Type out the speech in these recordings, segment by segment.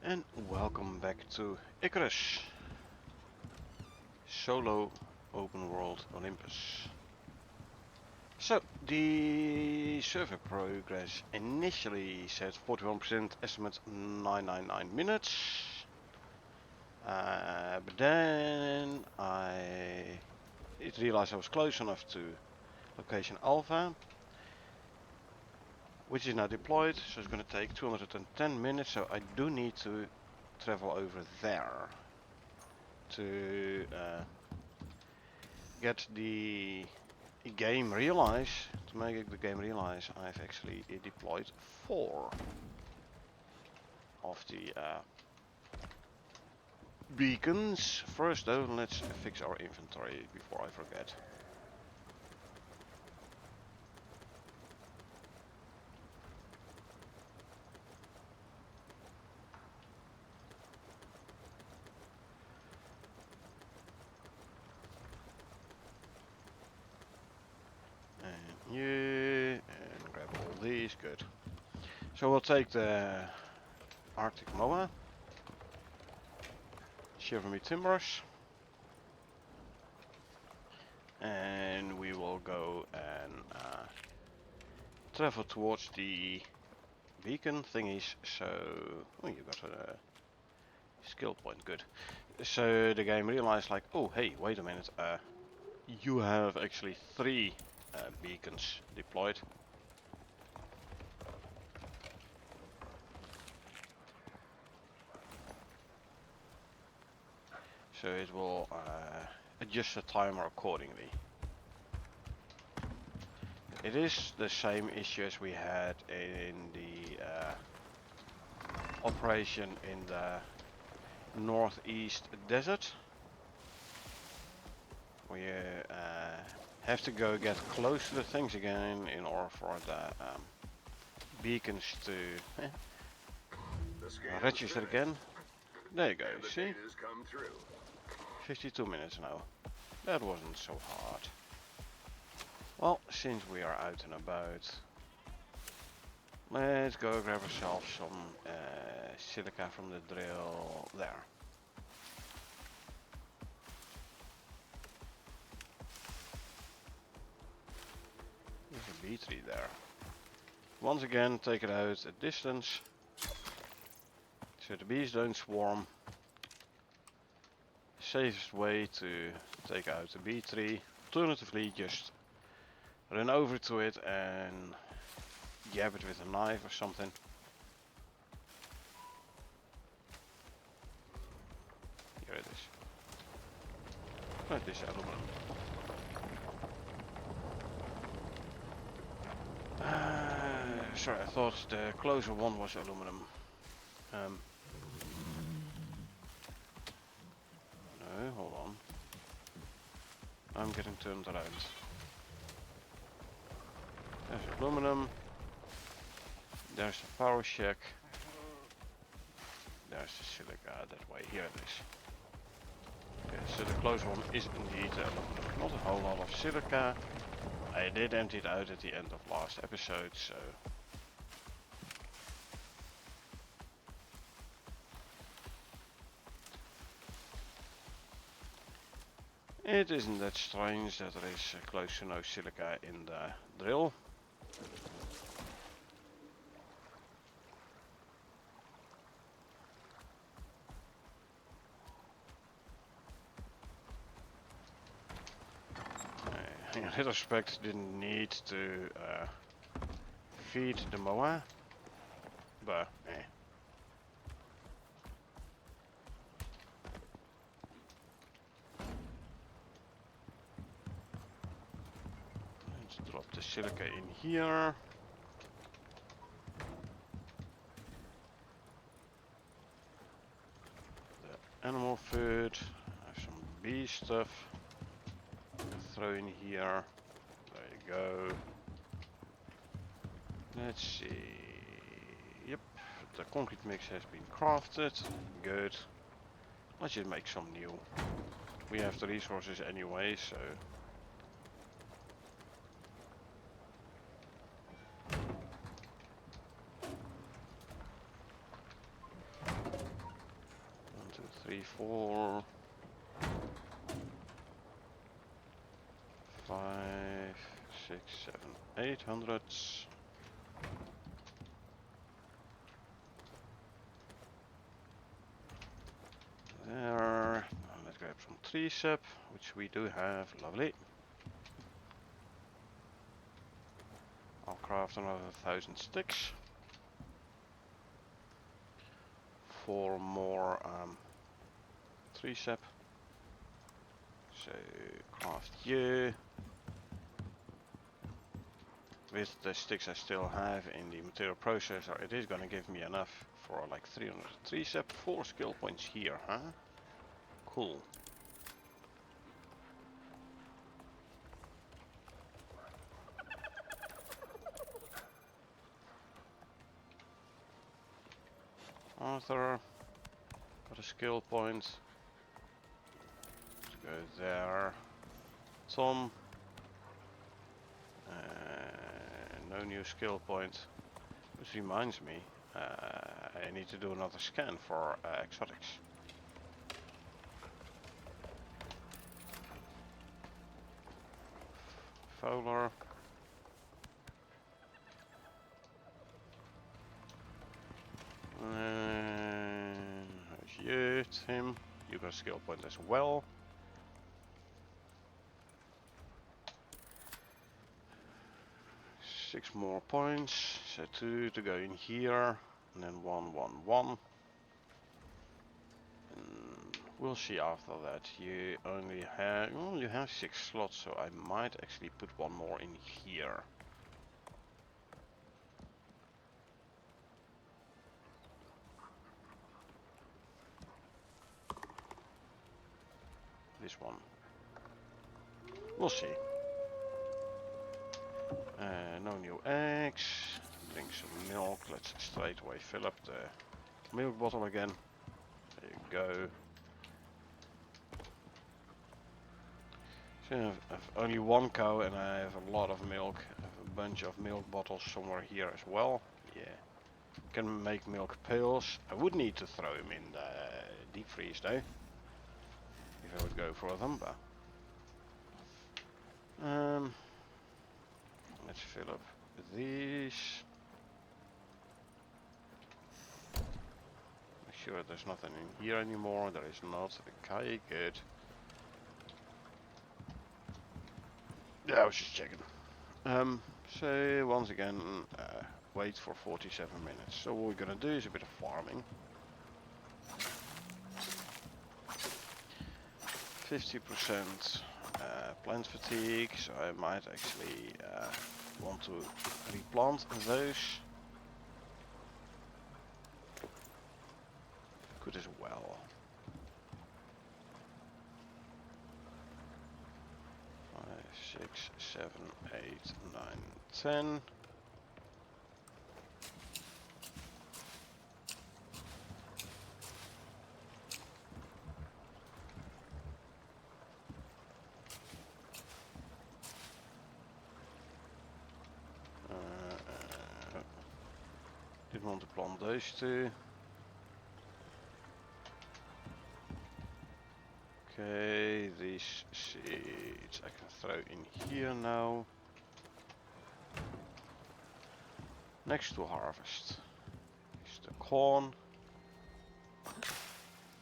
And welcome back to Icarus, solo open world Olympus. So the server progress initially said 41%, estimate 999 minutes, but then it realized I was close enough to location Alpha, which is now deployed, so it's going to take 210 minutes, so I do need to travel over there to get the game realize, to make the game realize I've actually deployed 4 of the beacons. First though, let's fix our inventory before I forget. And you, and grab all these, good. So we'll take the Arctic Moa, shiver me timbers, and we will go and travel towards the beacon thingies. So, oh, you got a skill point, good. So the game realized like, oh hey, wait a minute, you have actually 3 beacons deployed. So it will adjust the timer accordingly. It is the same issue as we had in the operation in the northeast desert. We have to go get close to the things again in order for the beacons to register again. There you go, see? 52 minutes now. That wasn't so hard. Well, since we are out and about, let's go grab ourselves some silica from the drill there. There's a bee tree there. Once again, take it out at distance, so the bees don't swarm. Safest way to take out the bee tree. Alternatively, just run over to it and jab it with a knife or something. Here it is. Right, this aluminum. Sorry, I thought the closer one was aluminum. No, hold on. I'm getting turned around. There's aluminum. There's the power shack. There's the silica that way. Here it is. Okay, so the close one is indeed aluminum. Not a whole lot of silica. I did empty it out at the end of last episode, so it isn't that strange that there is close to no silica in the drill. In retrospect, didn't need to feed the moa, but let's drop the silica in here. The animal food, I have some bee stuff. Throw in here. There you go. Let's see. Yep, the concrete mix has been crafted. Good. Let's just make some new. We have the resources anyway, so 4, 5, 6, 7, 800. There. Now let's grab some tree sap, which we do have. Lovely. I'll craft another 1,000 sticks. 4 more tree sap. So craft you. With the sticks I still have in the material processor, it is gonna give me enough for like 300 tree sap, 4 skill points here, huh? Cool. Arthur, got a skill point. Let's go there. Tom, no new skill point. Which reminds me, I need to do another scan for exotics. Fowler. You, Tim. You got a skill point as well. Six more points. So 2 to go in here, and then 1, 1, 1. And we'll see after that. You only have you have 6 slots, so I might actually put one more in here. This one. We'll see. No new eggs. Drink some milk. Let's straight away fill up the milk bottle again. There you go. So I have only one cow and I have a lot of milk. I have a bunch of milk bottles somewhere here as well. Yeah. Can make milk pails. I would need to throw them in the deep freeze though. If I would go for them, but let's fill up these. Make sure there's nothing in here anymore. There is not. Okay, good. Yeah, I was just checking. So once again, wait for 47 minutes. So what we're gonna do is a bit of farming. 50% plant fatigue, so I might actually want to replant those. Could as well. 5, 6, 7, 8, 9, 10. Didn't want to plant those two. Okay, these seeds I can throw in here now. Next to harvest is the corn.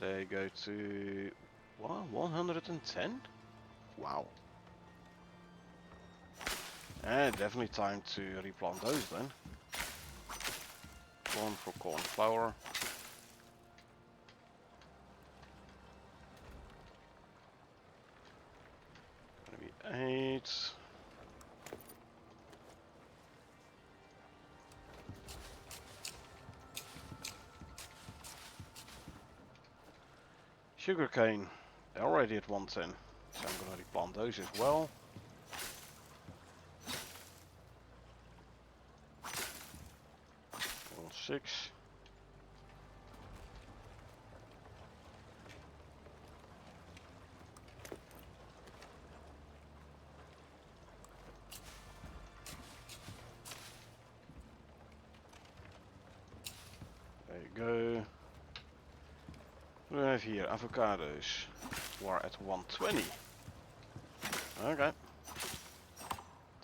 They go to what, 110? Wow. Definitely time to replant those then. Corn for corn flour. Gonna be 8. Sugarcane, they're already at 110, so I'm gonna replant those as well. All 6. There you go. we have here? Avocados. We're at 120. Okay.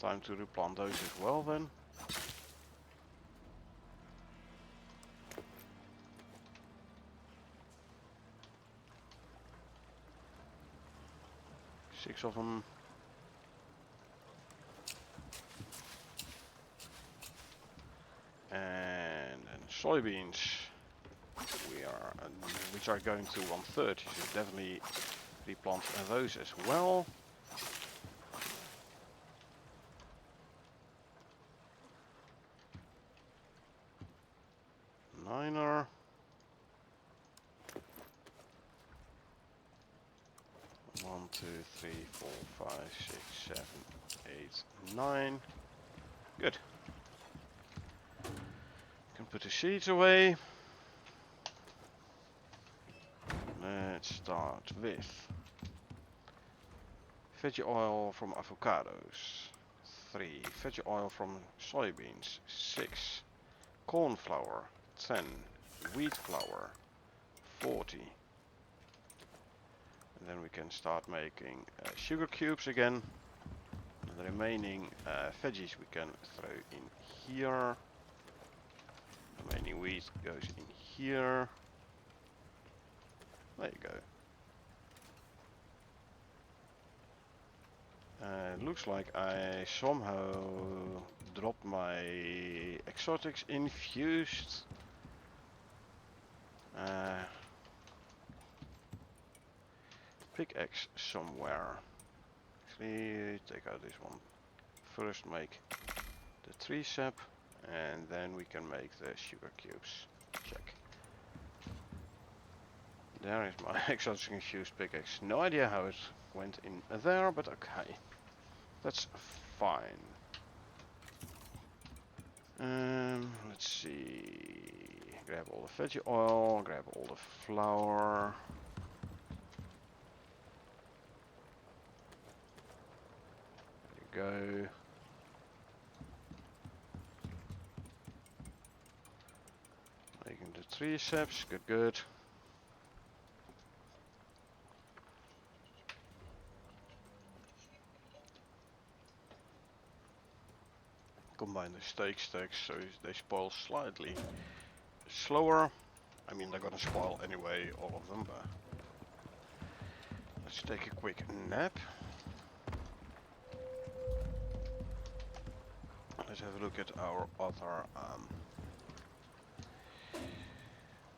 Time to replant those as well then. Six of them. And then soybeans. We are, which are going to 130. So definitely replant those as well. Niner. One, two, three, 4, 5, 6, 7, 8, 9. Good. Can put the seeds away. Let's start with veggie oil from avocados. 3. Veggie oil from soybeans. 6. Corn flour. 10. Wheat flour. 40. And then we can start making sugar cubes again. And the remaining veggies we can throw in here. The remaining wheat goes in here. There you go. Looks like I somehow dropped my exotics infused. Pickaxe somewhere. Actually, take out this one. First make the tree sap, and then we can make the sugar cubes. Check. There is my exotic infused pickaxe. No idea how it went in there, but okay. That's fine. Let's see. Grab all the veggie oil, grab all the flour. There you go. Making the tree saps, good. Combine the stacks so they spoil slightly slower. I mean, they're gonna spoil anyway, all of them, but let's take a quick nap. Let's have a look at our other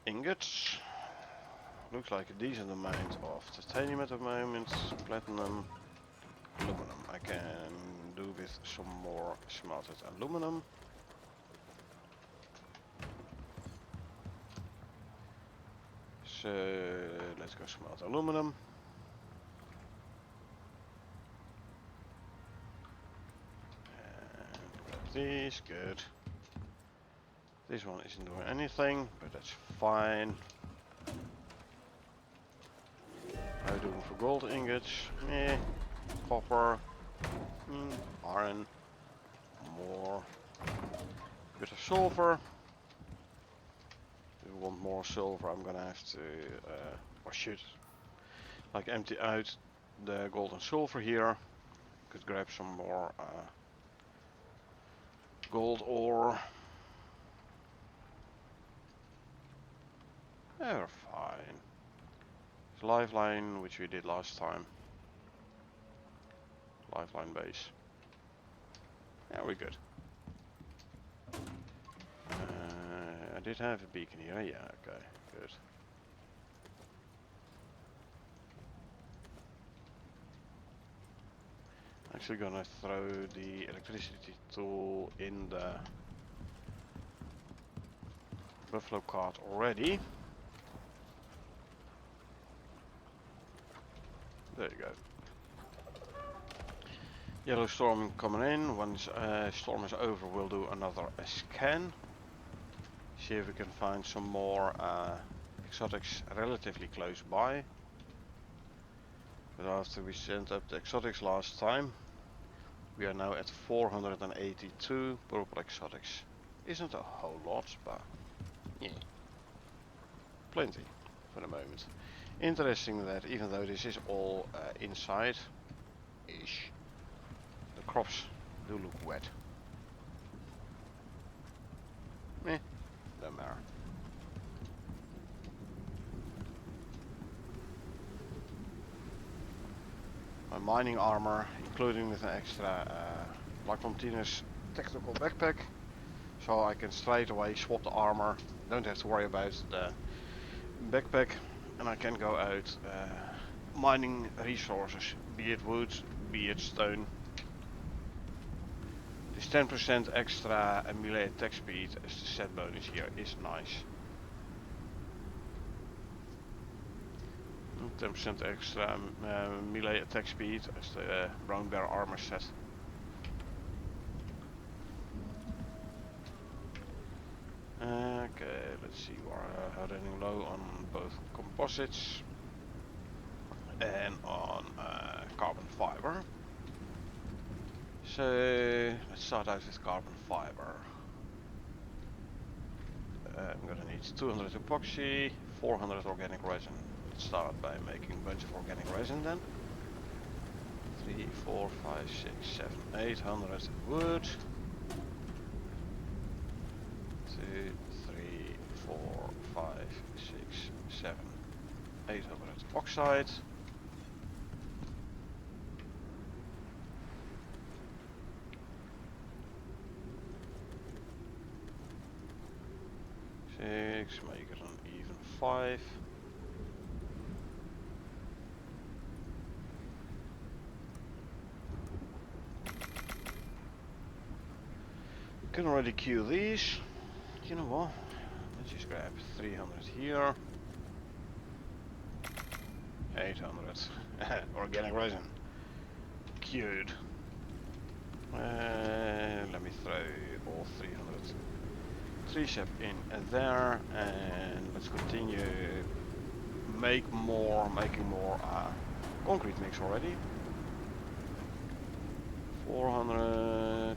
ingots. Looks like a decent amount of titanium at the moment, platinum, aluminum. I can do with some more smelted aluminum. So let's go smelt aluminum. And grab these, good. This one isn't doing anything, but that's fine. How are we doing for gold ingots? Meh. Copper. Iron. More. Bit of silver. If we want more silver, I'm gonna have to, or should, like empty out the gold and silver here. Could grab some more gold ore. Yeah, we're fine. It's lifeline, which we did last time. Lifeline base. Yeah, we're good. I did have a beacon here. Yeah, okay, good. Actually gonna throw the electricity tool in the buffalo cart already. There you go. Yellow storm coming in. Once storm is over, we'll do another scan. See if we can find some more exotics relatively close by. But after we sent up the exotics last time, we are now at 482 purple exotics. Isn't a whole lot, but yeah, plenty. for the moment. Interesting that even though this is all inside-ish, the crops do look wet. Eh, don't matter. My mining armor, including with an extra like continuous technical backpack, so I can straight away swap the armor. Don't have to worry about the backpack, and I can go out mining resources, be it wood, be it stone. This 10% extra melee attack speed as the set bonus here is nice. 10% extra melee attack speed as the brown bear armor set. Okay, let's see, we're running low on both composites and on carbon fiber. So let's start out with carbon fiber. I'm gonna need 200 epoxy, 400 organic resin. Let's start by making a bunch of organic resin then. 3, 4, 5, 6, 7, 800 wood. 2, 3, 4, 5, 6, 7, 800 oxide. Make it an even 5. Can already queue these. You know what? Let's just grab 300 here. 800 organic resin. Queued. Let me throw all 300 3-step in there, and let's continue making more concrete mix already. 400,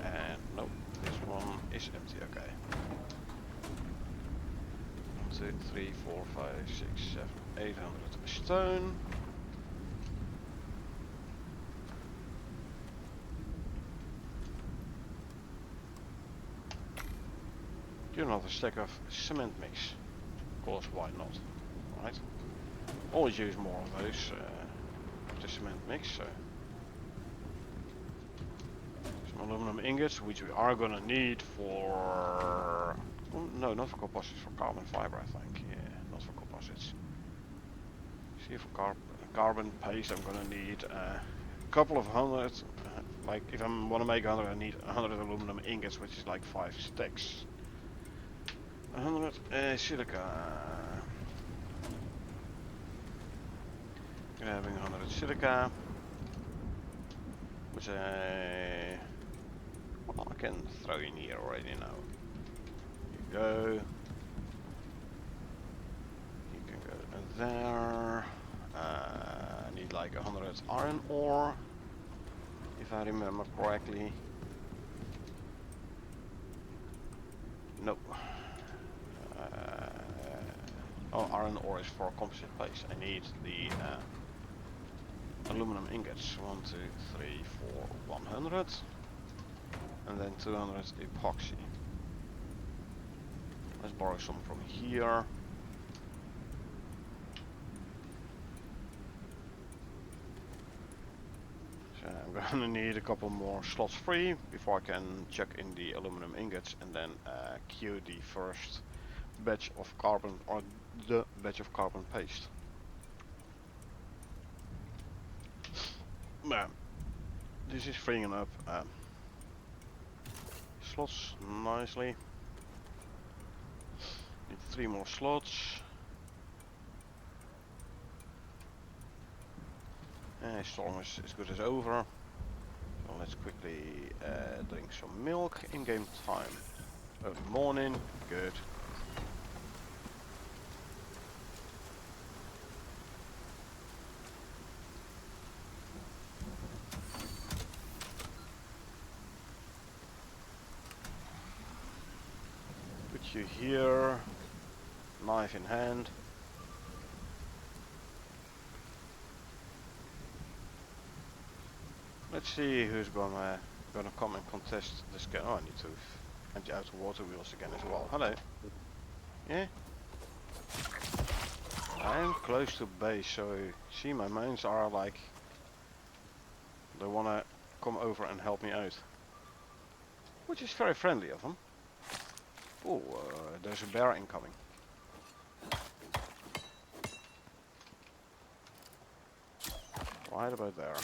and no, this one is empty. Okay. 1, 2, 3, 4, 5, 6, 7, 800 stone. Another stack of cement mix. Of course, why not? Right? Always use more of those, the cement mix. So. Some aluminum ingots, which we are gonna need for... Oh, no, not for composites, for carbon fiber, I think. Yeah, not for composites. See, for carbon paste, I'm gonna need a couple of hundred. Like, if I want to make 100, I need 100 aluminum ingots, which is like 5 stacks. 100 silica. Grabbing 100 silica, which I can throw in here already now. You go. You can go there. I need like 100 iron ore, if I remember correctly. Nope. Oh, iron ore is for composite paste. I need the aluminum ingots. 1, 2, 3, 4, 100. And then 200 epoxy. Let's borrow some from here. So I'm gonna need a couple more slots free before I can chuck in the aluminum ingots and then queue the first batch of carbon, or the batch of carbon paste. This is freeing up slots nicely. Need 3 more slots. Storm is as good as over. So let's quickly drink some milk in game time. Early morning, good. Put you here. knife in hand. Let's see who's gonna come and contest the scan. Oh, I need to empty out the water wheels again as well. Hello. Yeah. I'm close to base, so see my mains are like they wanna come over and help me out, which is very friendly of them. Oh, there's a bear incoming. Right about there.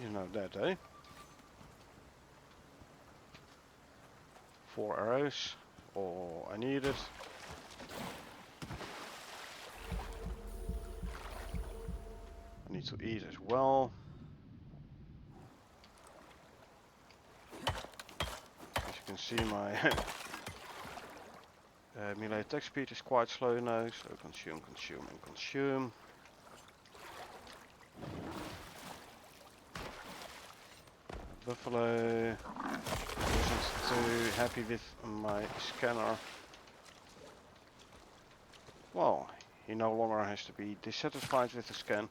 He's not dead, eh? 4 arrows. Oh, I need it. I need to eat as well. As you can see, my melee attack speed is quite slow now, so consume, consume, and consume. Buffalo isn't too happy with my scanner. Well, he no longer has to be dissatisfied with the scan.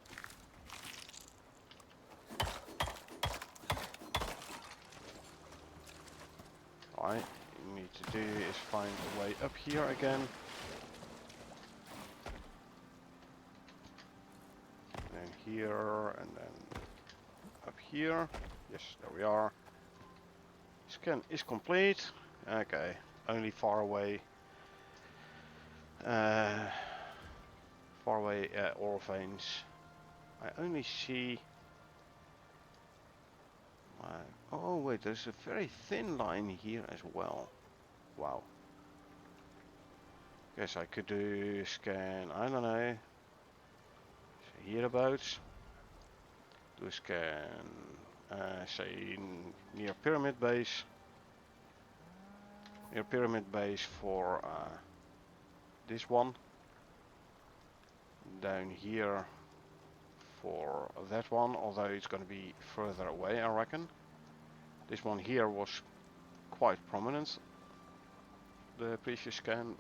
All you need to do is find a way up here again. And here, and then up here. Yes, there we are. Scan is complete. Okay, only far away ore veins. I only see oh wait, there's a very thin line here as well. Wow. Guess I could do scan, I don't know, hereabouts. Do a scan, say near pyramid base. Near pyramid base for this one. Down here for that one, although it's going to be further away, I reckon. This one here was quite prominent, the previous scan.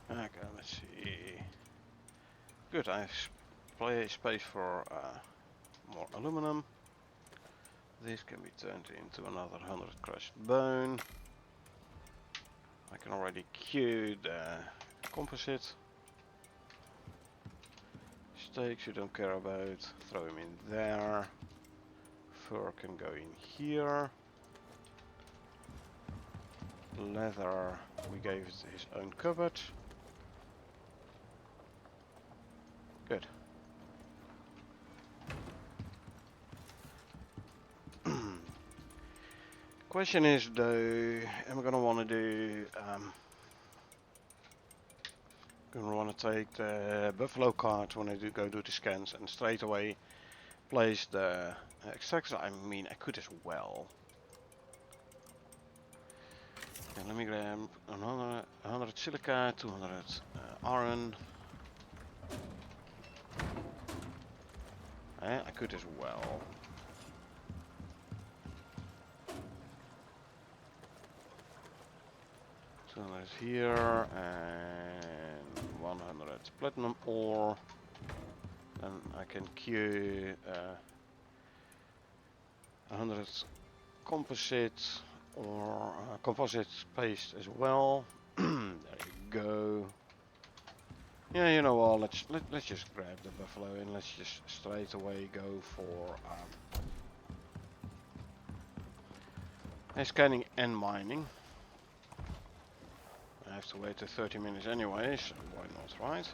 But okay, let's see. Good, I have space for more aluminum. This can be turned into another 100 crushed bone. I can already queue the composite. Steaks you don't care about, throw him in there. Fur can go in here. Leather, we gave it his own cupboard. Good. Question is though, am I gonna want to do? Gonna want to take the buffalo cart when I go do the scans and straight away place the extractor. I mean, I could as well. And let me grab another 100 silica, 200 iron. I could as well. So there's here and 100 platinum ore. Then I can queue 100 composite or composite paste as well. There you go. Yeah, you know what? Let's just grab the buffalo and let's just straight away go for scanning and mining. I have to wait 30 minutes anyway, so why not, right?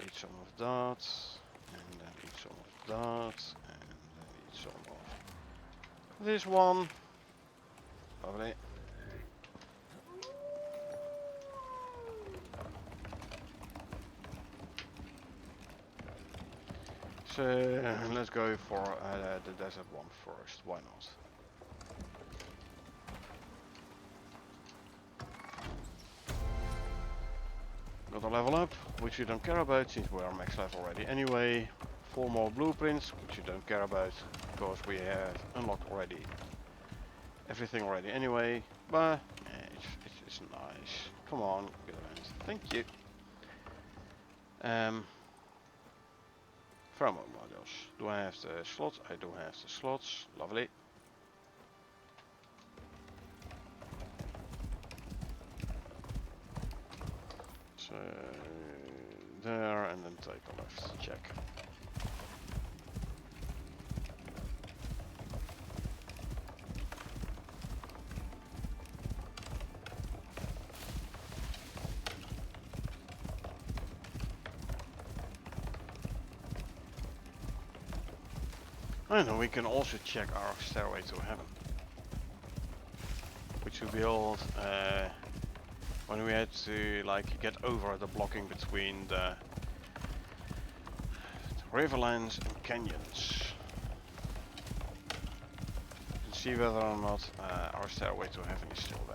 Eat some of that, and then eat some of that, and then eat some of this one. Lovely. So let's go for the desert one first. Why not? Got a level up, which you don't care about since we are max level already anyway. 4 more blueprints, which you don't care about because we have unlocked already everything already anyway. But it's nice. Come on, good event. Thank you. Pheromone modules. Do I have the slots? I do have the slots. Lovely. So there, and then take a left. Check. And we can also check our stairway to heaven, which we built when we had to like get over the blocking between the riverlands and canyons. And see whether or not our stairway to heaven is still there.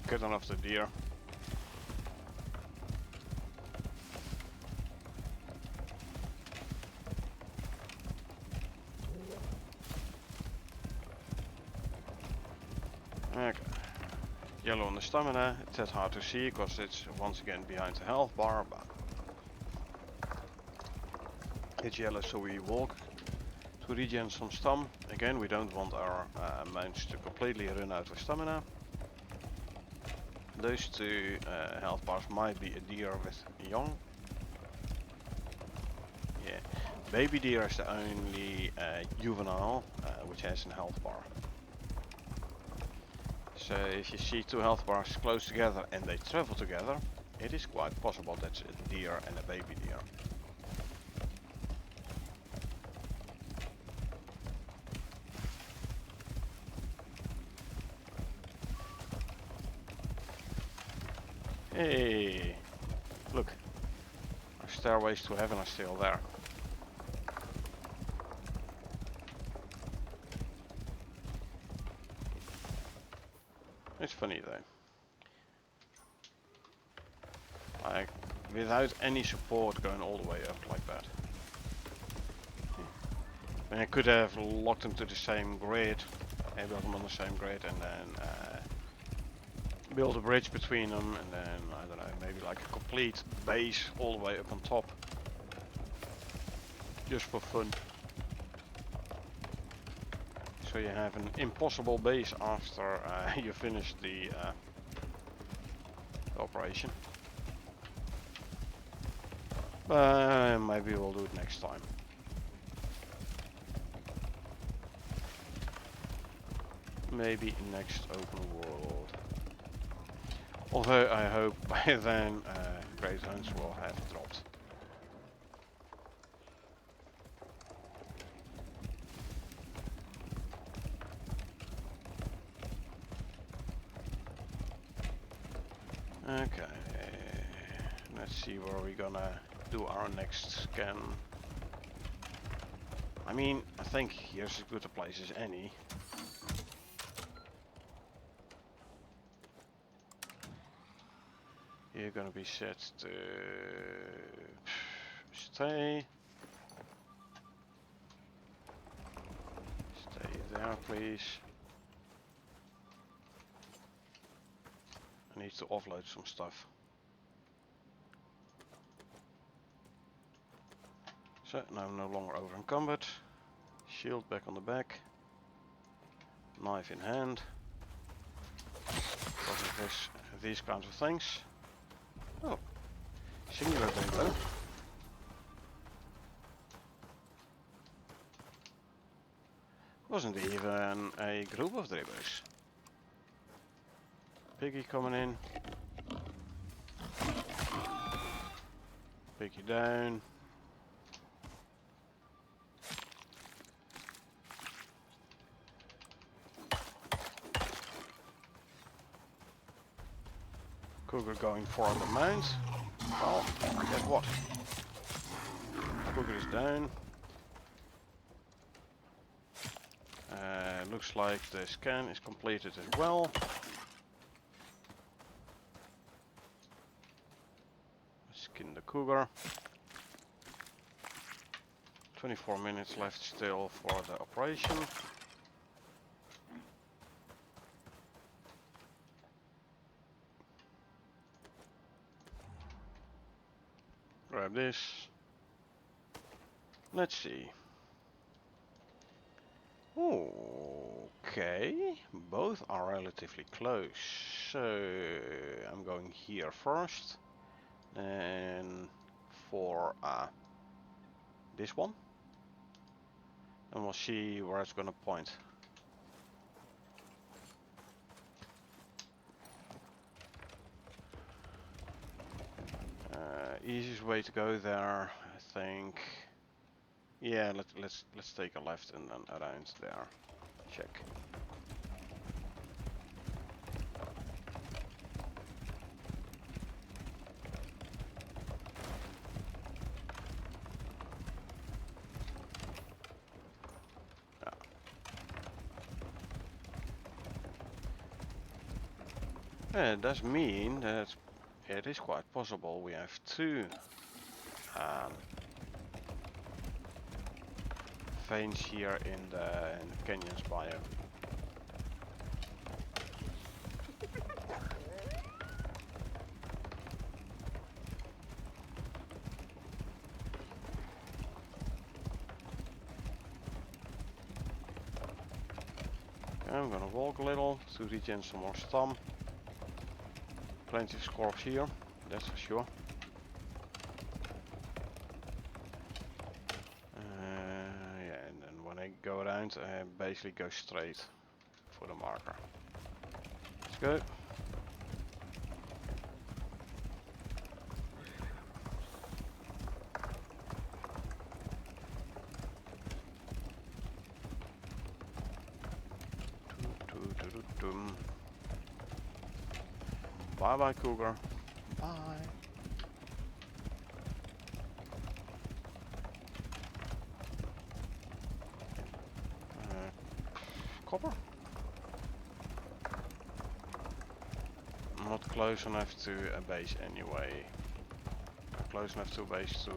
Good enough the deer. Okay. Yellow on the stamina. It's that hard to see because it's once again behind the health bar, but it's yellow so we walk to regen some stam. Again, we don't want our mounts to completely run out of stamina. Those two health bars might be a deer with young. Yeah, baby deer is the only juvenile which has a health bar. So if you see two health bars close together and they travel together, it is quite possible that's a deer and a baby deer. Hey, look, our stairways to heaven are still there. It's funny though. Like, without any support going all the way up like that. And I could have locked them to the same grid, and built them on the same grid, and then build a bridge between them, and then, I don't know, maybe like a complete base all the way up on top. Just for fun. So you have an impossible base after you finish the operation. But maybe we'll do it next time. Maybe next open world. Although I hope by then Great Zones will have dropped. Okay, let's see where we're gonna do our next scan. I mean, I think here's as good a place as any. You're gonna be set to stay. Stay there, please. I need to offload some stuff. So now I'm no longer over encumbered. Shield back on the back. Knife in hand. Because of these kinds of things. Oh, singular window. wasn't even a group of dribbers. Piggy coming in. Piggy down. Cougar going for the mount. Well, guess what? Cougar is down. Looks like the scan is completed as well. Skin the cougar. 24 minutes left still for the operation. Grab this. Let's see. Okay, both are relatively close. So I'm going here first. And for this one. And we'll see where it's gonna point. Easiest way to go there, I think. Yeah, let's take a left and then around there. Check. Yeah, it does mean that it is quite possible we have two veins here in the canyons biome. Okay, I'm gonna walk a little to regen some more stam. Plenty of scorps here, that's for sure. Yeah, and then when I go around, I basically go straight for the marker. Let's go. Bye bye, cougar. Bye. Copper? Not close enough to a base anyway. Close enough to a base to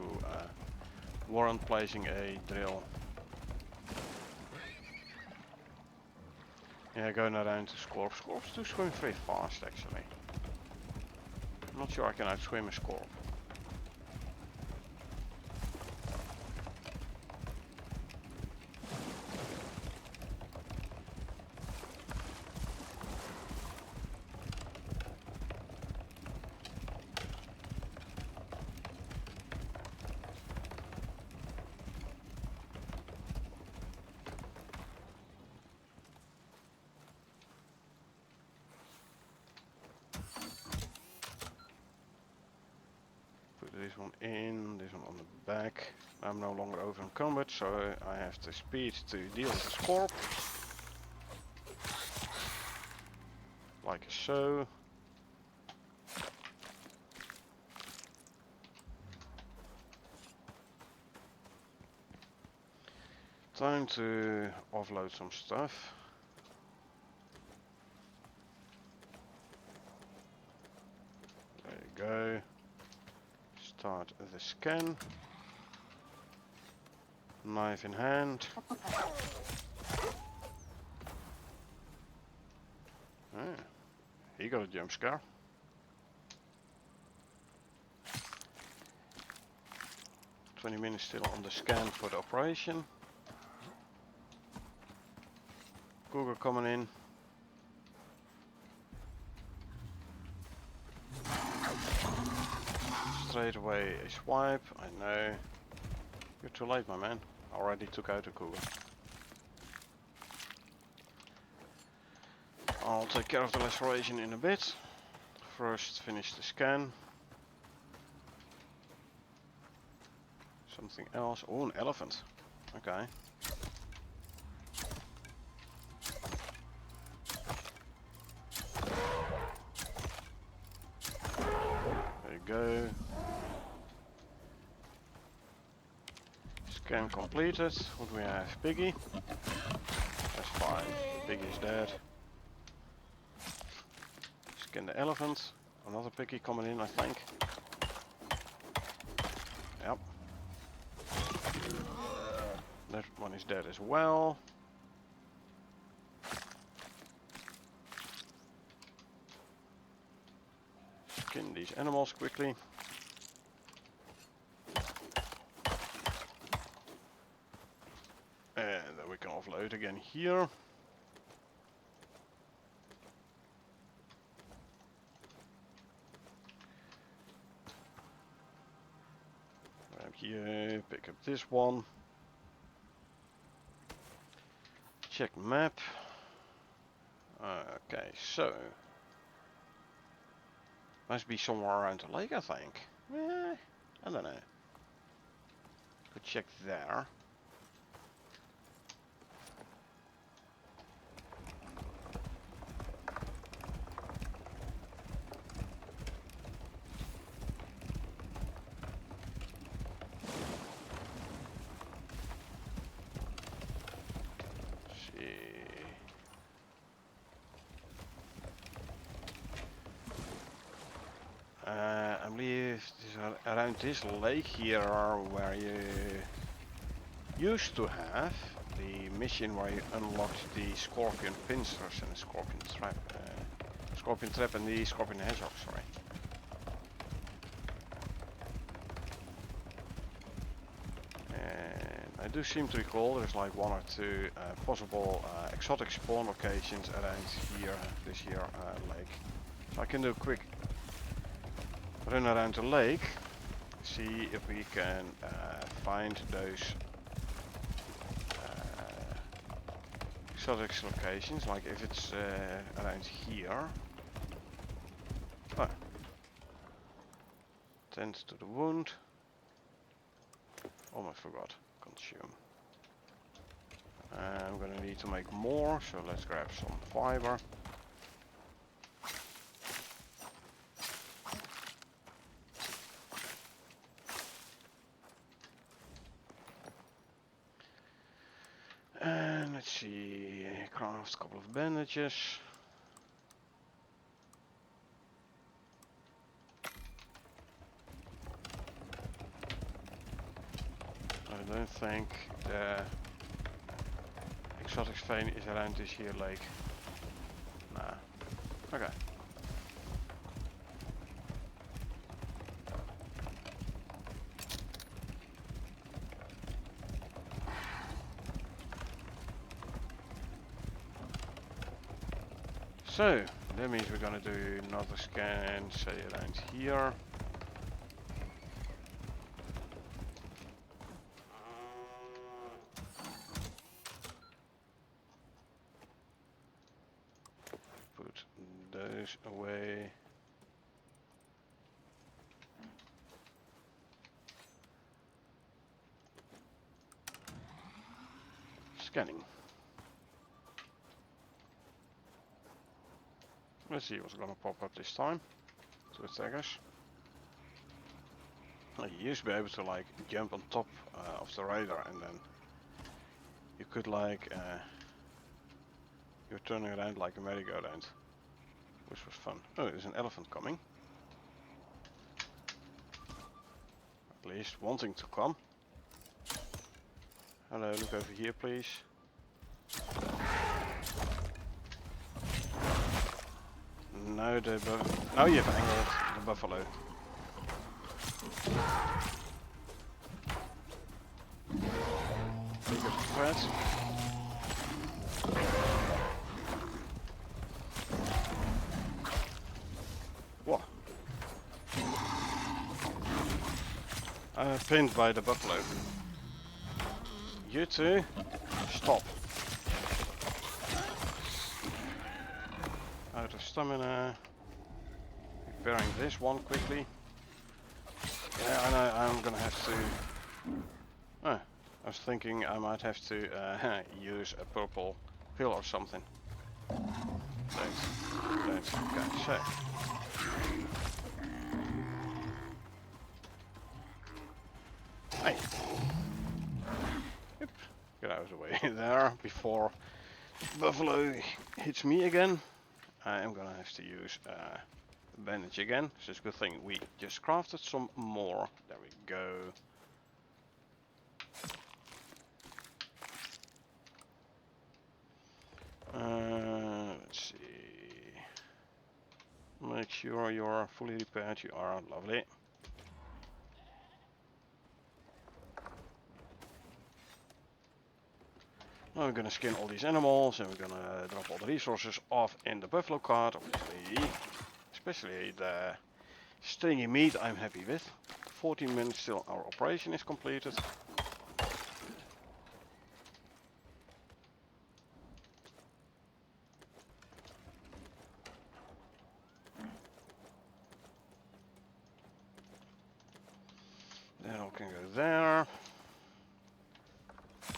warrant placing a drill. Yeah, going around to Scorp. Scorps do swim very fast actually. I'm not sure I can outswim a Scorp. This one in, this one on the back. I'm no longer over encumbered, so I have the speed to deal with the Scorp. Like so. Time to offload some stuff. There you go. Start the scan. Knife in hand. He got a jump scare. "20 minutes still on the scan for the operation. Cougar coming in. Straight away a swipe, I know. You're too late, my man. Already took out a cougar. I'll take care of the laceration in a bit. First finish the scan. Something else. Oh, an elephant. Okay. There you go. Scan completed. What do we have? Piggy. That's fine. Piggy's dead. Scan the elephant. Another piggy coming in, I think. Yep. That one is dead as well. Skin these animals quickly. And then we can offload again here. Grab here, pick up this one. Check map. Okay, so must be somewhere around the lake, I think. I don't know. Could check there. I believe around this lake here where you used to have the mission where you unlocked the scorpion pincers and the scorpion trap and the scorpion hedgehog, sorry. And I do seem to recall there's like one or two possible exotic spawn locations around here, this here lake. So I can do a quick run around the lake, see if we can find those exotic locations, like if it's around here. Oh. Tend to the wound. Almost forgot. Consume. I'm gonna need to make more, so let's grab some fiber. And let's see, craft a couple of bandages. I don't think the exotic vein is around this here lake. Nah. Okay. So, that means we're gonna do another scan, say around here. Put those away. Scanning. Let's see what's gonna pop up this time. So it's Icarus. You used to be able to like jump on top of the radar, and then you could like you're turning around like a merry-go-round, which was fun. Oh, there's an elephant coming. At least wanting to come. Hello, look over here, please. No, now you've angled the buffalo. Bigger threat. What? Pinned by the buffalo. You two, stop. stamina. Repairing this one quickly. Yeah, I know I'm gonna have to... I was thinking I might have to use a purple pill or something. Don't, okay, so. Hey! Yep. Get out of the way there before Buffalo hits me again. I am gonna have to use bandage again. So it's a good thing we just crafted some more. There we go. Let's see. Make sure you're fully repaired. You are lovely. Now we're gonna skin all these animals and we're gonna drop all the resources off in the buffalo cart, obviously. Especially the stringy meat I'm happy with. 14 minutes till our operation is completed. That all can go there.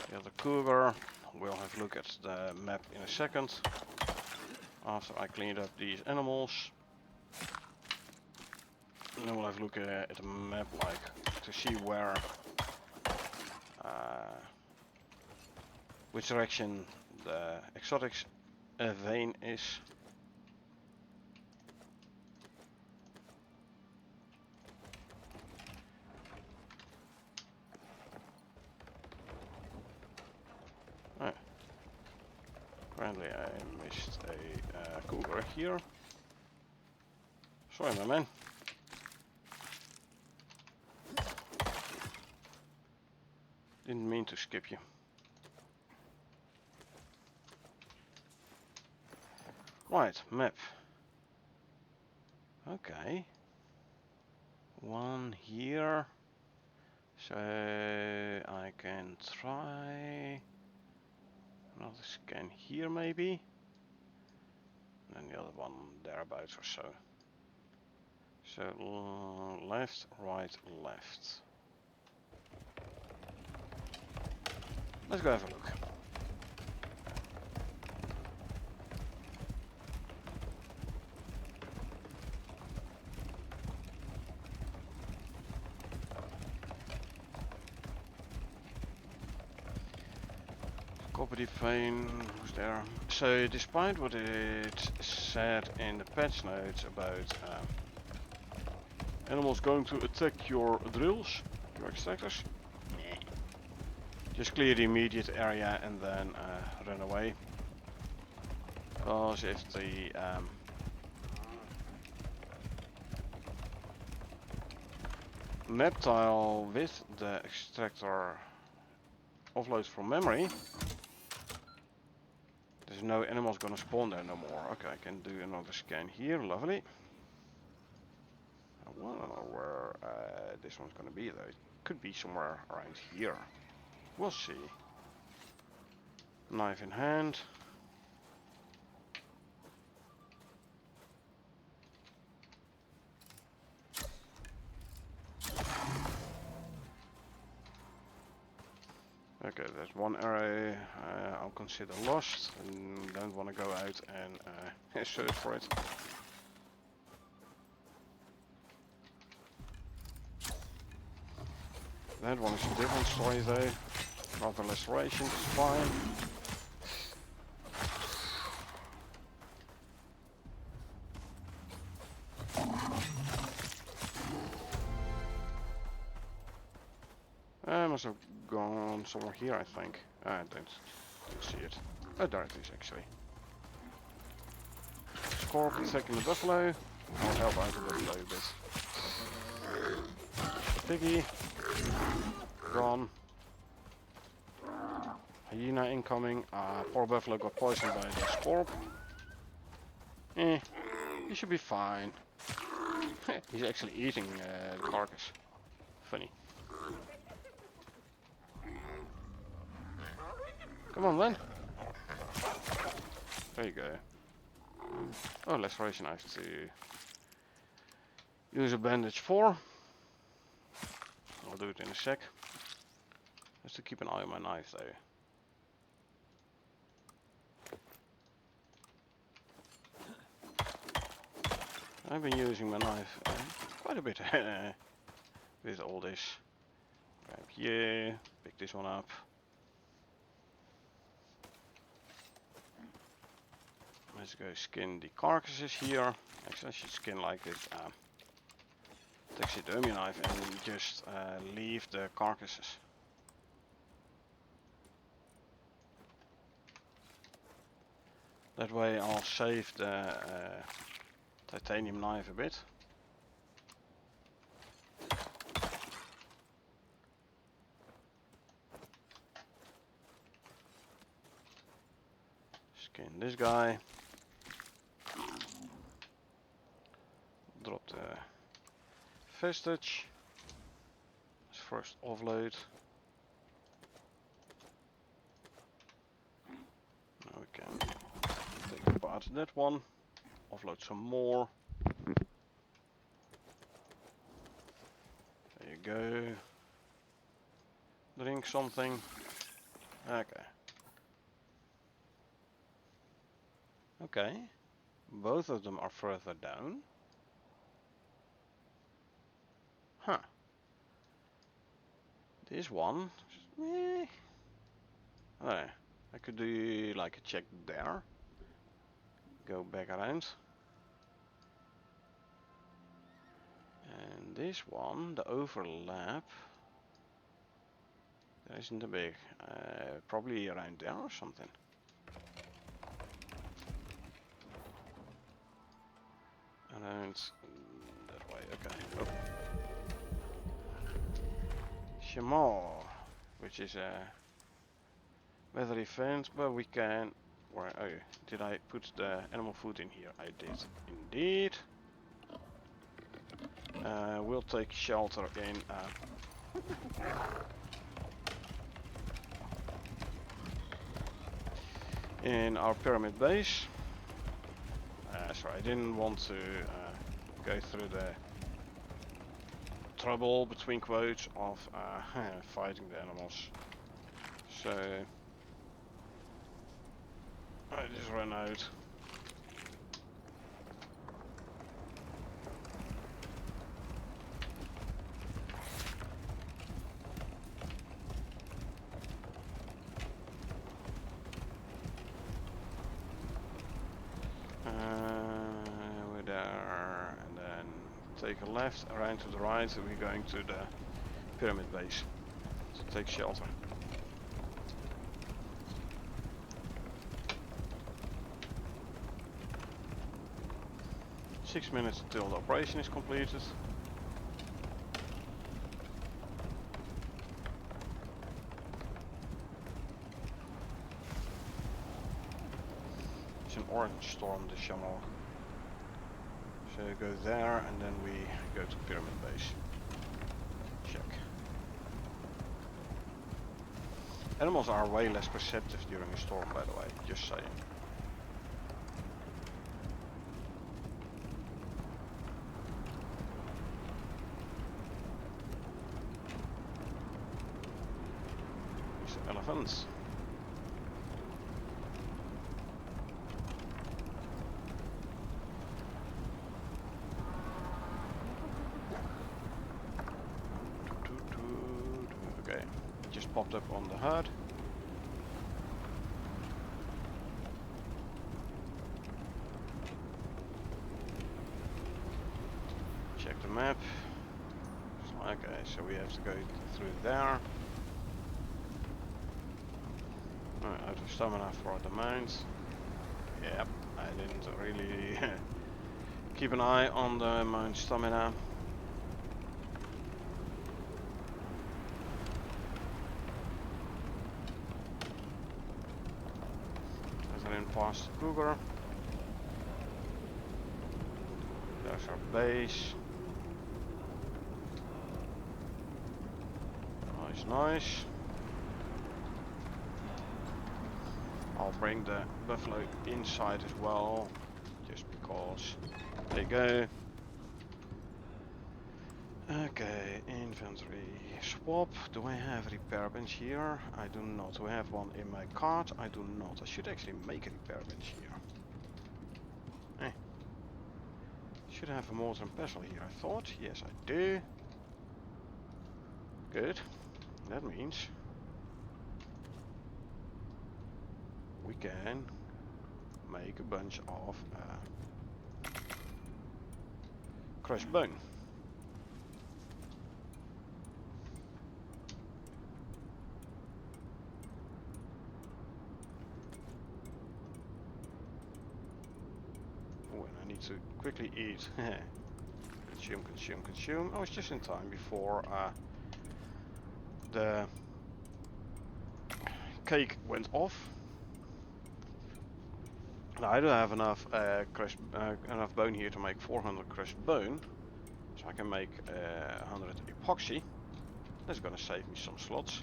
The other cougar. We'll have a look at the map in a second. After I cleaned up these animals. And then we'll have a look at the map, like, to see where... which direction the exotics vein is. Apparently I missed a cougar here. Sorry, my man. Didn't mean to skip you. Right, map. Okay. One here. So I can try another scan here maybe. And the other one thereabouts or so. So left, right, left. Let's go have a look. Property vein, who's there? So despite what it said in the patch notes about animals going to attack your drills, your extractors, just clear the immediate area and then run away. Because if the map tile with the extractor offloads from memory, there's no animals gonna spawn there no more. Okay, I can do another scan here, lovely. I wanna know where this one's gonna be though. It could be somewhere around here. We'll see. Knife in hand. Okay, there's one area I'll consider lost and don't want to go out and search for it. That one is a different story though. Proper restoration is fine. I must have gone somewhere here, I think. I don't see it. Oh, there it is actually. Scorp attacking the buffalo. I'll help out the buffalo a bit. Piggy. Gone. Hyena incoming. Poor buffalo got poisoned by the scorp. He should be fine. He's actually eating the carcass. Funny. Come on then. There you go. Oh, laceration I have to use a bandage for. I'll do it in a sec. Just to keep an eye on my knife though. I've been using my knife quite a bit with all this. Grab here, pick this one up. Let's go skin the carcasses here. Actually I should skin like this taxidermy knife and just leave the carcasses. That way I'll save the titanium knife a bit. Skin this guy. Drop the vestige. Let's first offload. Now we can take apart that one. Offload some more. There you go. Drink something. Okay. Okay. Both of them are further down. Huh. This one. Oh, I could do like a check there. Go back around. And this one, the overlap, there isn't a big, probably around there or something. Around that way, okay. Oh. Shamal, which is a weather event, but we can, where, oh, did I put the animal food in here? I did indeed. We'll take shelter in our pyramid base. Sorry, I didn't want to go through the trouble, between quotes, of fighting the animals. So I just ran out. We're there, and then take a left, around to the right, so we're going to the pyramid base to take shelter. Six minutes until the operation is completed. It's an orange storm, the Shamal. So go there and then we go to pyramid base. Check. Animals are way less perceptive during a storm, by the way, just saying. These elephants. Okay, just popped up on the HUD. Check the map. Okay, so we have to go through there. Out of stamina for the mount. Yep, I didn't really keep an eye on the mount stamina. Past the cougar. There's our base. Nice, nice. I'll bring the buffalo inside as well. Just because there you go. Okay, inventory swap. Do I have a repair bench here? I do not. Do I have one in my cart? I do not. I should actually make a repair bench here. Should have a mortar and pestle here, I thought. Yes, I do. Good. That means we can make a bunch of crushed bone. Oh, and I need to quickly eat. Consume, consume, consume. Oh, it's just in time before the cake went off. Now, I do have enough enough bone here to make 400 crushed bone, so I can make 100 epoxy. That's gonna save me some slots.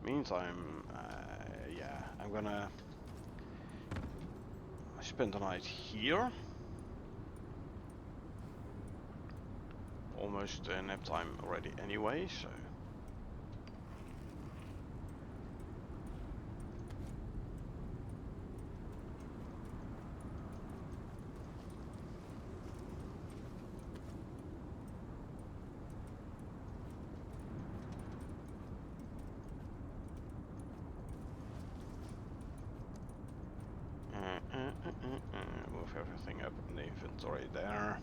Meantime, yeah, I'm gonna spend the night here. Almost nap time already anyway, so. Move everything up in the inventory there.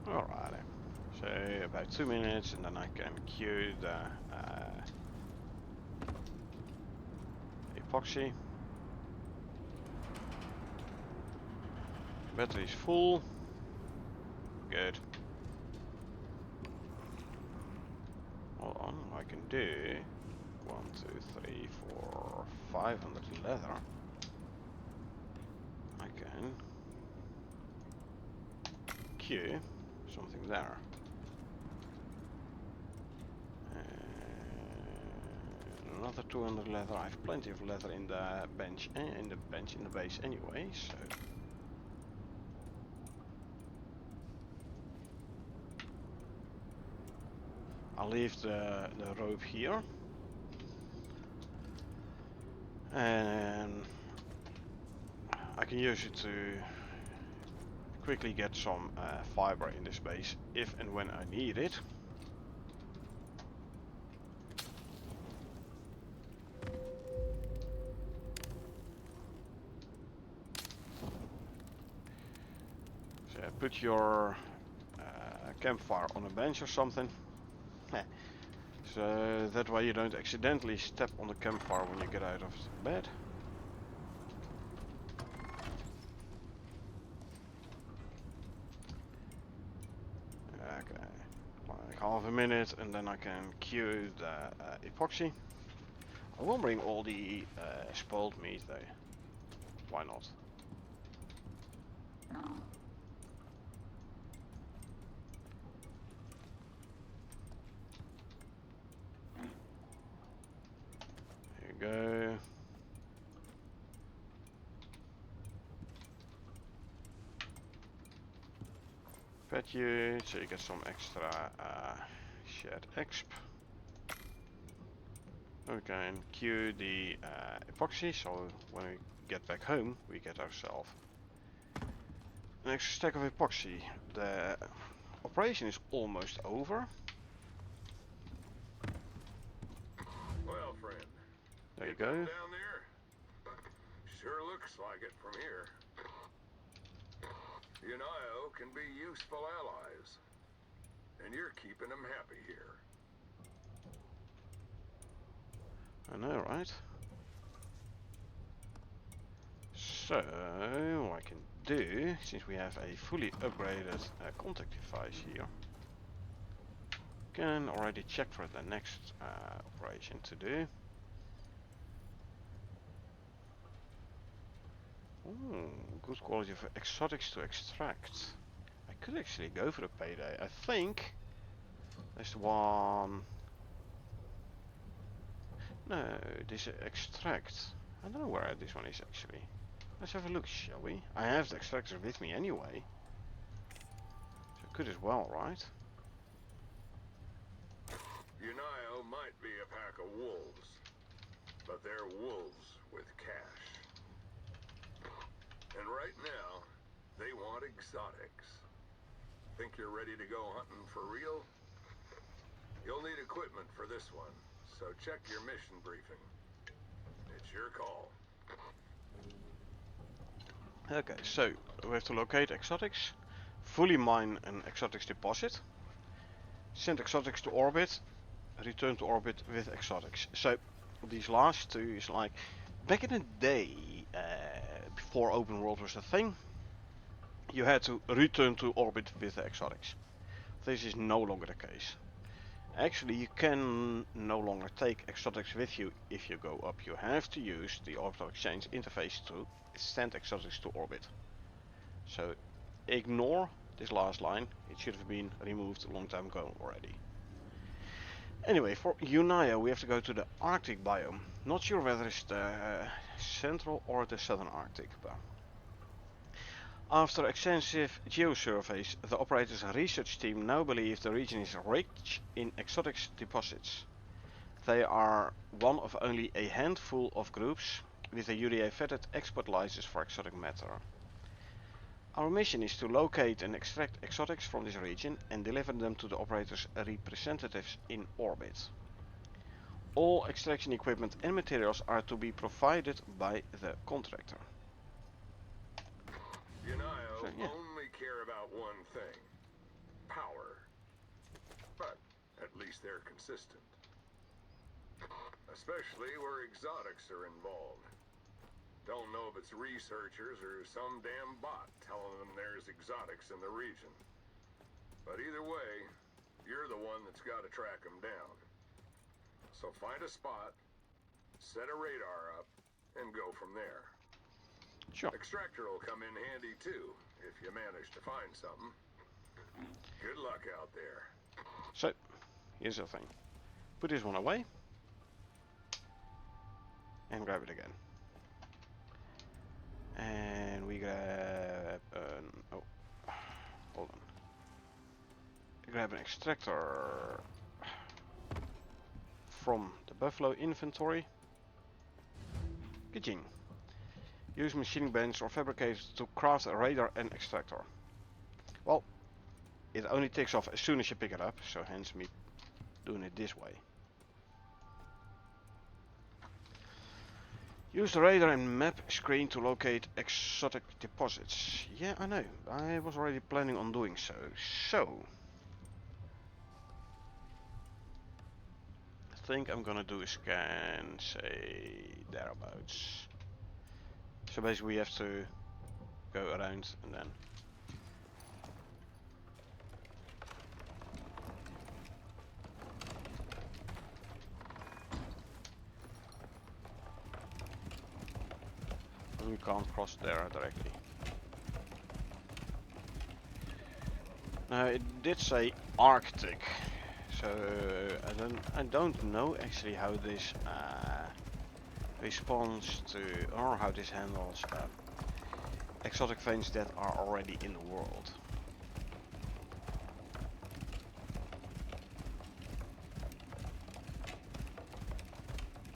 Alright, so about 2 minutes and then I can queue the epoxy. Battery's full. Good. Hold on, I can do 1, 2, 3, 4, 500 leather. I can queue something there. Another 200 leather. I have plenty of leather in the bench and in the base anyway, so. I'll leave the rope here. And I can use it to quickly get some fiber in this base if and when I need it. So put your campfire on a bench or something. So that way you don't accidentally step on the campfire when you get out of bed. Okay, like half a minute and then I can queue the epoxy. I won't bring all the spoiled meat though. Why not? Go. Pet you, so you get some extra shared exp. We can queue the epoxy, so when we get back home, we get ourselves an extra stack of epoxy. The operation is almost over. Well, friend. There you go. Down there? Sure looks like it from here. You and I can be useful allies. And you're keeping them happy here. I know, right? So, I can do, since we have a fully upgraded contact device here, can already check for the next operation to do. Ooh, good quality of exotics to extract. I could actually go for the payday. I think There's the one. No, this extract. I don't know where this one is actually. Let's have a look, shall we? I have the extractor with me anyway. So could as well, right? Unio might be a pack of wolves, but they're wolves with cash. And right now, they want exotics. Think you're ready to go hunting for real? You'll need equipment for this one, so check your mission briefing. It's your call. Okay, so we have to locate exotics, fully mine an exotics deposit, send exotics to orbit, return to orbit with exotics. So these last two is like back in the day, before open world was a thing, you had to return to orbit with the exotics. This is no longer the case. Actually, you can no longer take exotics with you if you go up. You have to use the orbital exchange interface to send exotics to orbit. So ignore this last line. It should have been removed a long time ago already. Anyway, for Unio we have to go to the Arctic biome. Not sure whether it's the central or the southern Arctic, but after extensive geosurveys, the operator's research team now believe the region is rich in exotics deposits. They are one of only a handful of groups with a UDA-vetted export license for exotic matter. Our mission is to locate and extract exotics from this region and deliver them to the operator's representatives in orbit. All extraction equipment and materials are to be provided by the contractor. Unio So, yeah. only care about one thing. Power. But at least they're consistent. Especially where exotics are involved. Don't know if it's researchers or some damn bot telling them there's exotics in the region. But either way, you're the one that's got to track them down. So find a spot, set a radar up, and go from there. Sure. Extractor will come in handy too, if you manage to find something. Good luck out there. So, here's the thing. Put this one away. And grab it again. And we grab oh, hold on. Grab an extractor from the buffalo inventory. Ka-ching. Use machining bench or fabricators to craft a radar and extractor. Well, it only takes off as soon as you pick it up, so hence me doing it this way. Use the radar and map screen to locate exotic deposits. Yeah, I know. I was already planning on doing so. So, I think I'm gonna do a scan, say, thereabouts. So basically we have to go around and then... We can't cross there directly. Now it did say Arctic, so I don't know actually how this responds to, or how this handles exotic veins that are already in the world.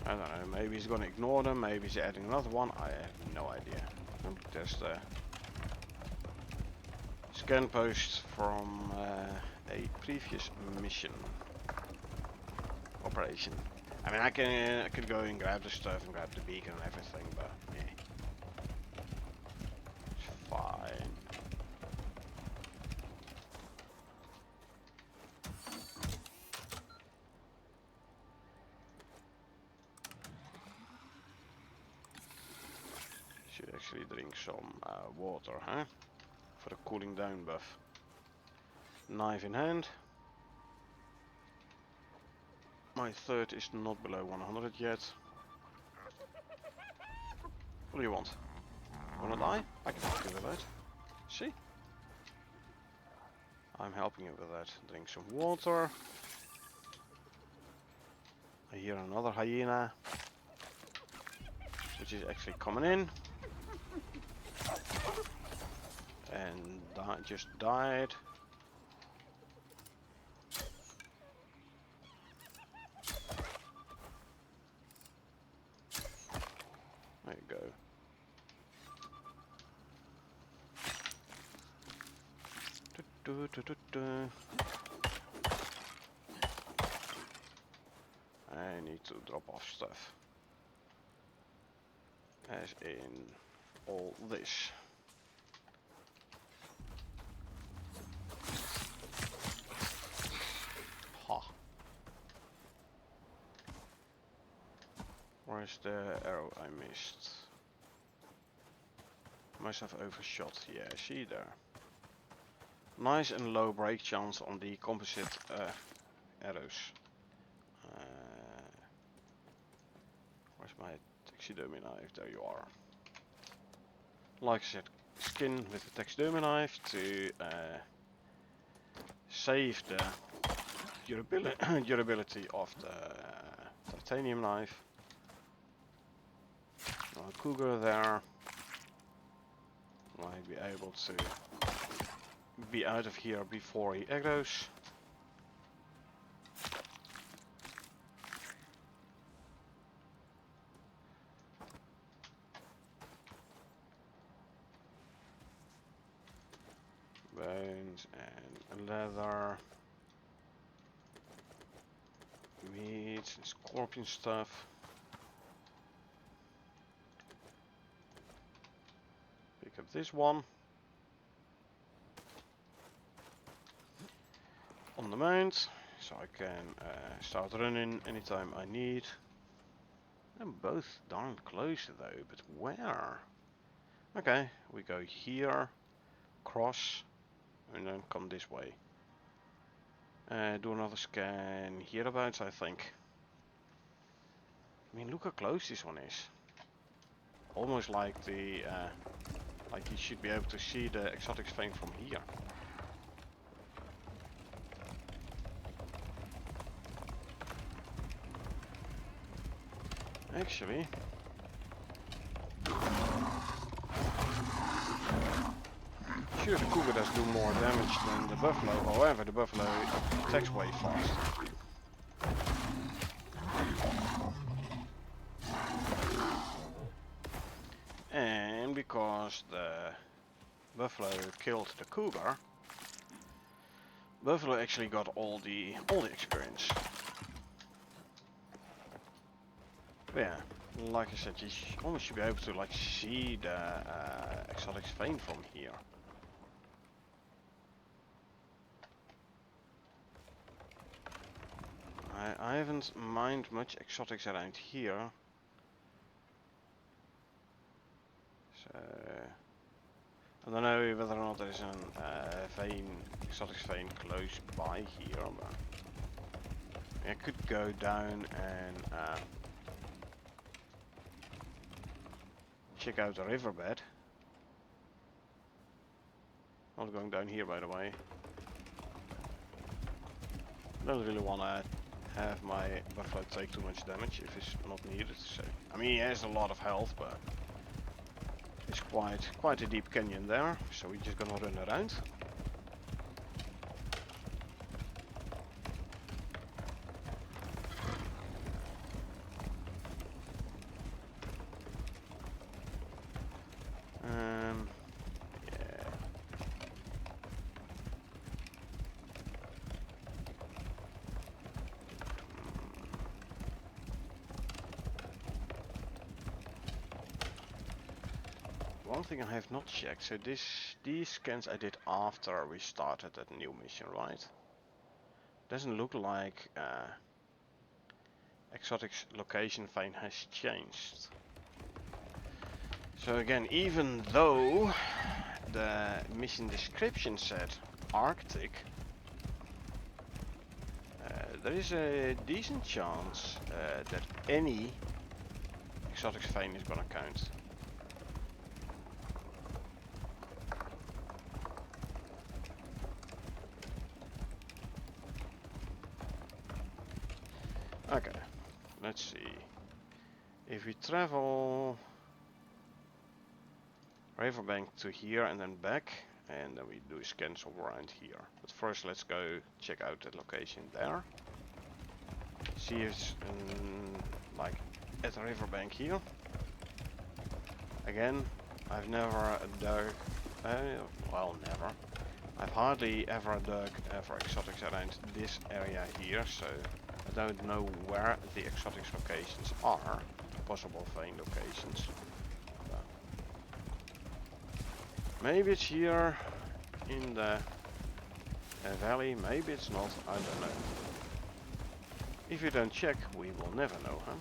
I don't know, maybe he's gonna ignore them, maybe he's adding another one, I have no idea. Oh, there's the scan post from a previous mission operation. I mean, I could go and grab the stuff and grab the beacon and everything, but yeah, it's fine. Should actually drink some water, huh? For the cooling down buff. Knife in hand. My third is not below 100 yet. What do you want? Wanna die? I can help you with that. See? I'm helping you with that. Drink some water. I hear another hyena, which is actually coming in. And just died. There you go. I need to drop off stuff. As in all this. Ha. Where's the arrow I missed? Must have overshot. Yeah, see there. Nice and low break chance on the composite arrows. Where's my taxidermy knife? There you are. Like I said, skin with the taxidermy knife to save the durability of the titanium knife. Cougar there. Might be able to be out of here before he aggroes. Bones and leather. Meat and scorpion stuff. Pick up this one. On the mount, so I can start running anytime I need. I'm both darn close though, but where? Okay, we go here, cross, and then come this way. Do another scan hereabouts, I think. I mean, look how close this one is. Almost like the, like you should be able to see the exotic vein from here. Actually, sure, the cougar does do more damage than the buffalo. However, the buffalo attacks way faster. And because the buffalo killed the cougar, buffalo actually got all the experience. But yeah, like I said, you almost should be able to like see the exotic vein from here. I haven't mined much exotics around here. So I don't know whether or not there's an exotic vein close by here, but I could go down and check out the riverbed. Not going down here, by the way. Don't really want to have my buffalo take too much damage if it's not needed. So I mean, he has a lot of health, but it's quite a deep canyon there. So we're just gonna run around. One thing I have not checked, so these scans I did after we started that new mission, right? Doesn't look like exotic's location vein has changed. So again, even though the mission description said Arctic, there is a decent chance that any exotic's vein is gonna count. Okay, let's see. If we travel Riverbank to here and then back, and then we do scans around here. But first let's go check out the location there. See if it's like at the riverbank here. Again, I've never dug, well never. I've hardly ever dug for exotics around this area here, so I don't know where the exotics locations are, possible vein locations. Maybe it's here in the valley, maybe it's not, I don't know. If you don't check, we will never know, huh?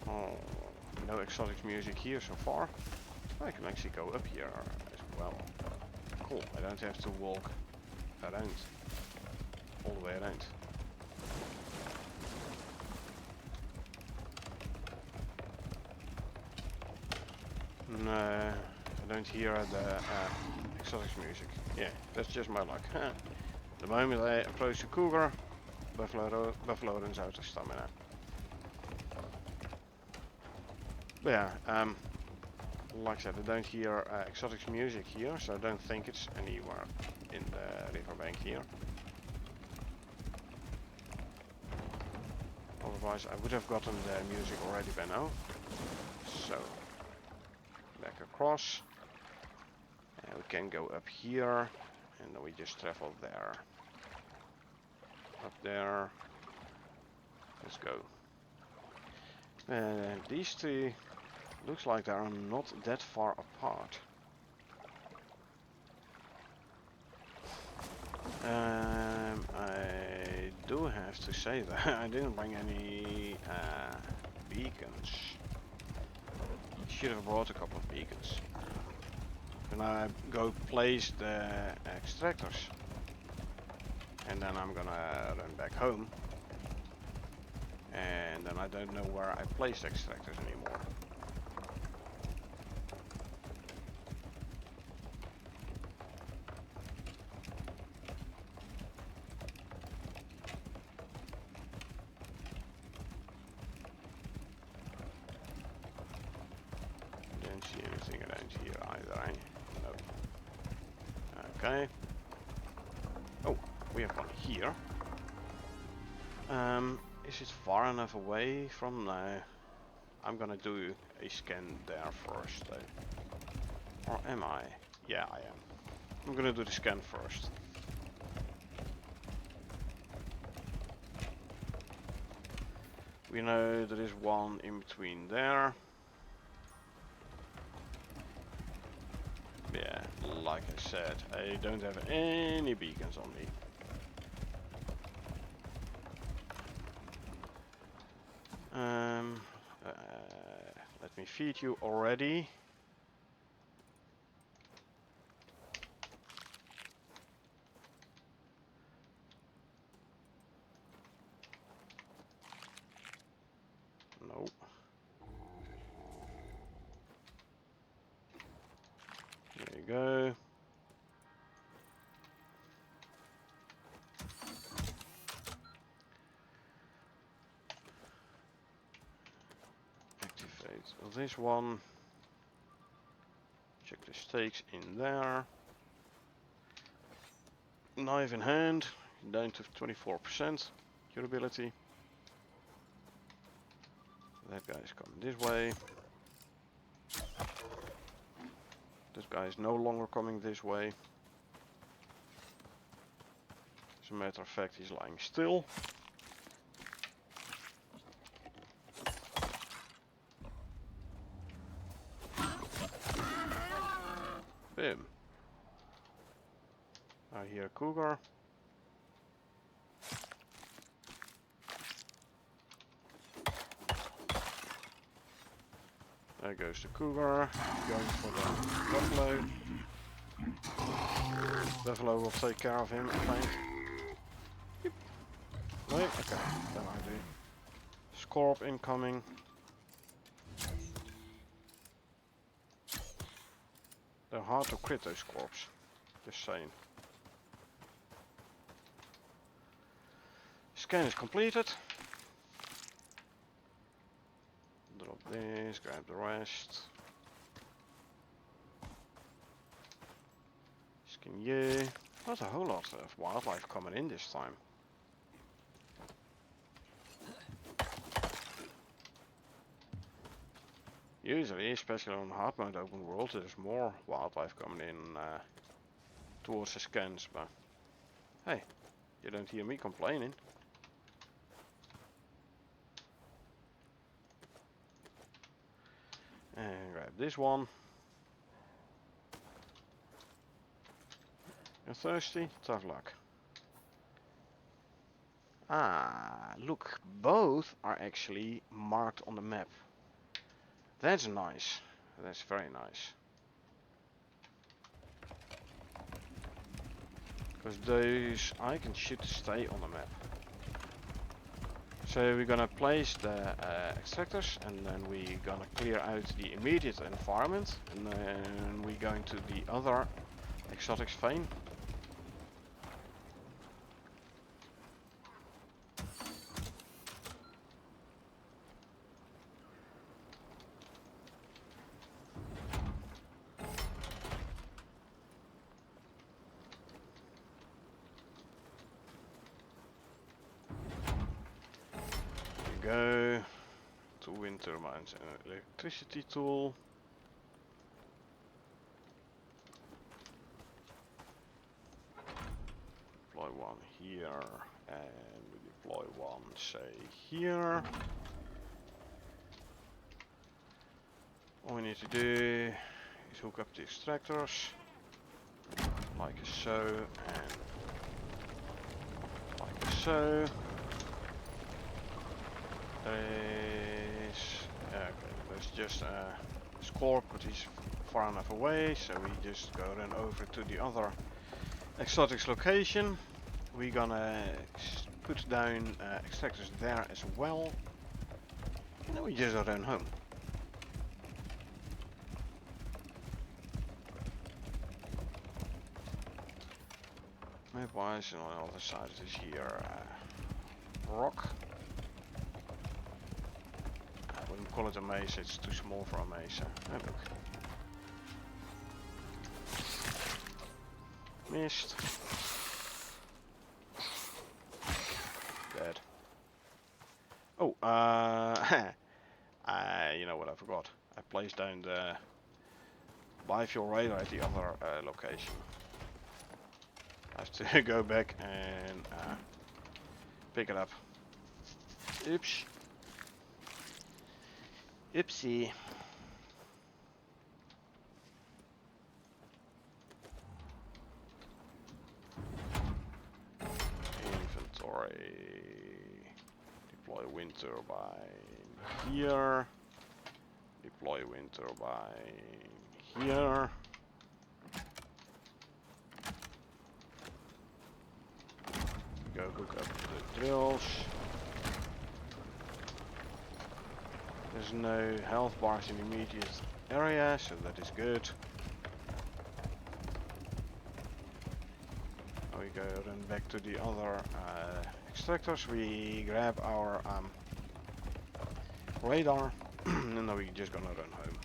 Oh, no exotic music here so far. I can actually go up here as well. Cool, I don't have to walk around, all the way around. No, I don't hear the exotic music. Yeah, that's just my luck. The moment I approach the cougar, Buffalo runs out of stamina. But yeah, like I said, I don't hear exotic music here, so I don't think it's anywhere in the riverbank here. Otherwise, I would have gotten the music already by now. So, back across. And we can go up here, and then we just travel there. Up there. Let's go. These two looks like they are not that far apart. I do have to say that I didn't bring any beacons. Should have brought a couple of beacons. Then I go place the extractors, and then I'm gonna run back home, and then I don't know where I placed extractors anymore. Don't see anything around here either, eh? No. Okay. Oh, we have one here. Is it far enough away from I'm gonna do a scan there first though. Or am I? Yeah, I am. I'm gonna do the scan first. We know there is one in between there. Yeah, like I said, I don't have any beacons on me. Let me feed you already. Nope. There you go. Activate this one. Check the stakes in there. Knife in hand, down to 24% durability. That guy is coming this way. This guy is no longer coming this way. As a matter of fact, he's lying still. Bim. I hear a cougar. There goes the cougar, going for the buffalo. Buffalo will take care of him, I think. Yep. No? Okay, then I do. Scorp incoming. They're hard to crit, those corpses. Just saying. Scan is completed. Drop this, grab the rest. Skin you. Not a whole lot of wildlife coming in this time. Usually, especially on hard mode open world, there's more wildlife coming in towards the scans, but hey, you don't hear me complaining. And grab this one. You're thirsty? Tough luck. Ah, look, both are actually marked on the map. That's nice. That's very nice. Because those icons should stay on the map. So we're gonna place the extractors, and then we're gonna clear out the immediate environment, and then we're going to the other exotics vein. Go to wind turbines and electricity tool. Deploy one here, and we deploy one, say, here. All we need to do is hook up the extractors, like so, and like so. There's just a Scorp, but he's far enough away, so we just go run over to the other exotics location. We're gonna put down extractors there as well, and then we just run home. Map wise, on the other side is here rock. I wouldn't call it a mesa, it's too small for a mesa. Oh, look. Missed. Dead. Oh, you know what I forgot? I placed down the biofuel radar at the other location. I have to go back and pick it up. Oops. Oopsie. Inventory. Deploy wind turbine here. Deploy wind turbine here. Go hook up the drills. There's no health bars in the immediate area, so that is good. Now we go run back to the other extractors. We grab our radar, and now we're just gonna run home.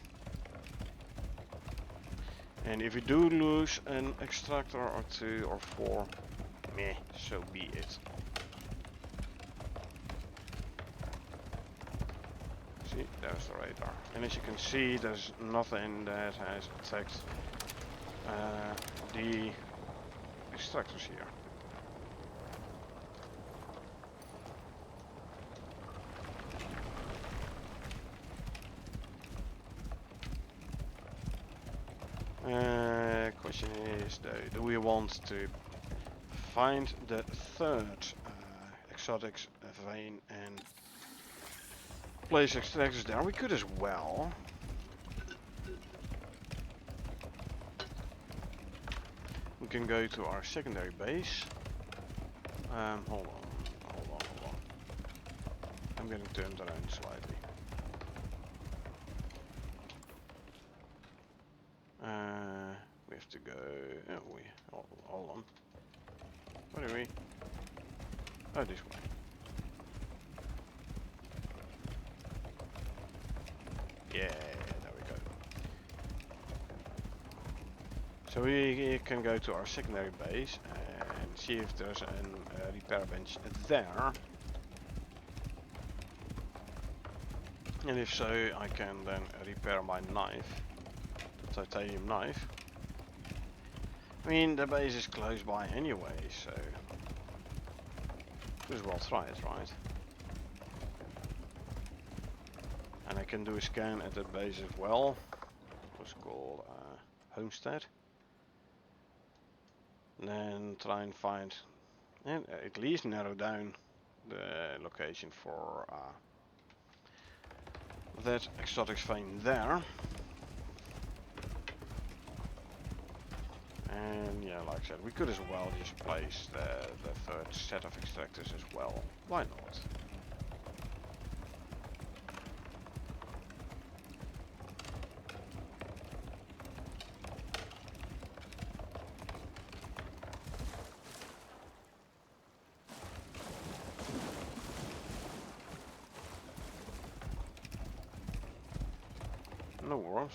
And if we do lose an extractor or 2 or 4, meh, so be it. See, there's the radar. And as you can see, there's nothing that has attacked the extractors here. Question is though, do we want to find the third exotics vein and place extractors there? We could as well. We can go to our secondary base. Hold on. I'm getting turned around slightly. have to go. Oh, hold on. Where do we? Oh, this way. Yeah, there we go. So we can go to our secondary base and see if there's a repair bench there. And if so, I can then repair my knife, titanium knife. I mean, the base is close by anyway, so might as well try it, right? And I can do a scan at the base as well. What's called homestead. And then try and find, and at least narrow down the location for that exotic vein there. And yeah, like I said, we could as well just place the third set of extractors as well. Why not? No worries.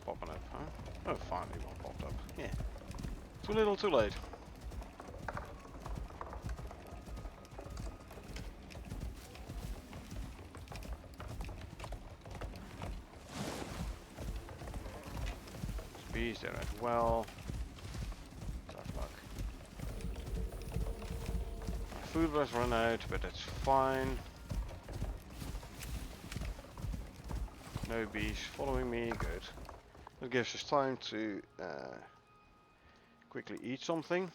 Popping up, huh? Oh, finally one popped up. Yeah. Too little, too late. Bees there as well. Tough luck. Food was run out, but that's fine. No bees following me, good. That gives us time to quickly eat something.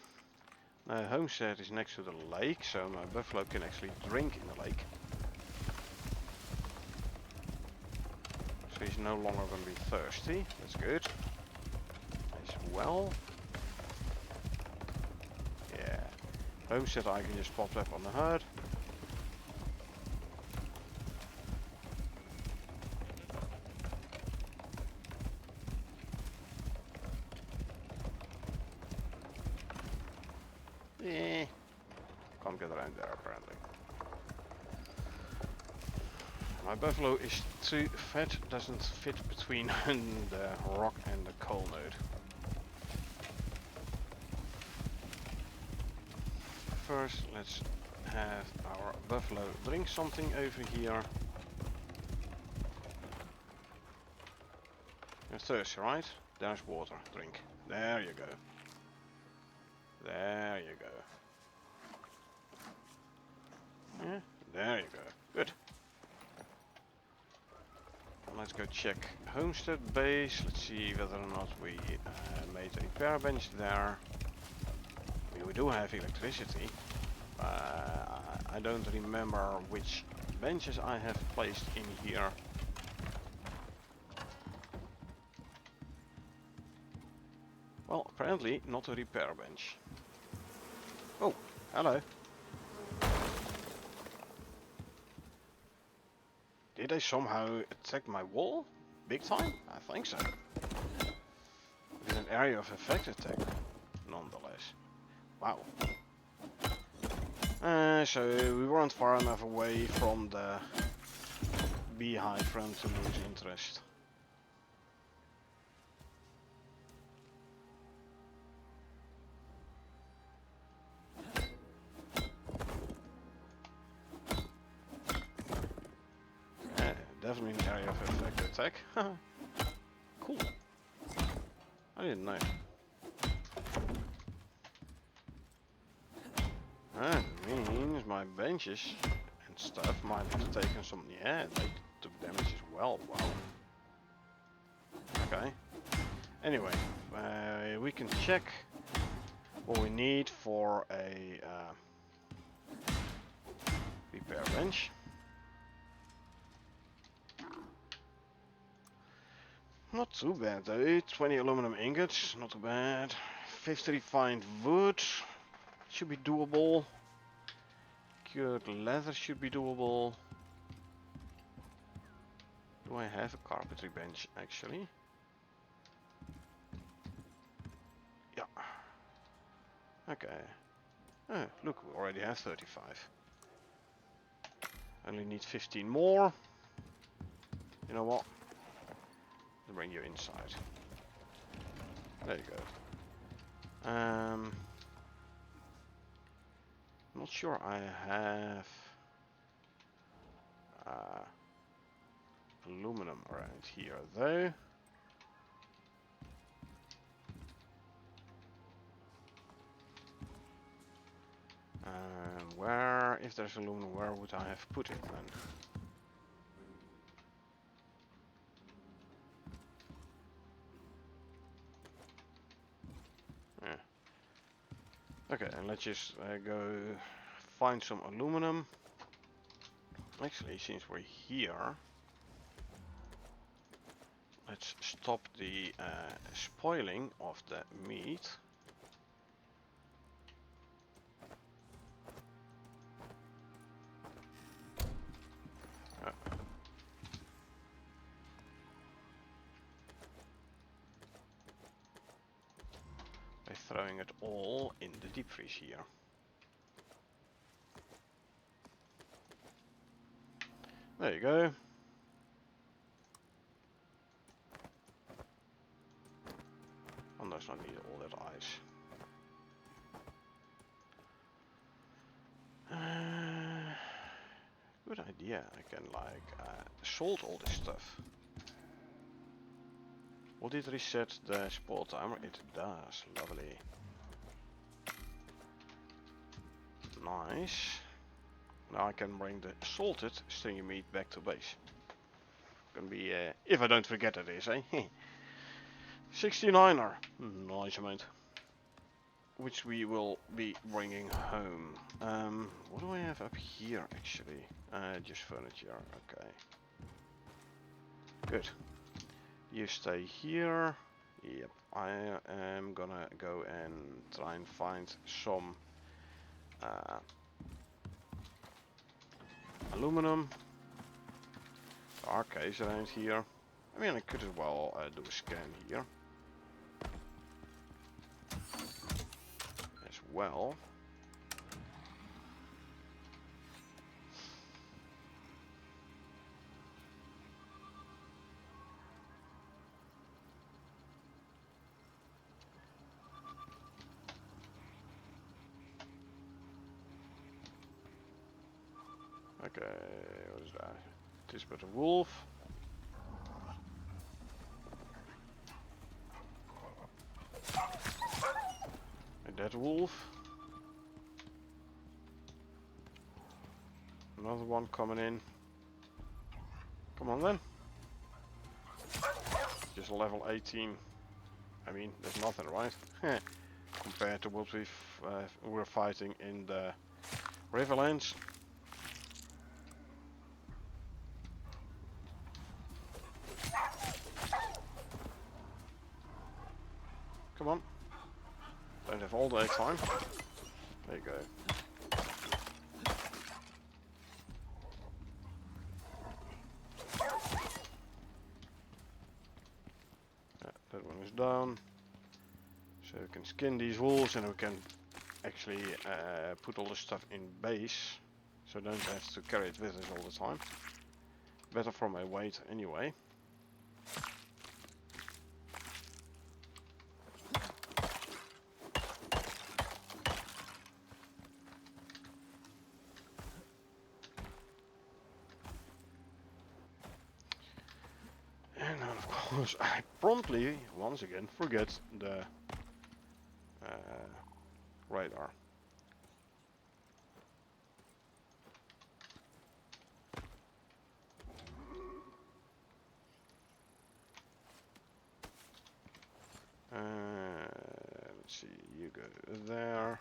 Now homestead is next to the lake, so my buffalo can actually drink in the lake. So he's no longer going to be thirsty, that's good. As well. Yeah. Homestead I can just pop up on the herd. Yeah. Can't get around there apparently. My buffalo is too fat, doesn't fit between the rock and the coal node. First, let's have our buffalo drink something over here. You're thirsty, right? There's water, drink. There you go. There you go. Yeah, there you go. Good. Let's go check homestead base. Let's see whether or not we made a repair bench there. I mean, we do have electricity. I don't remember which benches I have placed in here. Well, apparently not a repair bench. Oh, hello. Did they somehow attack my wall? Big time? I think so. It's an area of effect attack, nonetheless. Wow. So we weren't far enough away from the beehive for them to lose interest. Definitely an area of effect attack. Cool. I didn't know. That means my benches and stuff might have taken some. Yeah, they took damage as well. Wow. Okay. Anyway, we can check what we need for a repair bench. Not too bad though, 20 aluminum ingots, not too bad. 50 refined wood, should be doable. Cured leather should be doable. Do I have a carpentry bench actually? Okay. Oh, look, we already have 35. Only need 15 more. You know what? I'll bring you inside. There you go. Not sure I have aluminum around here though. Where, if there's aluminum, where would I have put it then? Yeah. Okay, and let's just go find some aluminum. Actually, since we're here, let's stop the spoiling of the meat. By throwing it all in the deep freeze here. There you go. One does not need all that ice. Good idea. I can like salt all this stuff. Will it reset the spoil timer? It does. Lovely. Nice. Now I can bring the salted stringy meat back to base. Gonna be, if I don't forget it is, eh? 69er. Nice amount. Which we will be bringing home. What do I have up here actually? Just furniture. Okay. Good. You stay here. Yep. I am gonna go and try and find some aluminum. There are caves around here. I mean, I could as well do a scan here as well. Okay, what is that? It is but a wolf. A dead wolf. Another one coming in. Come on then. Just level 18. I mean, there's nothing, right? Compared to what we're fighting in the Riverlands. Come on. Don't have all day time. There you go. That one is down. So we can skin these wolves and we can actually put all the stuff in base. So don't have to carry it with us all the time. Better for my weight anyway. And then of course I promptly, once again, forget the radar. Let's see, you go there.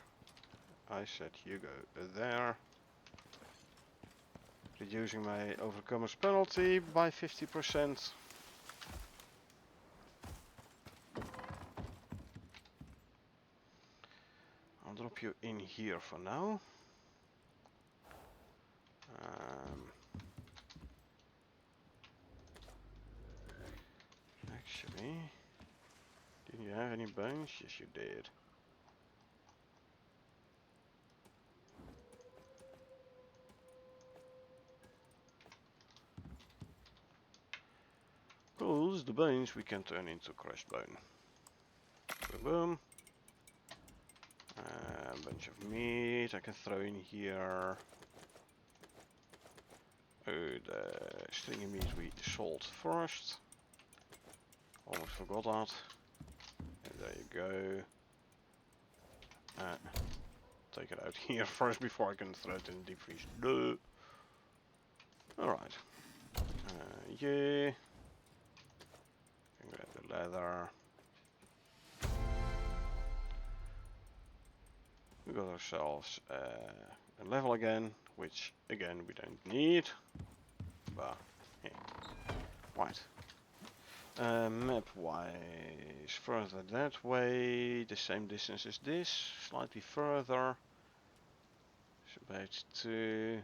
I said you go there. Reducing my overcomer's penalty by 50%. I'll drop you in here for now. Actually, did you have any bones? Yes, you did. loses the bones, we can turn into crushed bone. Boom, boom. A bunch of meat I can throw in here. Oh, the stringy meat we sold first. Almost forgot that. And there you go. Take it out here first before I can throw it in the deep freeze. Duh. Alright. Yeah. Can grab the leather. We got ourselves a level again, which again we don't need. But yeah. Right. Map wise, further that way, the same distance as this, slightly further. It's about to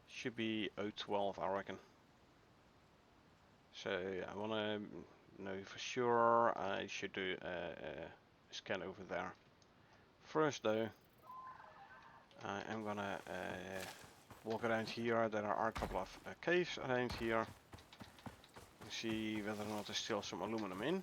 should be 012 I reckon. So I wanna know for sure. I should do a scan over there. First though, I am gonna walk around here. There are a couple of caves around here. See whether or not there's still some aluminum in.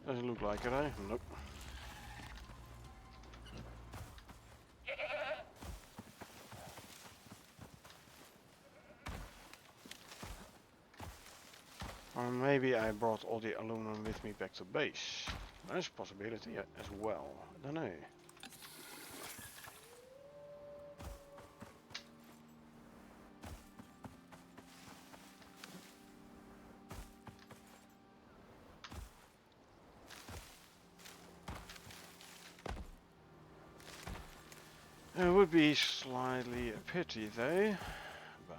Doesn't look like it, eh? Nope. Or maybe I brought all the aluminum with me back to base. That's a possibility as well. I don't know. It would be slightly a pity though. But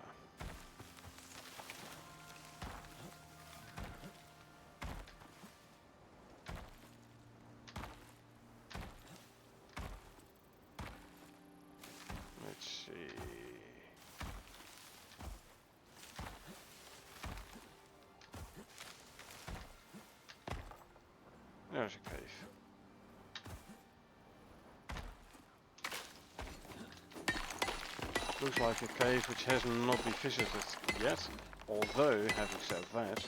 let's see. There's a cave. Looks like a cave which has not been visited yet. Although, having said that,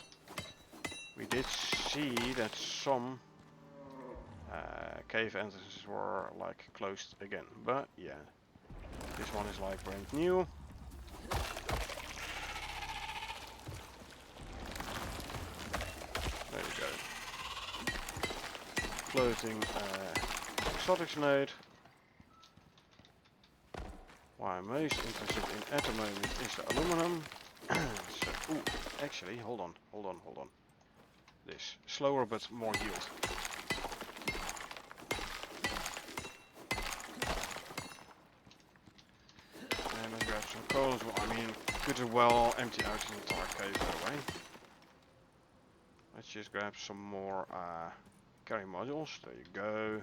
we did see that some cave entrances were like closed again. But yeah, this one is like brand new. There you go. Floating exotics node. What I'm most interested in at the moment is the aluminum. So, ooh, actually, hold on. This slower but more yield. And let's grab some coals. Well, I mean, could as well empty out the entire cave that way. Let's just grab some more carry modules. There you go.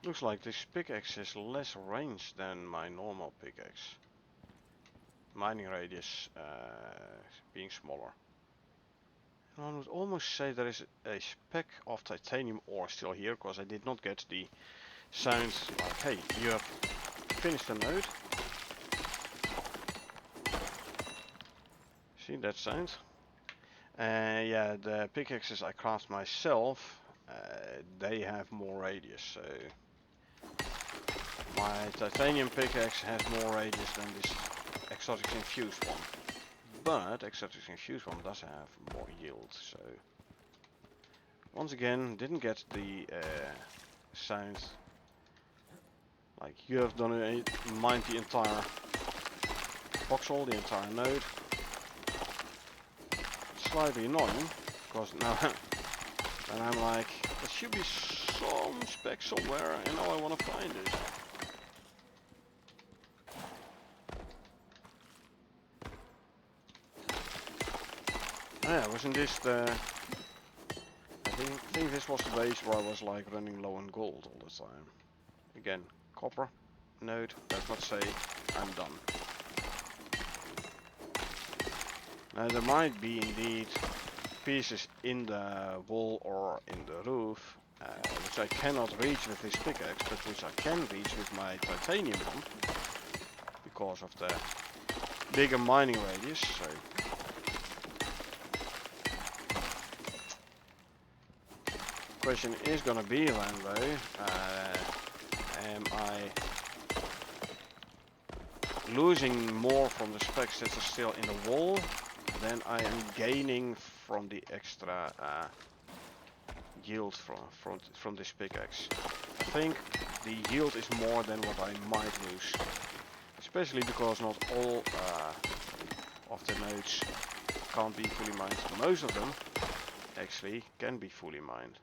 Looks like this pickaxe has less range than my normal pickaxe. Mining radius being smaller. And I would almost say there is a speck of titanium ore still here, because I did not get the sound like, hey, you have finished the node. See that sound? Yeah, the pickaxes I craft myself, they have more radius, so my titanium pickaxe has more radius than this exotic infused one. But exotic infused one does have more yield, so once again didn't get the sound like you have done it, mined the entire voxel, the entire node. Slightly annoying, because now and I'm like, there should be some spec somewhere and now I want to find it. Yeah, wasn't this the... I think this was the base where I was like running low on gold all the time. Again, copper. node does not say I'm done. Now there might be indeed pieces in the wall or in the roof which I cannot reach with this pickaxe, but which I can reach with my titanium one because of the bigger mining radius. So question is gonna be then though, am I losing more from the specs that are still in the wall than I am gaining from the extra yield from this pickaxe? I think the yield is more than what I might lose, especially because not all of the nodes can't be fully mined. Most of them actually can be fully mined.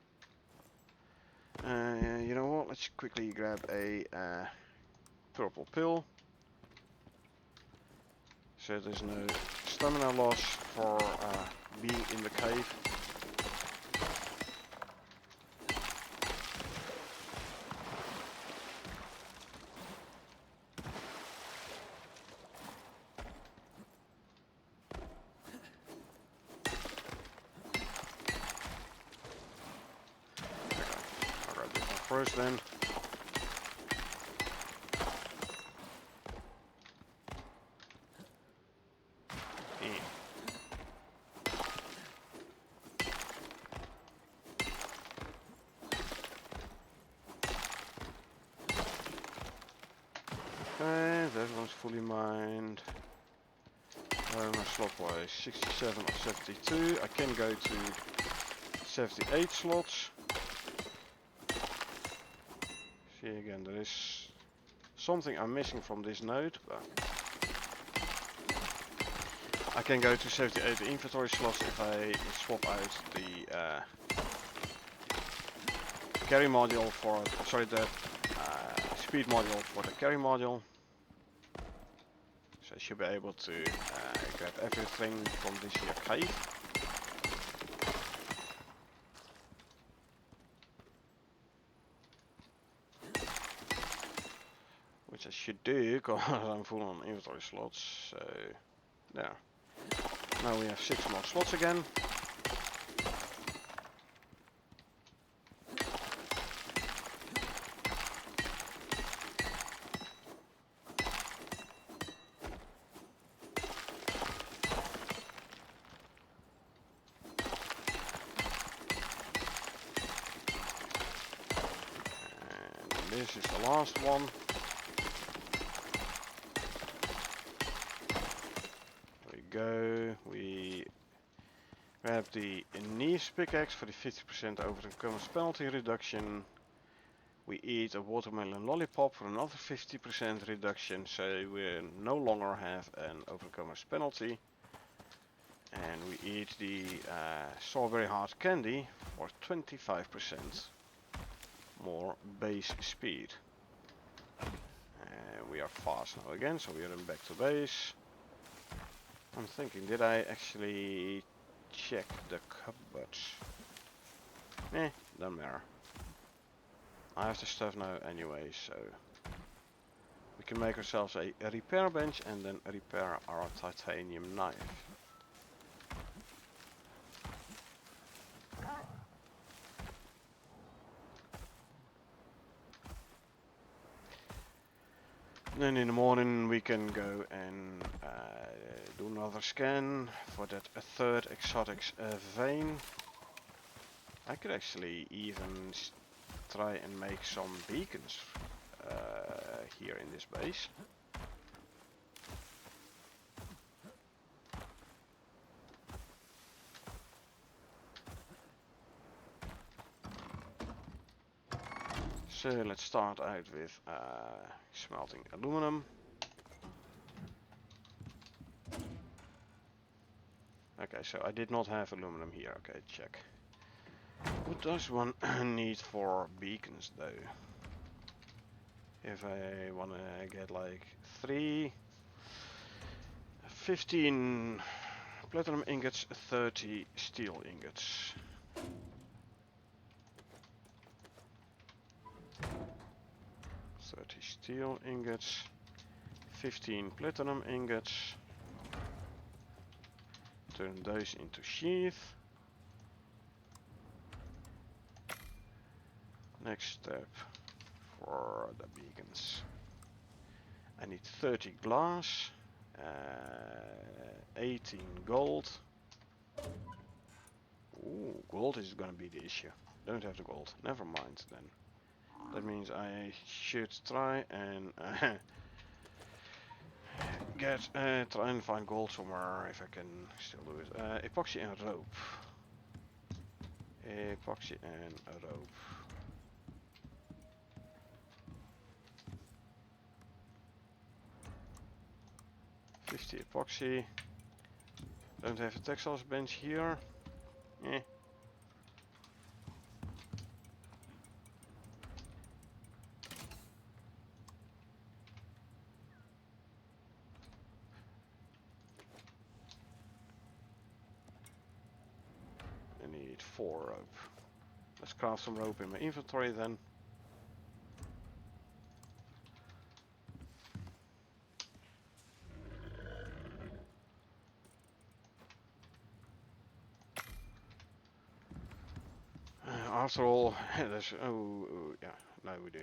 You know what, let's quickly grab a purple pill, so there's no stamina loss for being in the cave. I'll grab this one first then. Okay, that one's fully mined. My slot was 67 or 72. I can go to 78 slots. See again, there is something I'm missing from this node, but I can go to 78 inventory slots if I swap out the carry module for, sorry, the speed module for the carry module. So I should be able to grab everything from this here cave. Which I should do because I'm full on inventory slots. So there. Now we have 6 more slots again. This is the last one. There we go. We grab the niche pickaxe for the 50% overcomers penalty reduction. We eat a watermelon lollipop for another 50% reduction, so we no longer have an overcomers penalty. And we eat the strawberry hard candy for 25% more base speed. We are fast now again, so we are back to base. I'm thinking, did I actually check the cupboards? Doesn't matter. I have the stuff now anyway, so we can make ourselves a repair bench and then repair our titanium knife. Then in the morning we can go and do another scan for that third exotic vein. I could actually even try and make some beacons here in this base. So let's start out with smelting aluminum. Okay, so I did not have aluminum here. Okay, check. What does one need for beacons though? If I wanna get like 15 platinum ingots, 30 steel ingots. 30 steel ingots, 15 platinum ingots. Turn those into sheath. Next step for the beacons. I need 30 glass, 18 gold. Ooh, gold is gonna be the issue. Don't have the gold. Never mind then. That means I should try and try and find gold somewhere if I can still do it. Epoxy and rope. Epoxy and a rope. $50 epoxy. Don't have a textiles bench here. Eh. I need 4 rope. Let's craft some rope in my inventory then. After all, there's yeah, no we do.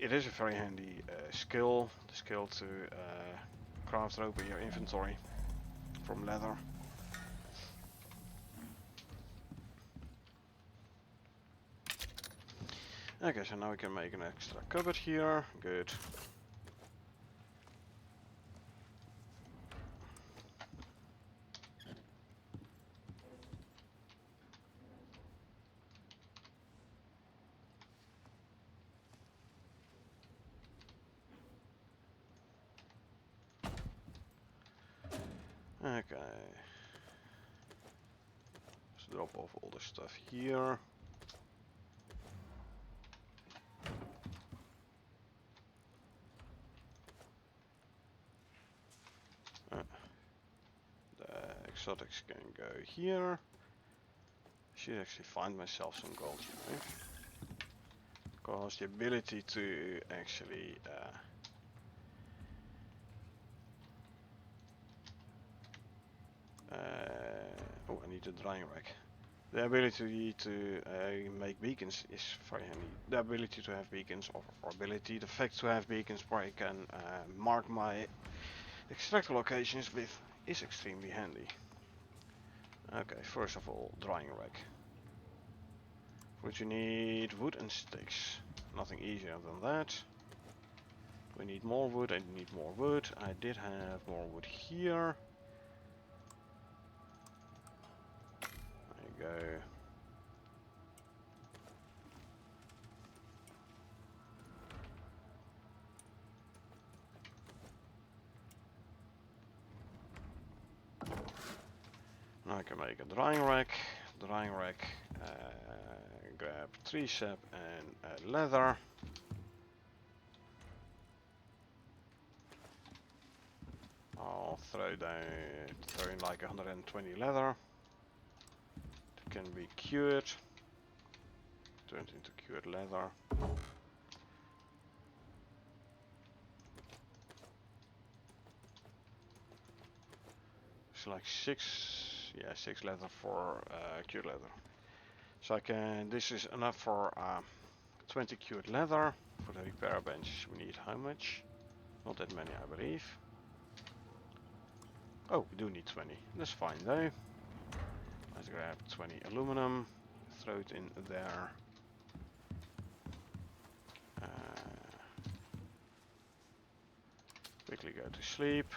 It is a very handy skill, the skill to craft rope in your inventory from leather. Okay, so now we can make an extra cupboard here. Good. Okay. Let's drop off all the stuff here. The exotics can go here. Should actually find myself some gold, you know? Because the ability to actually oh, I need a drying rack. The ability to make beacons is very handy. The ability to have beacons, or ability, the fact to have beacons where I can mark my extractor locations with, is extremely handy. Okay, first of all, drying rack. For which you need wood and sticks. Nothing easier than that. We need more wood, I need more wood. I did have more wood here. There you go. Now I can make a drying rack. Grab tree sap and leather. I'll throw in like 120 leather. It can be cured. Turned into cured leather. It's like 6 leather for cured leather. So I can, this is enough for 20 cured leather. For the repair bench we need how much? Not that many I believe. Oh, we do need 20. That's fine though. Let's grab 20 aluminum. Throw it in there. Quickly go to sleep.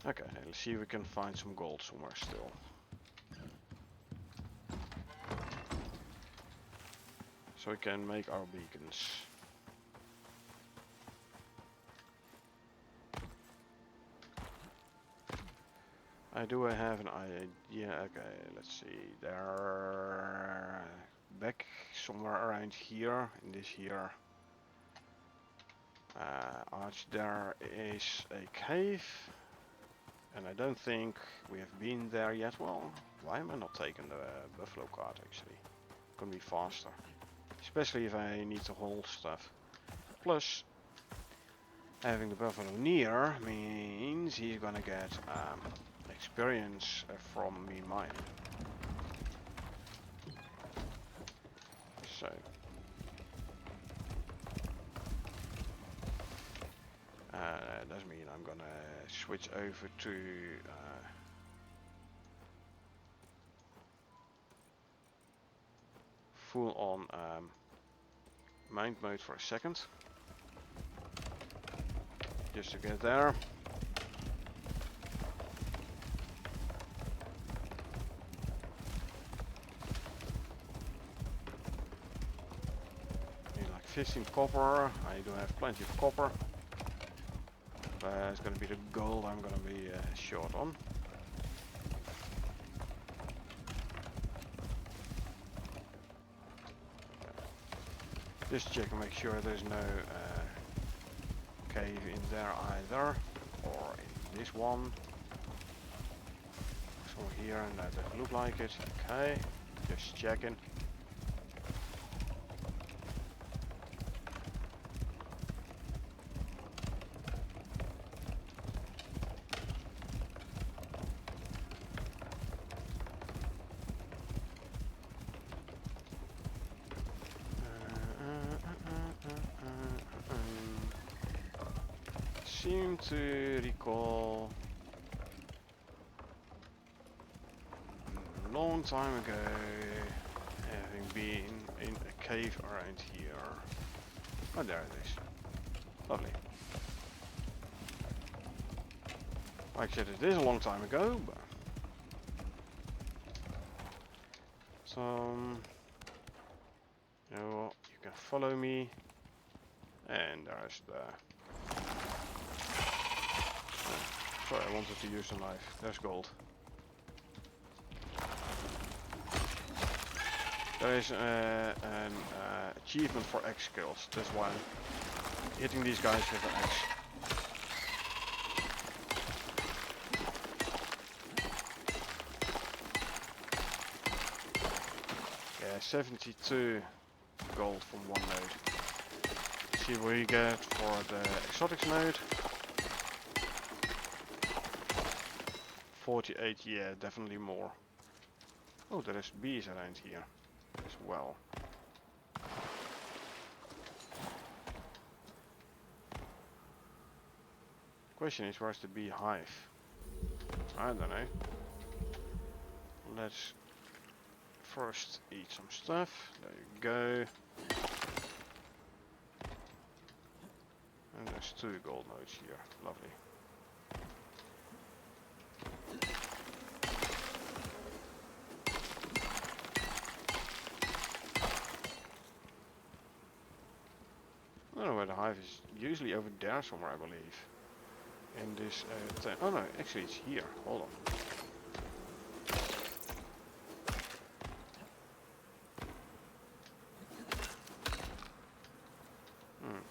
Okay, let's see if we can find some gold somewhere still. So we can make our beacons. I do have an idea. Okay, let's see. They're back somewhere around here, in this here arch, there is a cave. And I don't think we have been there yet. Well, why am I not taking the buffalo card actually? gonna be faster. Especially if I need to haul stuff. Plus, having the buffalo near means he's gonna get experience from me mining. So. That does mean I'm gonna switch over to full on mind mode for a second, just to get there. Need like 15 copper. I do have plenty of copper. It's gonna be the gold I'm gonna be short on. Just check and make sure there's no cave in there either, or in this one. So here, and that doesn't look like it. Okay, just checking. Seem to recall a long time ago having been in a cave around here. Oh, there it is. Lovely. Like I said, it is a long time ago, but you know, you can follow me, and there's the. Sorry, I wanted to use a knife. There's gold. There is an achievement for axe skills. That's why I'm hitting these guys with an axe. Yeah, 72 gold from one node. See what you get for the exotics node. 48, yeah, definitely more. Oh, there is bees around here as well. Question is, where's the beehive? I don't know. Let's first eat some stuff. There you go. And there's 2 gold nodes here. Lovely. I don't know where the hive is. Usually over there somewhere, I believe. In this oh no, actually it's here. Hold on.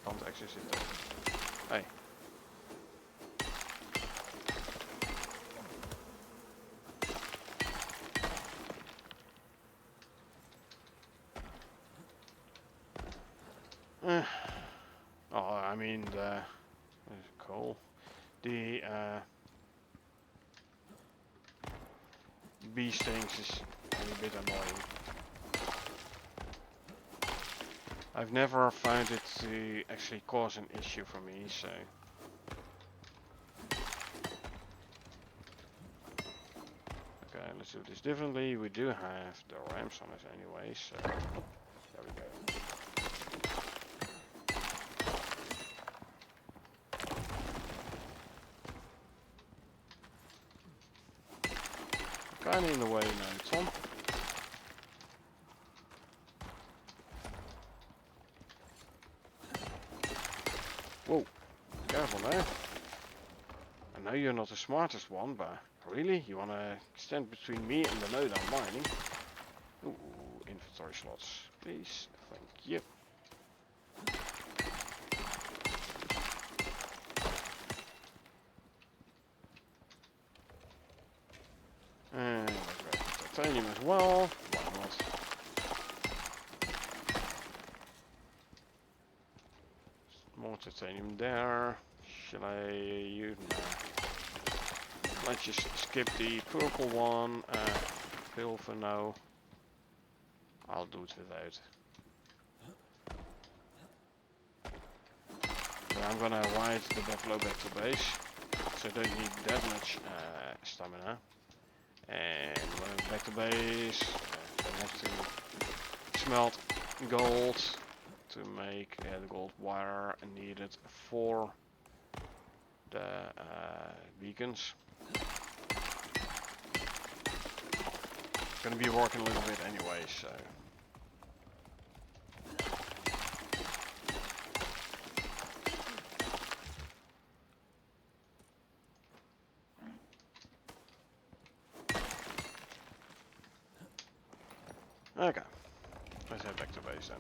Can't access it though. Hey. Oh, I mean the coal. The bee stings is a bit annoying. I've never found it to actually cause an issue for me, so. Okay, let's do this differently. We do have the ramps on us anyway, so there we go. Kinda in the way now, Tom. Whoa, careful there. I know you're not the smartest one, but really? You wanna stand between me and the node I'm mining? Ooh, inventory slots, please. Thank you. And let's grab titanium as well. Why not? titanium there. Shall I use? No. Let's just skip the purple one. Fill for now. I'll do it without. But I'm gonna ride the buffalo back to base, so I don't need that much stamina. And when I'm back to base, I have to smelt gold to make the gold wire needed for the beacons. Gonna be working a little bit anyway, so. Okay, let's head back to base then.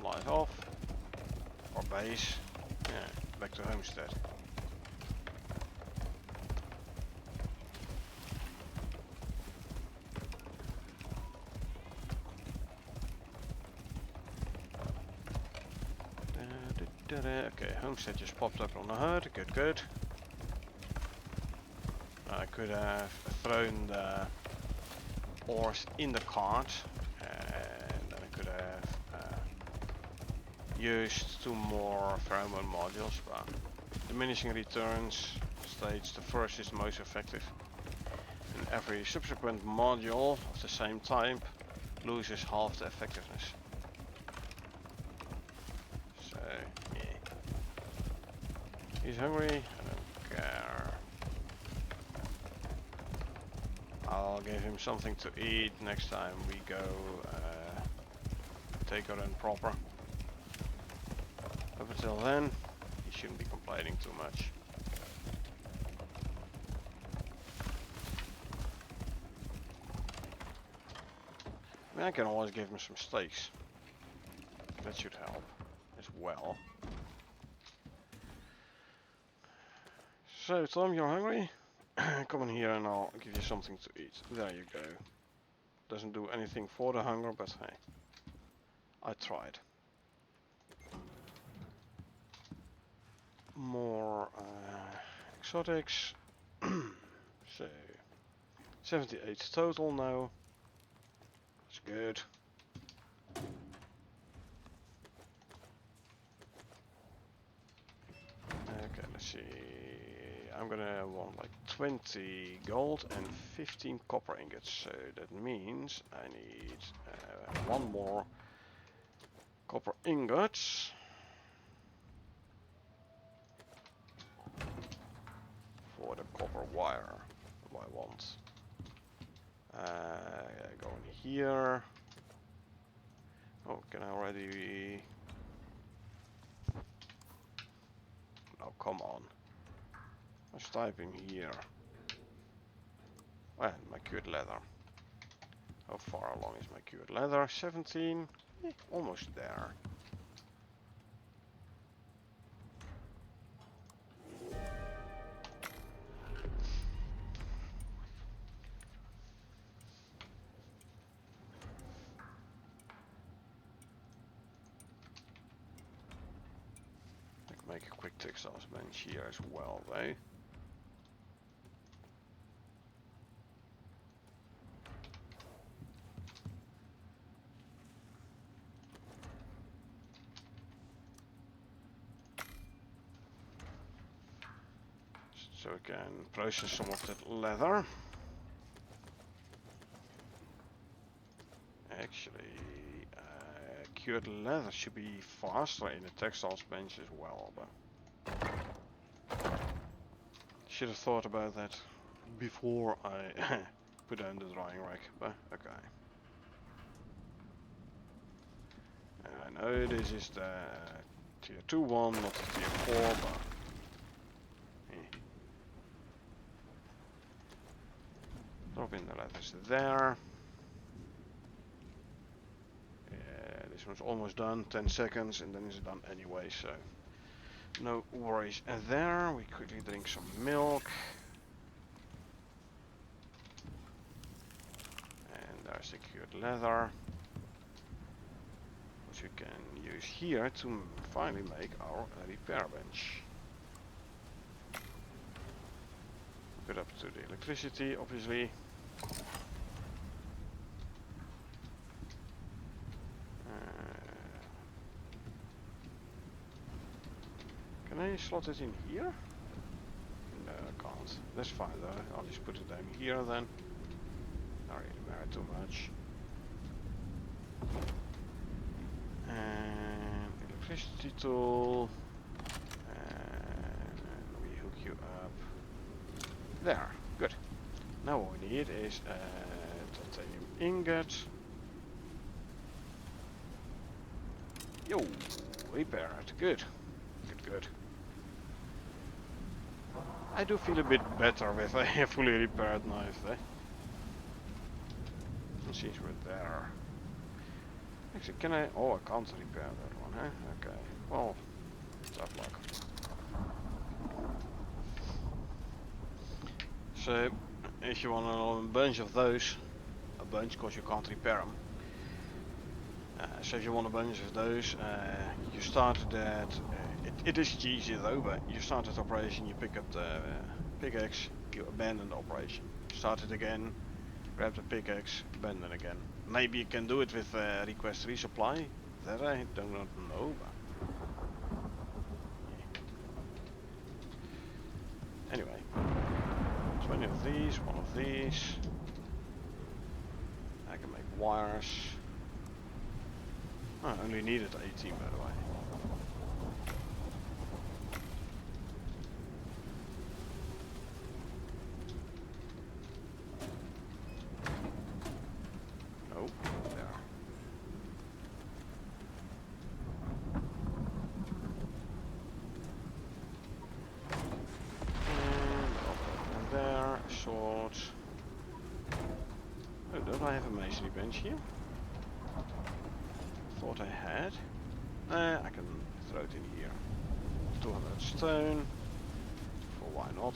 Light off. Or base. Yeah, back to homestead. Okay, homestead just popped up on the HUD. Good, good. I could have thrown the ores in the cart, and then I could have used 2 more pheromone modules, but diminishing returns states the first is the most effective, and every subsequent module of the same type loses half the effectiveness. So, yeah. He's hungry, I don't care. I'll give him something to eat next time we go take her in proper. Up until then, he shouldn't be complaining too much. I mean, I can always give him some steaks. That should help as well. So, Tom, you're hungry? Come in here and I'll give you something to eat. There you go. Doesn't do anything for the hunger, but hey, I tried. More exotics. So, 78 total now. That's good. Okay, let's see. I'm gonna want like 20 gold and 15 copper ingots, so that means I need 1 more copper ingots for the copper wire. What I want. Go in here. Oh, can I already? Oh, come on. Let's type in here. And my cured leather. How far along is my cured leather? 17. Almost there. I can make a quick textiles bench here as well, though. So we can process some of that leather. Actually, cured leather should be faster in the textiles bench as well, but should have thought about that before I put down the drying rack, but okay. And I know this is the tier 2 one, not the tier 4, but drop in the letters there. Yeah, this one's almost done, 10 seconds, and then it's done anyway, so no worries. And there, we quickly drink some milk. And there's the cured leather. which we can use here to finally make our repair bench. Put up to the electricity, obviously. Can I slot it in here? No, I can't. That's fine though. I'll just put it down here then. Not really matter too much. And electricity tool. And we hook you up. There. Good. Now what we need is titanium ingot. Yo, repaired. Good. Good. I do feel a bit better with a fully repaired knife, eh? Since we're there. Actually, can I... Oh, I can't repair that one, huh? Okay. Well, tough luck. So, if you want a bunch of those, a bunch because you can't repair them. So if you want a bunch of those, you started at, it is cheesy though, but you started operation, you pick up the pickaxe, you abandon the operation. Start it again, grab the pickaxe, abandon again. Maybe you can do it with request resupply, that I do not know, but... Yeah. Anyway, 20 of these, one of these. I can make wires. Oh, I only needed 18 by the way. Oh, there. And there, swords. Oh, don't I have a masonry bench here? Thought I had. I can throw it in here. 200 stone. Well, why not?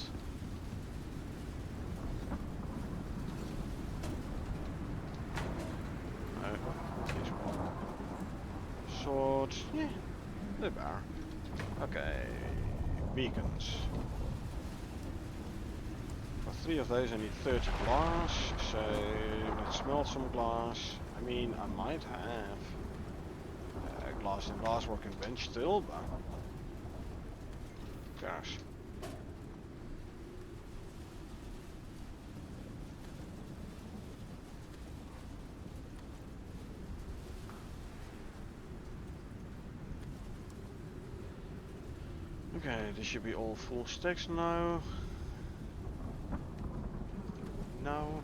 No, this one. Sword. Yeah, they're better. Okay, beacons. For 3 of those I need 30 glass, so let's smelt some glass. I mean, I might have glass and glass working bench still, but gosh. Okay, this should be all full stacks now. No.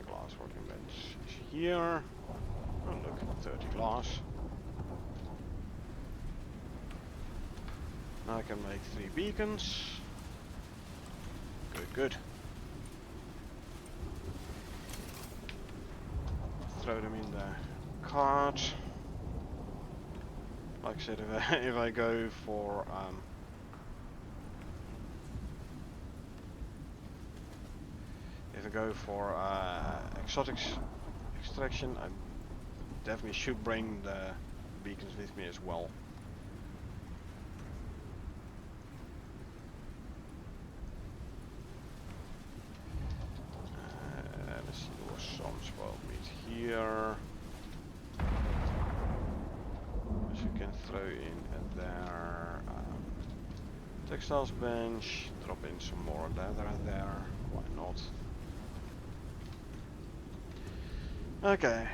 Glass working bench is here. Oh look, 30 glass. Now I can make 3 beacons. Good. Throw them in the cart. Like I said, if I go for exotics extraction, I definitely should bring the beacons with me as well. Let's see, there was some spoiled meat here. Which you can throw in there. Textiles bench, drop in some more leather there, why not? Okay,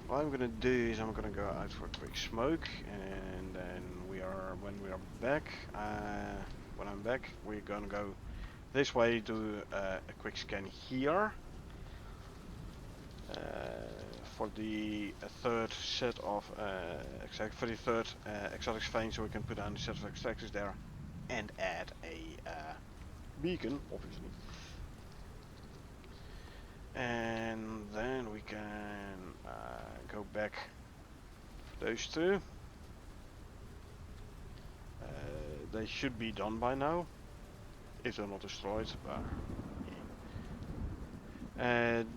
what I'm gonna do is I'm gonna go out for a quick smoke, and then when we are back, when I'm back, we're gonna go this way, do a quick scan here for the third set of exotics vein, so we can put down the set of extractors there and add a beacon, obviously. And then we can go back for those two. They should be done by now. if they're not destroyed. But and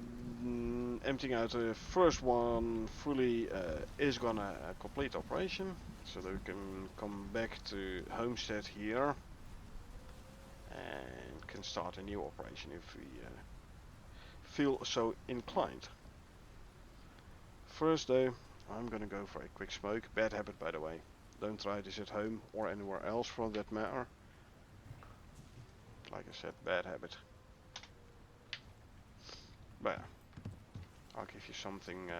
emptying out the first one fully is gonna complete operation, so that we can come back to homestead here and can start a new operation if we feel so inclined. First though, I'm gonna go for a quick smoke. Bad habit, by the way. Don't try this at home or anywhere else for that matter. Like I said, bad habit. But yeah, I'll give you something,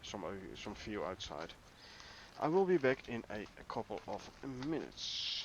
some view outside. I will be back in a couple of minutes.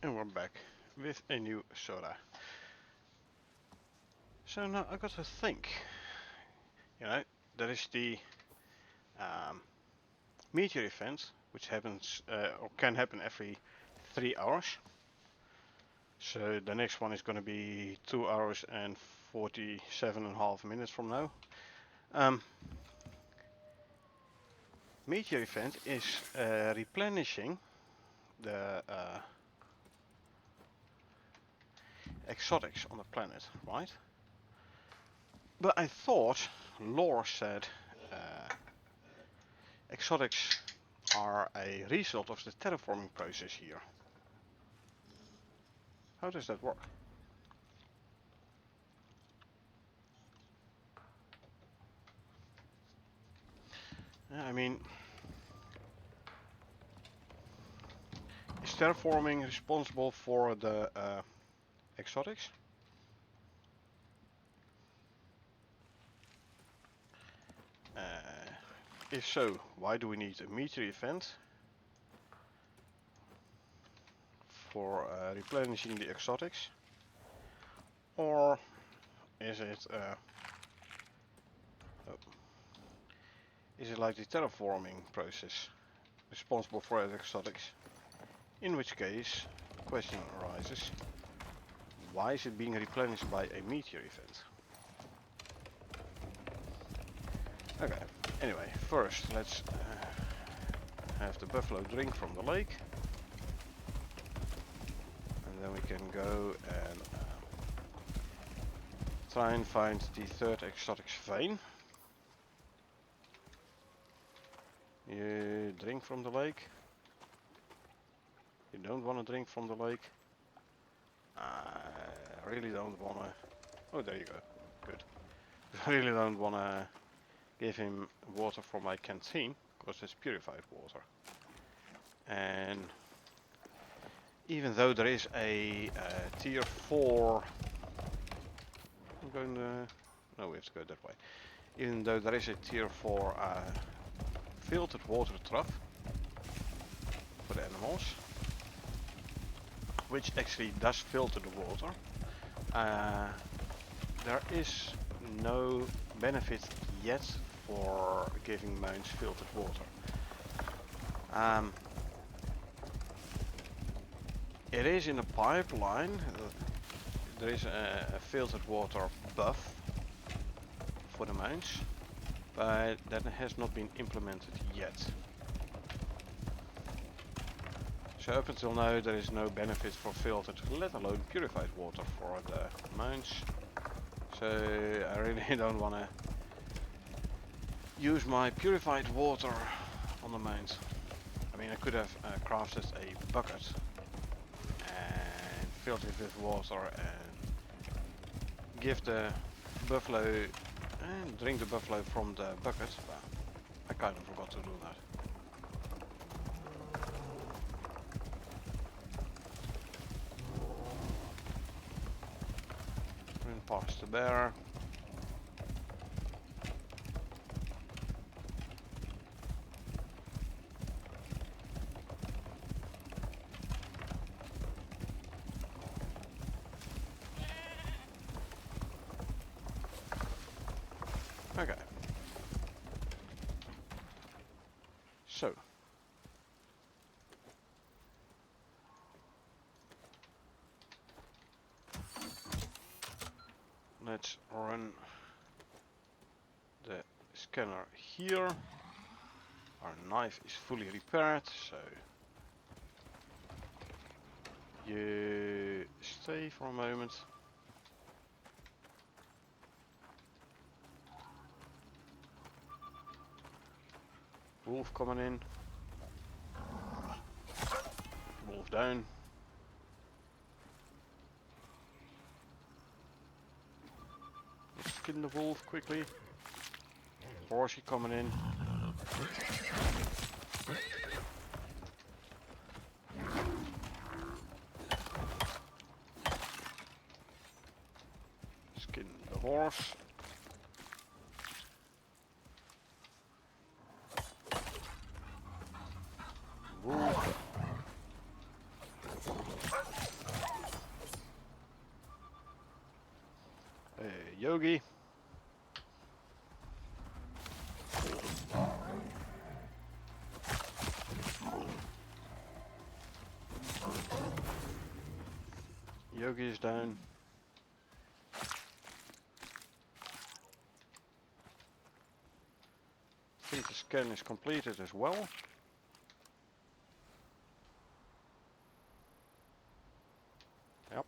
And we're back with a new soda. So now I got to think. You know, there is the meteor event, which happens or can happen every 3 hours. So the next one is going to be 2 hours and 47.5 minutes from now. Meteor event is replenishing the exotics on the planet, right? But I thought lore said exotics are a result of the terraforming process here. How does that work? I mean, is terraforming responsible for the exotics? If so, why do we need a meteor event for replenishing the exotics? Or is it like the terraforming process responsible for the exotics? In which case, the question arises, why is it being replenished by a meteor event? Okay, anyway, first let's have the buffalo drink from the lake. And then we can go and try and find the third exotics vein. You drink from the lake. You don't want to drink from the lake. I really don't want to... Oh, there you go. Good. I really don't want to give him water from my canteen, because it's purified water. And even though there is a tier 4... I'm going to... No, we have to go that way. Even though there is a tier 4 filtered water trough for the animals, which actually does filter the water, there is no benefit yet for giving mines filtered water. It is in a pipeline. There is a filtered water buff for the mines, but that has not been implemented yet. So up until now there is no benefit for filtered, let alone purified water for the mines. So I really don't want to use my purified water on the mines. I mean, I could have crafted a bucket and filled it with water and give the buffalo and drink the buffalo from the bucket, but I kind of forgot to do that. And past the bear. Okay. So. Let's run the scanner here. Our knife is fully repaired, so you stay for a moment. Wolf coming in. Wolf down. Let's skin the wolf quickly. Horsey coming in. Skin the horse. Wolf. Yogi. Yogi is down. I think the scan is completed as well. Yep.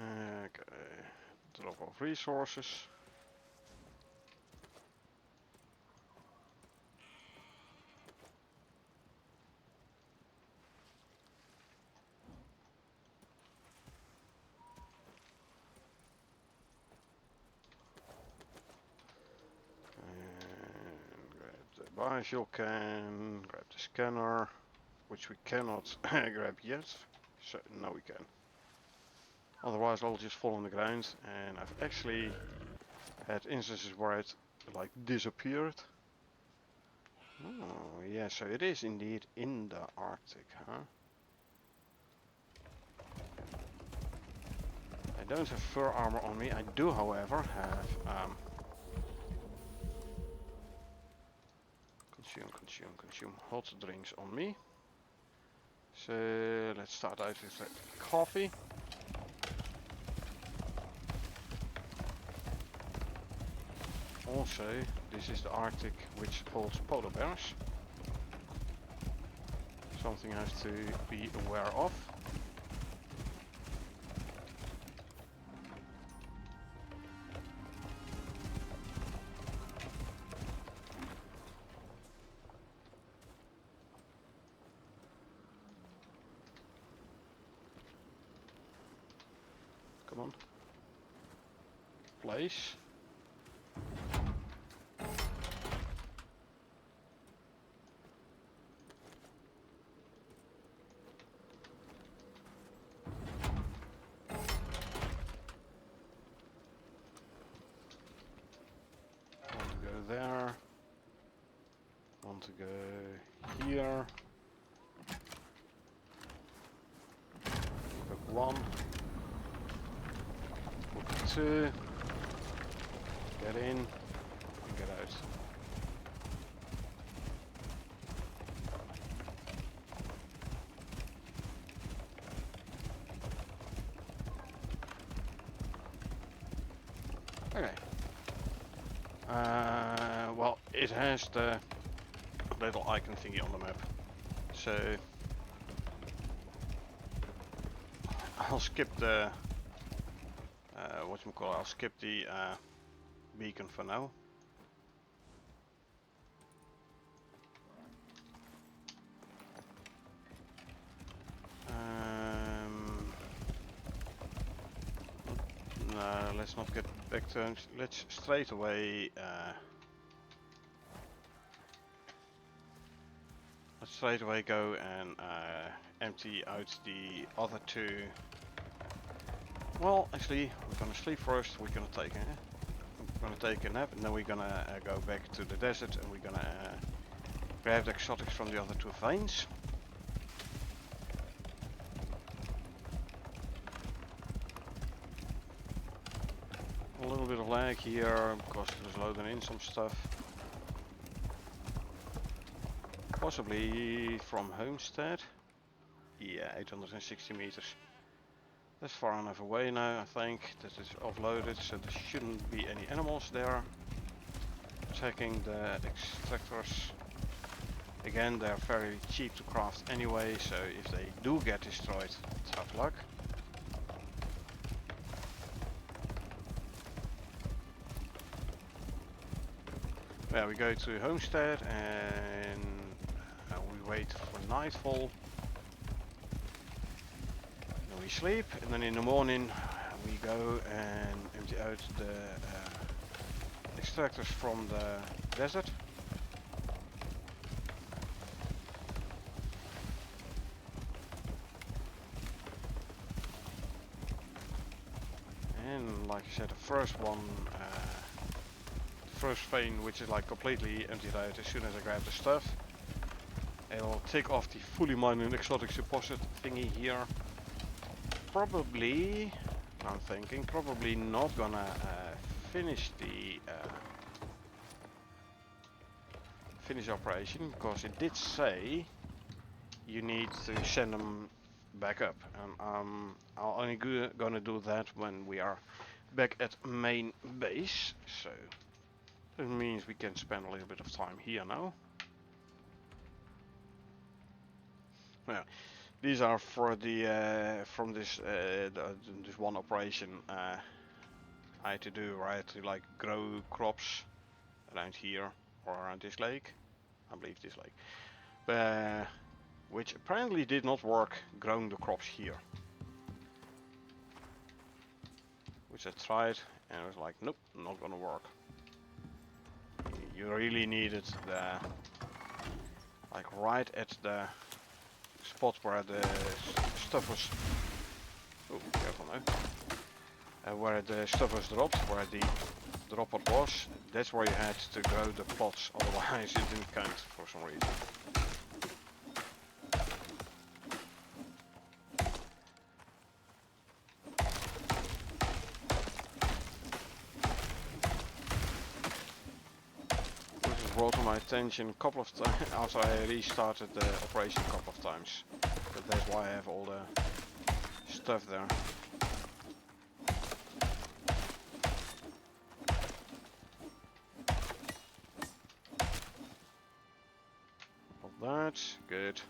Okay. Drop of resources. Biofuel can, grab the scanner, which we cannot grab yet. So, no we can. Otherwise I'll just fall on the ground, and I've actually had instances where it like disappeared. Oh yeah, so it is indeed in the Arctic, huh? I don't have fur armor on me. I do however have consume hot drinks on me. So let's start out with coffee. Also, this is the Arctic, which holds polar bears. Something I have to be aware of. Come on. Place. Want to go there. Want to go here. Book 1. Book 2. Get in and get out. Okay. Well, it has the little icon thingy on the map, so I'll skip the I'll skip the beacon for now. No, let's not get back to. Let's straight away. Let's straight away go and empty out the other two. Well, actually, we're gonna sleep first. We're gonna take a nap, and then we're gonna go back to the desert, and we're gonna grab the exotics from the other two veins. A little bit of lag here because there's loading in some stuff. Possibly from Homestead. Yeah, 860 meters. That's far enough away now, I think, that it's offloaded, so there shouldn't be any animals there. Checking the extractors. Again, they're very cheap to craft anyway, so if they do get destroyed, tough luck. Yeah, we go to Homestead and we wait for nightfall. Then we sleep, and then in the morning we go and empty out the extractors from the desert. And like I said, the first vein, which is like completely emptied out as soon as I grab the stuff. It'll take off the fully mined exotic deposit thingy here. Probably, I'm thinking, probably not gonna finish the finish operation, because it did say you need to send them back up, and I'll only gonna do that when we are back at main base, so that means we can spend a little bit of time here now. Well, these are for the from this this one operation I had to do, right, to like grow crops around here or around this lake. I believe this lake. Which apparently did not work growing the crops here. Which I tried and it was like, nope, not gonna work. You really needed the, like right at the spot where the stuff was, oh careful now, where the stuff was dropped, where the drop pod was, that's where you had to grow the plots, otherwise it didn't count for some reason. Brought to my attention a couple of times after I restarted the operation a couple of times. But that's why I have all the stuff there. Well, that's good.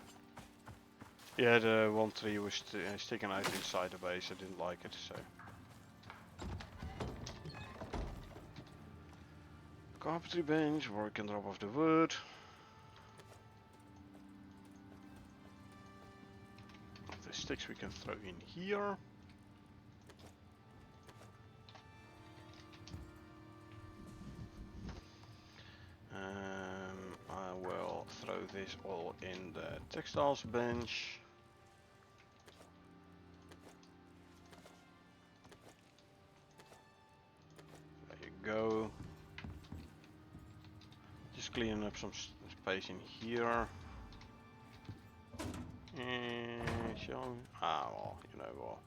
Yeah, the one tree was sticking out inside the base. I didn't like it, so. Carpentry bench, where we can drop off the wood. The sticks we can throw in here. I will throw this all in the textiles bench. There you go. Just cleaning up some space in here. And shall we? Ah, well, you know, well,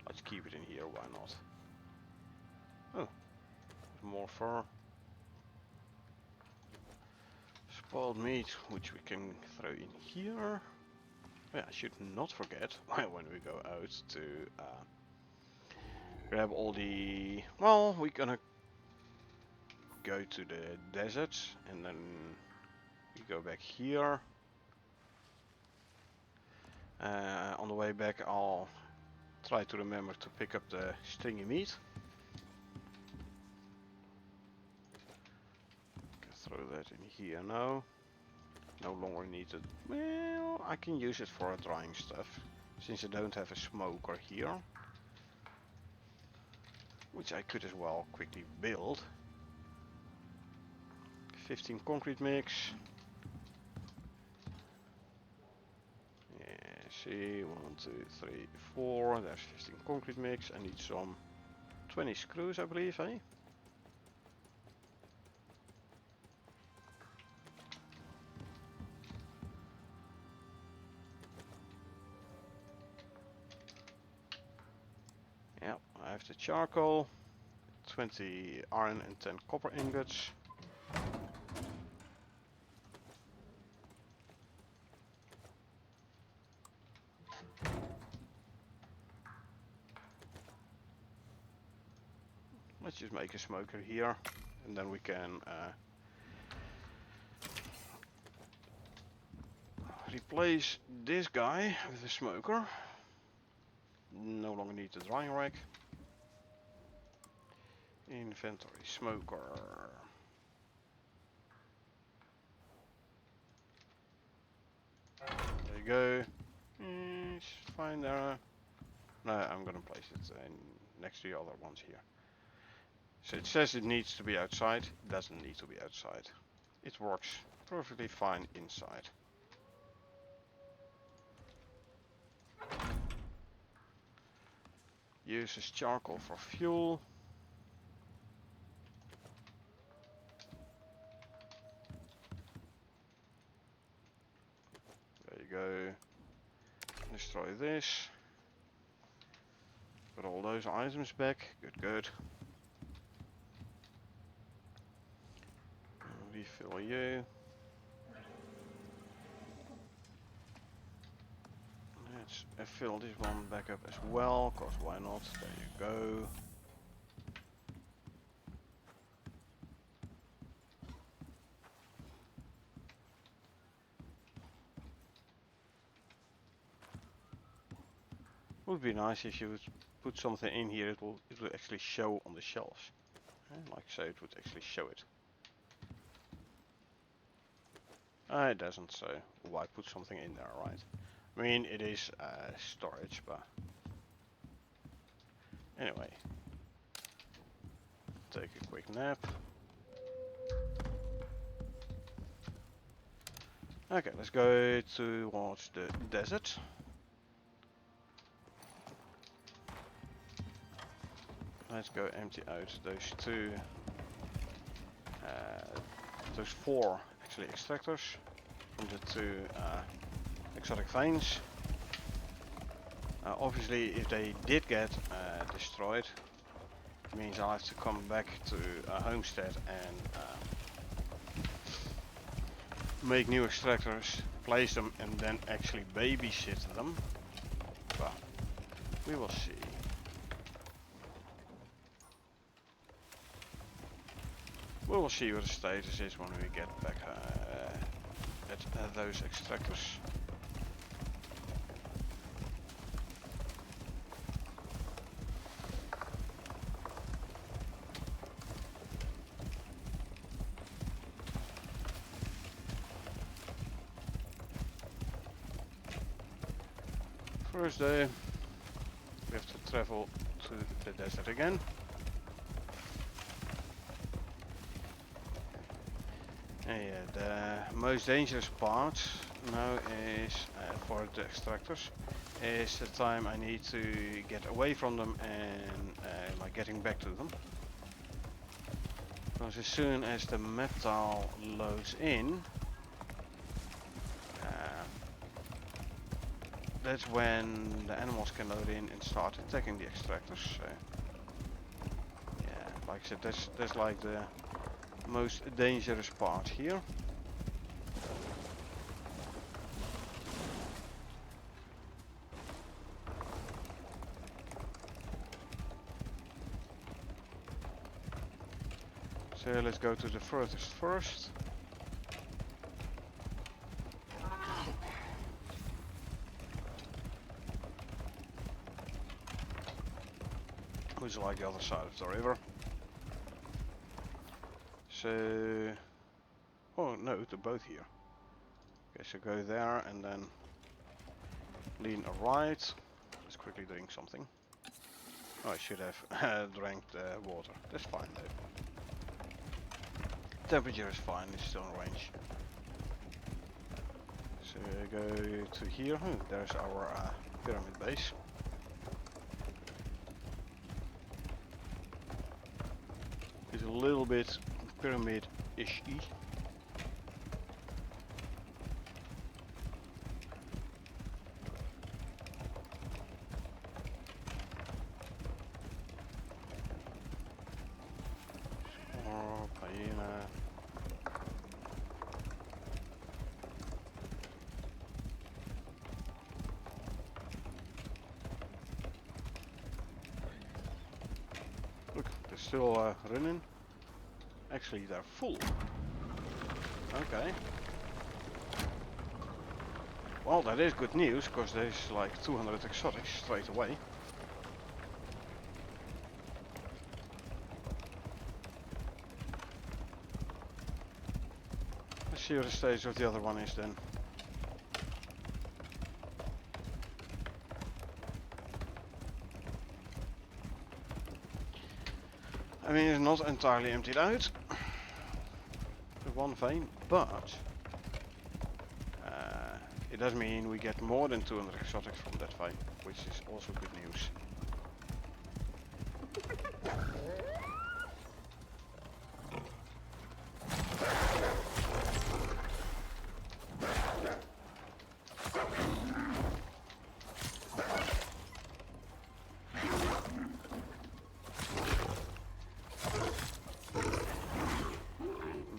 let's keep it in here, why not? Oh, more fur. Spoiled meat, which we can throw in here. Yeah, I should not forget when we go out to grab all the... Well, we're gonna go to the desert and then we go back here. On the way back I'll try to remember to pick up the stringy meat. Throw that in here now. No longer needed. Well, I can use it for drying stuff, since I don't have a smoker here. Which I could as well quickly build. 15 concrete mix. Yeah, see, 1, 2, 3, 4. There's 15 concrete mix. I need some 20 screws, I believe, eh? Yeah, I have the charcoal, 20 iron and 10 copper ingots. Let's just make a smoker here, and then we can replace this guy with a smoker. No longer need the drying rack. Inventory, smoker. There you go. It's fine there. No, I'm gonna place it next to the other ones here. So it says it needs to be outside. It doesn't need to be outside. It works perfectly fine inside. Uses charcoal for fuel. Destroy this. Got all those items back. Good, good. Refill you. Let's fill this one back up as well, cause why not? There you go. Would be nice if you would put something in here. It will actually show on the shelves. Like so, it would actually show it. It doesn't, so why put something in there, right? I mean, it is storage, but anyway. Take a quick nap. Okay, let's go towards the desert. Let's go empty out those four actually extractors from the two exotic veins. Obviously, if they did get destroyed, it means I'll have to come back to a homestead and make new extractors, place them, and then actually babysit them. But we will see. We will see what the status is when we get back at those extractors. First day, we have to travel to the desert again. And yeah, the most dangerous part now is, for the extractors, is the time I need to get away from them and like getting back to them. Because as soon as the metal loads in, that's when the animals can load in and start attacking the extractors. So yeah, like I said, that's like the most dangerous part here. So let's go to the furthest first. Which is like the other side of the river. So, oh no, they're both here. Okay, so go there and then lean right. Just quickly doing something. Oh, I should have drank the water. That's fine though. Temperature is fine, it's still in range. So go to here. There's our pyramid base. It's a little bit pyramid-ish-y. Oh, hyena. Look, they're still running. Actually, they're full. Okay. Well, that is good news, because there's like 200 exotics straight away. Let's see what the stage of the other one is then. I mean, it's not entirely emptied out. With one vein, but it does mean we get more than 200 exotics from that vein, which is also good news.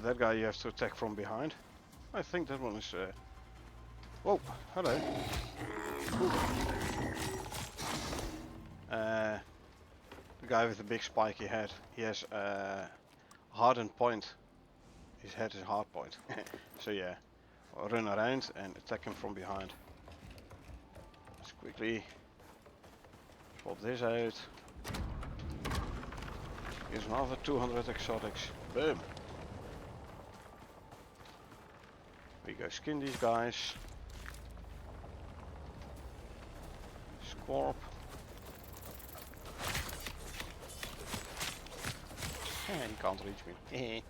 that guy you have to attack from behind. I think that one is... Whoa, hello. The guy with the big spiky head, he has a hardened point. His head is a hard point. So yeah, I'll run around and attack him from behind. Let's quickly swap this out. Here's another 200 exotics. Boom. We go skin these guys. Scorp. He can't reach me.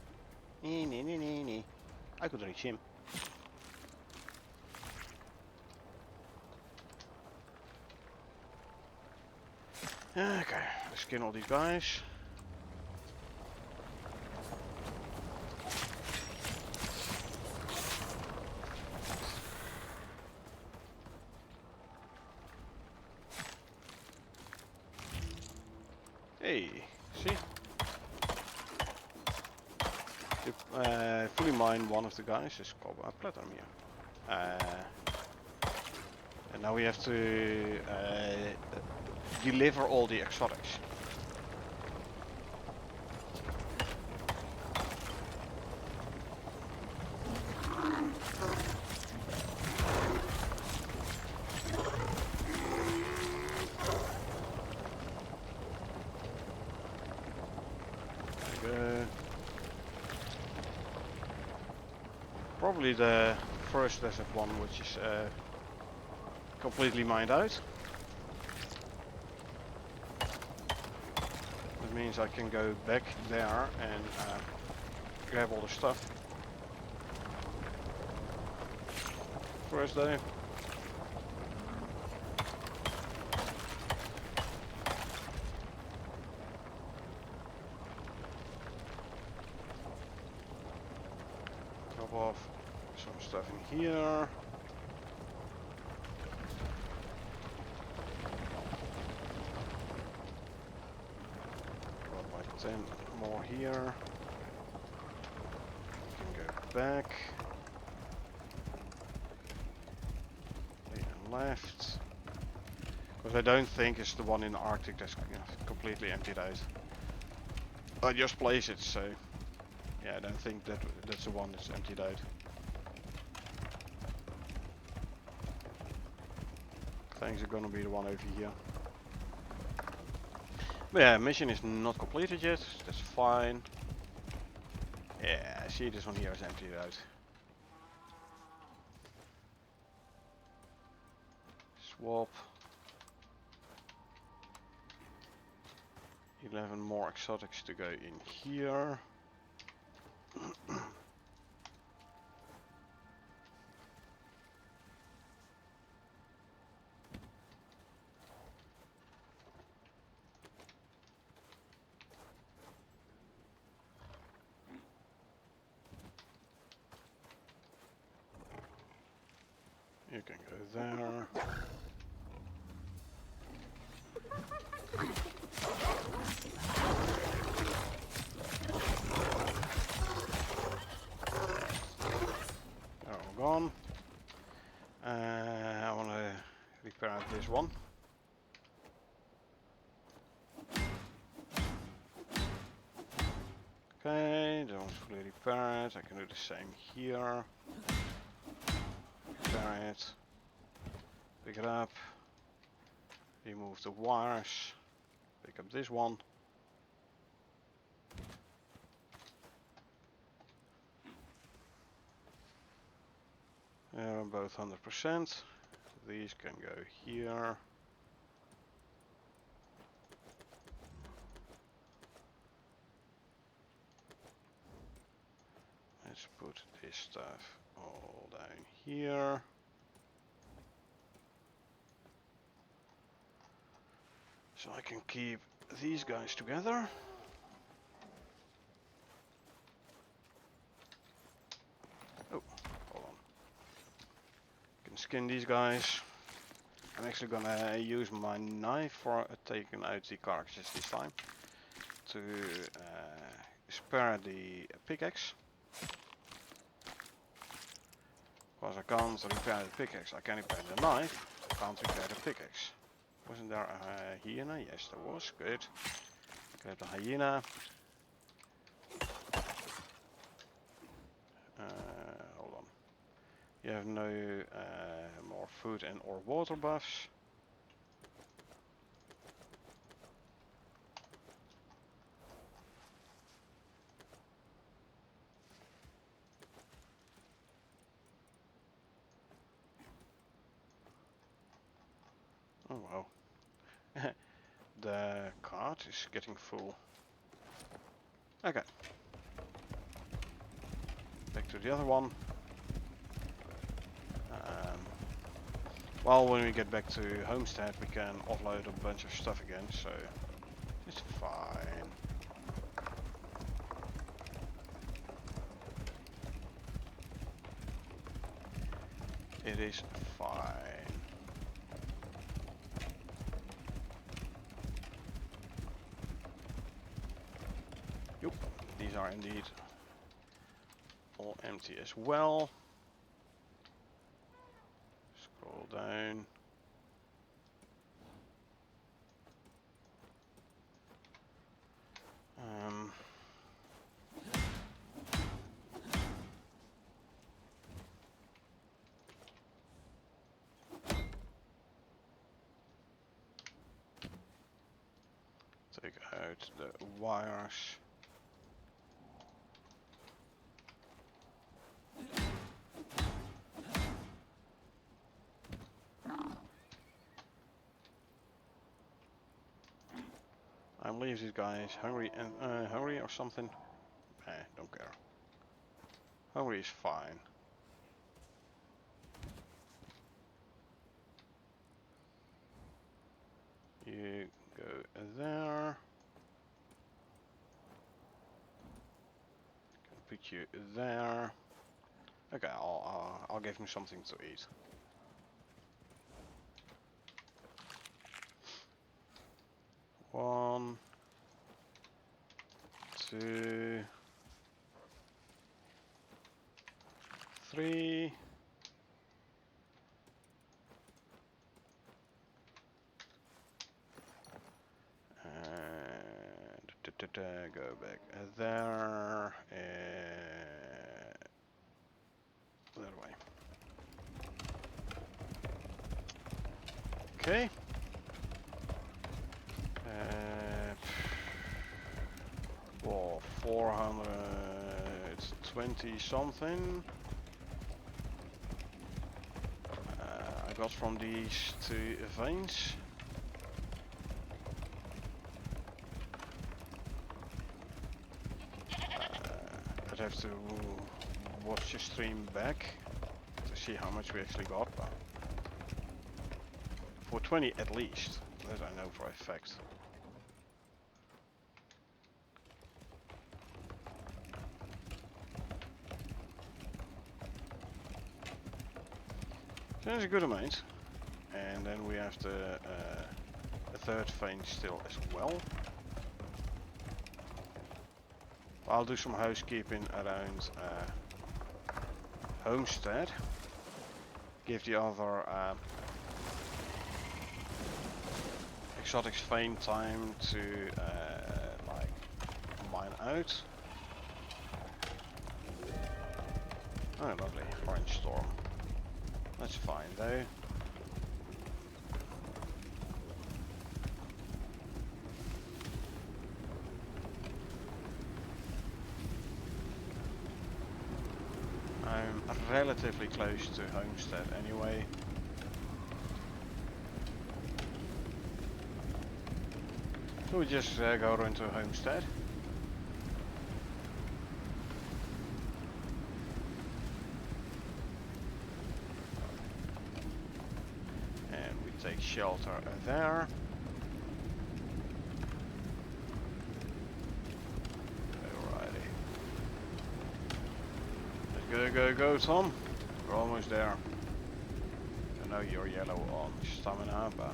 I could reach him. Okay, let's skin all these guys. Hey, see? Fully mine one of the guys is called platinum here. And now we have to deliver all the exotics. Probably the first desert one, which is completely mined out. That means I can go back there and grab all the stuff. First though. Drop off some stuff in here. Drop like 10 more here. We can go back. And left. Because I don't think it's the one in the Arctic that's completely emptied out. I just place it, so yeah, I don't think that's the one that's emptied out. Things are gonna be the one over here. But yeah, mission is not completed yet. That's fine. Yeah, I see this one here is emptied out. Swap. 11 more exotics to go in here. You can go there. They're all gone. I want to repair this one. Okay, that one's fully repaired. I can do the same here. Repair it. Pick it up. Remove the wires. Pick up this one. Both 100%. These can go here. Let's put this stuff all down here. So I can keep these guys together. Oh, hold on. Can skin these guys. I'm actually gonna use my knife for taking out the carcasses this time to spare the pickaxe. Because I can't repair the pickaxe. I can repair the knife, I can't repair the pickaxe. Wasn't there a hyena? Yes, there was. Good. Get the hyena. Hold on. You have no more food and or water buffs. Oh wow. The cart is getting full. Okay. Back to the other one. Well, when we get back to Homestead, we can offload a bunch of stuff again, so it's fine. It is fine. Yep, these are indeed all empty as well. Scroll down. Take out the wires. I believe this guy is hungry and hungry or something. Don't care. Hungry is fine. You go there. Can put you there. Okay, I'll give him something to eat. One, two, three. And go back there. That way. Okay. Well, 420 something. I got from these two veins. I'd have to watch the stream back to see how much we actually got. 420 at least, that I know for a fact. So that's a good amount. And then we have the third vein still as well. I'll do some housekeeping around Homestead. Give the other exotics vein time to like mine out. Oh, lovely, orange storm. That's fine though. I'm relatively close to Homestead anyway. So we just go into Homestead. And we take shelter there. Go, Tom. We're almost there. I know you're yellow on stamina, but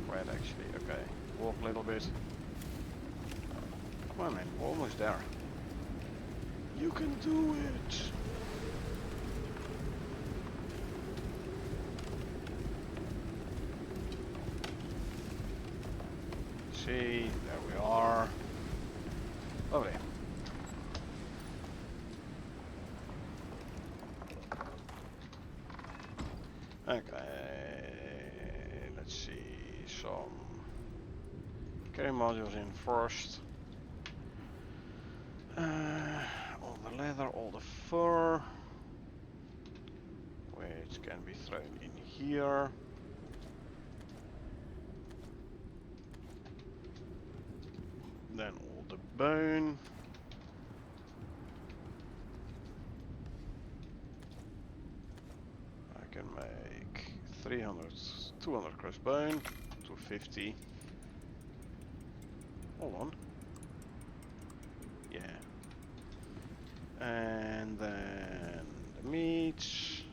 red actually. Okay, walk a little bit. Come on, man. We're almost there. You can do it. see, there we are. Lovely. Okay, let's see, some carry modules in first. All the leather, all the fur, which can be thrown in here. Then all the bone. I can make 300, 200 crushed bone, 250. Hold on. Yeah. And then the meats.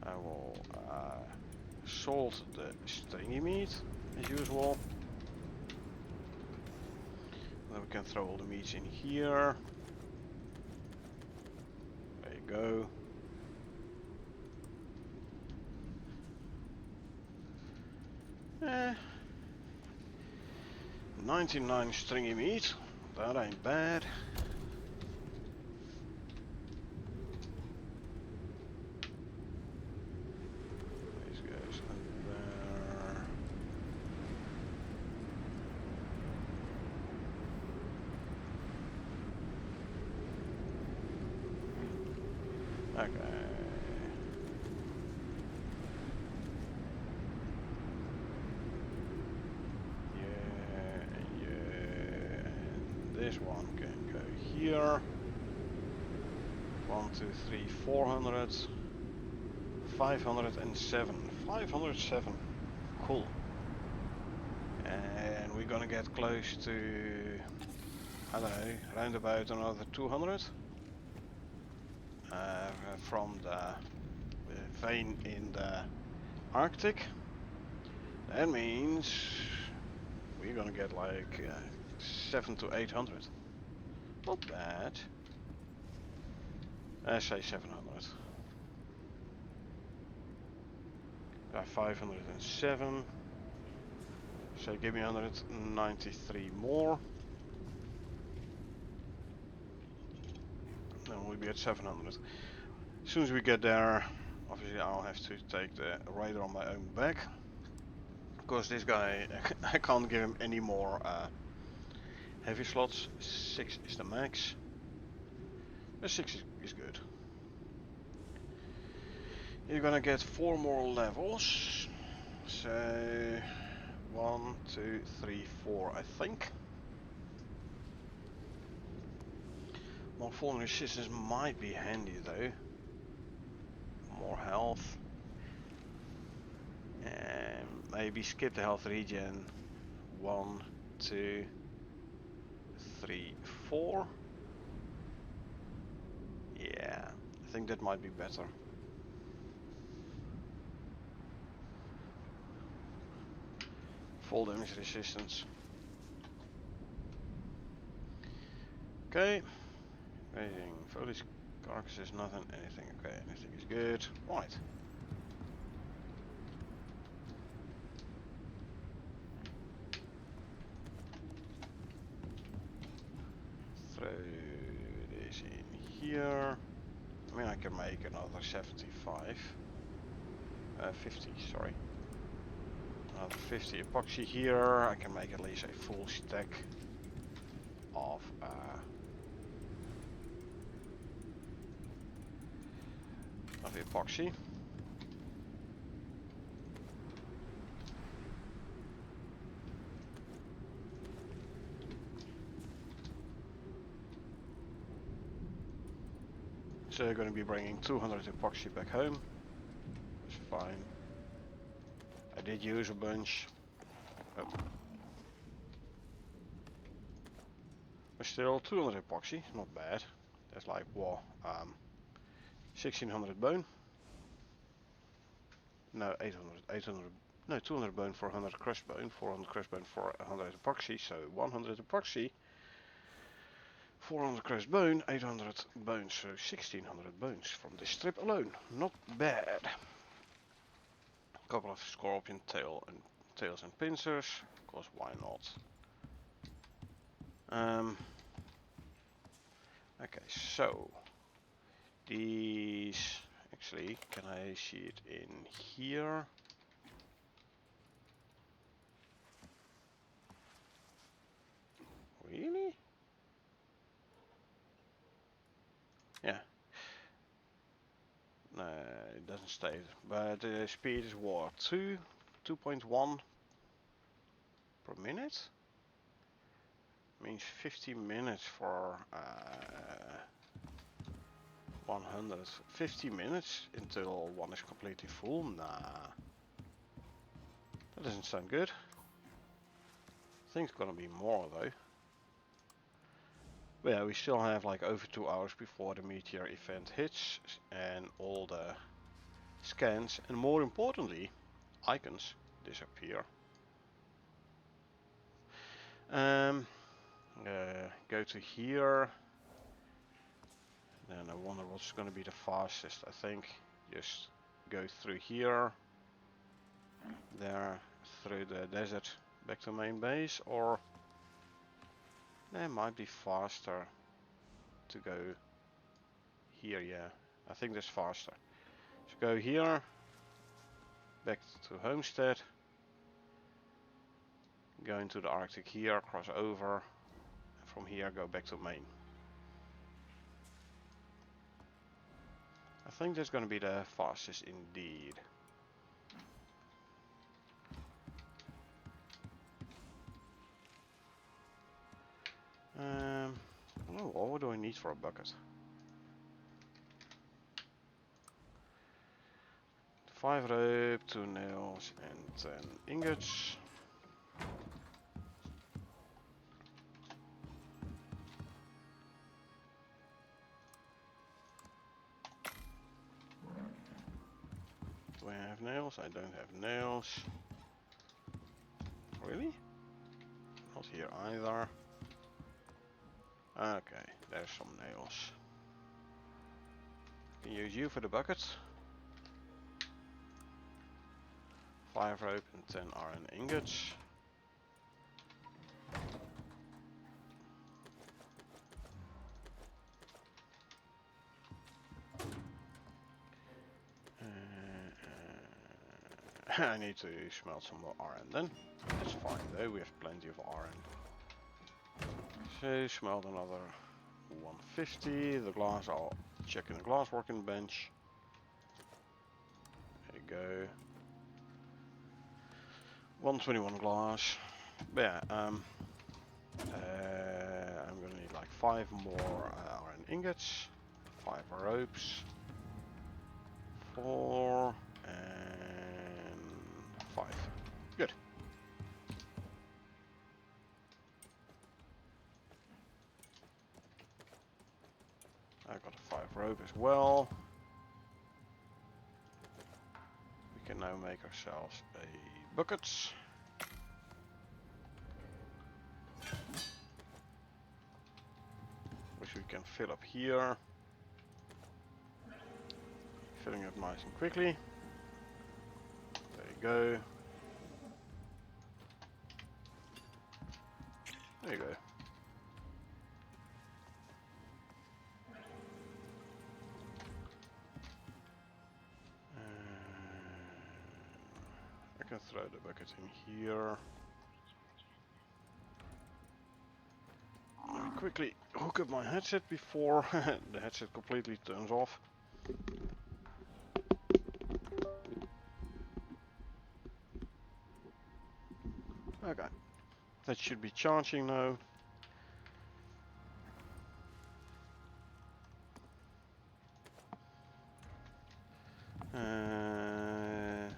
I will salt the stringy meat as usual. Then we can throw all the meats in here. There you go. Eh, 99 stringy meat. That ain't bad. This goes in there. Okay. Yeah, and this one can go here. 1, 2, 3, 400. 507. 507. Cool. And we're gonna get close to, I don't know, around about another 200 from the vein in the Arctic. That means we're gonna get like 7 to 800. Not bad. I say 700. 507. So give me 193 more. Then we'll be at 700. As soon as we get there, obviously I'll have to take the raider on my own back. Because this guy, I can't give him any more heavy slots. 6 is the max. 6 is good. You're gonna get 4 more levels. So 1, 2, 3, 4, I think. More falling resistance might be handy though. More health. And maybe skip the health regen. 1, 2, 3, 4. Yeah, I think that might be better. Full damage resistance. Okay. Raising foliage carcasses, nothing, anything. Okay, anything is good. Right. Throw this in here. I mean, I can make another 75. 50, sorry. Another 50 epoxy here. I can make at least a full stack of epoxy. So I'm going to be bringing 200 epoxy back home. That's fine. I did use a bunch. Oh. But still 200 epoxy, not bad. That's like, well, 1600 bone. No, 800, no, 200 bone for 100 crushed bone, 400 crushed bone for 100 epoxy, so 100 epoxy, 400 crushed bone, 800 bones, so 1600 bones from this strip alone. Not bad. couple of scorpion tails and pincers, of course, why not? Okay, so these actually, can I see it in here? Really? Yeah. No, it doesn't state, but the speed is what? 2.1 per minute? Means 50 minutes for 100. 50 minutes until one is completely full? Nah. That doesn't sound good. I think it's gonna be more though. But yeah, we still have like over 2 hours before the meteor event hits and all the scans and more importantly, icons disappear. Go to here. Then I wonder what's going to be the fastest. I think just go through here, there, through the desert, back to main base, or it might be faster to go here. Yeah, I think that's faster. So go here, back to Homestead, go into the Arctic here, cross over, and from here go back to main. I think that's going to be the fastest indeed. Oh, what do I need for a bucket? 5 rope, 2 nails, and 10 ingots. Do I have nails? I don't have nails. Really? Not here either. Okay, there's some nails. Can use you for the bucket. 5 rope and 10 iron ingots. I need to smelt some more iron then. That's fine though, we have plenty of iron. So smelt another 150. The glass, I'll check in the glass working bench. There you go. 121 glass. But yeah, I'm gonna need like 5 more iron ingots, 5 ropes, 4 and 5. Good. I got a 5 rope as well. We can now make ourselves a bucket. Which we can fill up here. Filling it nice and quickly. There you go. There you go. I can throw the bucket in here. Let me quickly hook up my headset before the headset completely turns off. Okay, that should be charging now.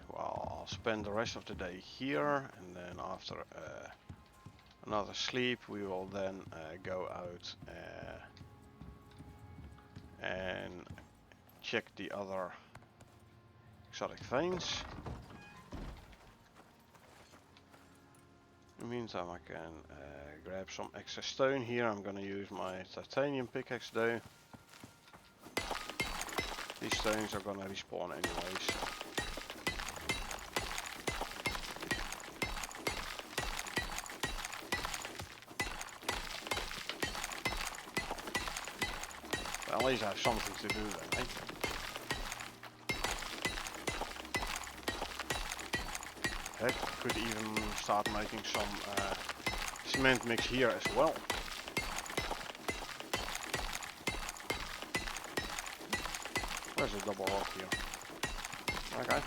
Well, I'll spend the rest of the day here, and then after another sleep, we will then go out and check the other exotic veins. In the meantime, I can grab some extra stone here. I'm gonna use my titanium pickaxe though. These stones are gonna respawn anyways. at least I have something to do then, eh? Heck, I could even start making some cement mix here as well. Where's the double rock here? Okay.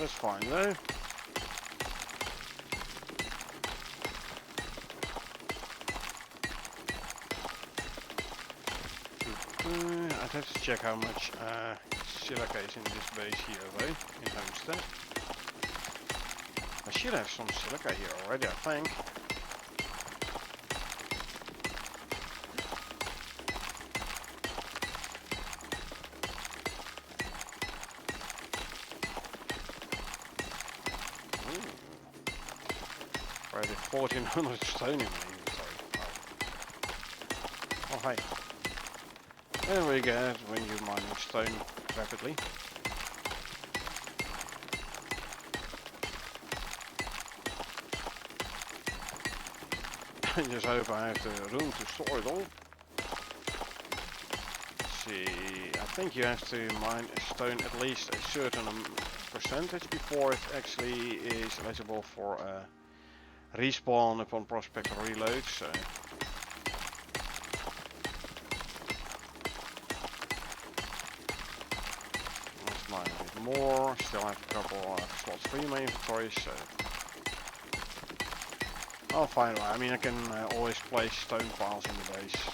That's fine though. I'd have to check how much silica is in this base here though, in Homestead. I should have some silica here already, I think. Already 1400 stone in my inventory. Wow. Oh, hi. There we go, when you're mining stone rapidly. I just hope I have the room to store it all. Let's see, I think you have to mine a stone at least a certain percentage before it actually is eligible for respawn upon prospect reload, so... Let's mine a bit more, still have a couple of slots free in my inventory, so... I'll find a way. I mean, I can always place stone piles in the base, so...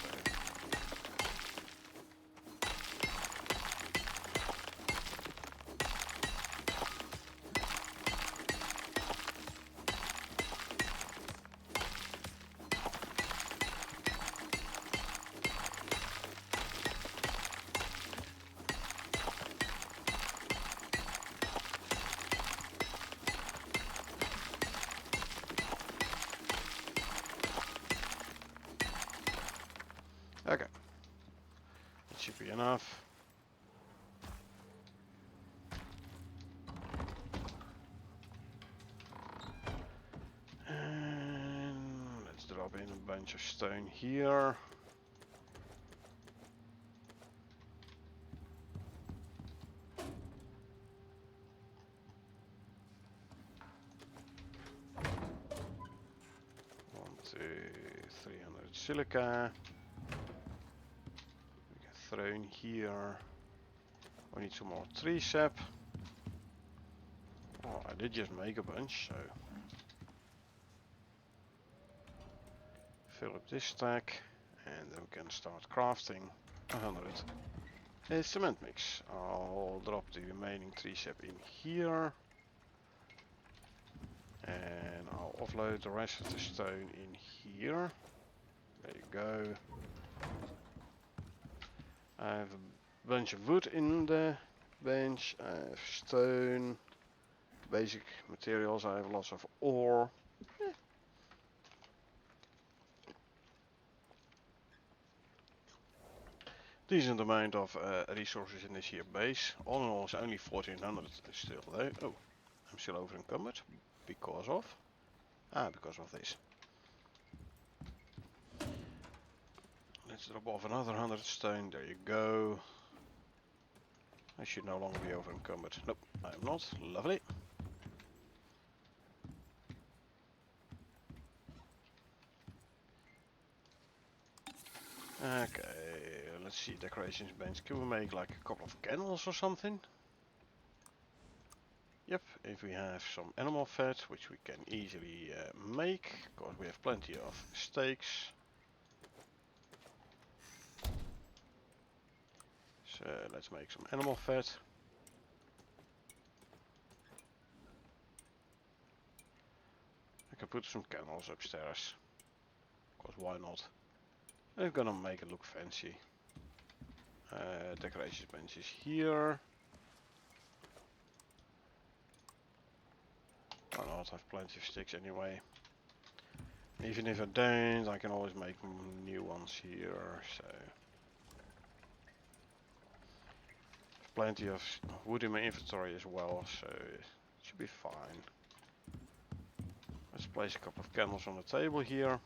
Okay, that should be enough. And let's drop in a bunch of stone here. One, two, 300 silica. Throw in here. We need some more tree sap. Oh, I did just make a bunch, so fill up this stack, and then we can start crafting 100 cement mix. I'll drop the remaining tree sap in here, and I'll offload the rest of the stone in here. There you go. I have a bunch of wood in the bench, I have stone, basic materials, I have lots of ore. Decent amount of resources in this here base. All in all it's only 1400 still though. Oh, I'm still over encumbered because of this. Let's drop off another 100 stone, there you go. I should no longer be over encumbered. Nope, I am not. Lovely. Okay, let's see, decorations bench. Can we make like a couple of candles or something? Yep, if we have some animal fat, which we can easily make, because we have plenty of steaks. So let's make some animal fat. I can put some candles upstairs, because why not? I'm gonna make it look fancy. Decoration benches here. Why not? I have plenty of sticks anyway. Even if I don't, I can always make new ones here. So plenty of wood in my inventory as well, so it should be fine. Let's place a couple of candles on the table here.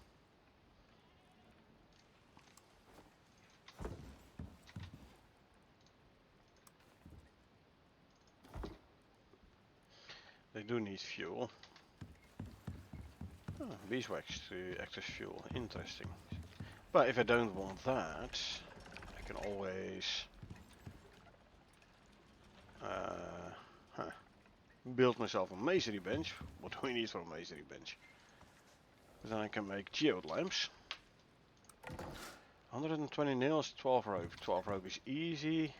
they do need fuel. Oh, beeswax to act as fuel. Interesting. But if I don't want that, I can always huh, build myself a masonry bench. What do we need for a masonry bench? Then I can make geode lamps. 120 nails, 12 rope. 12 rope is easy.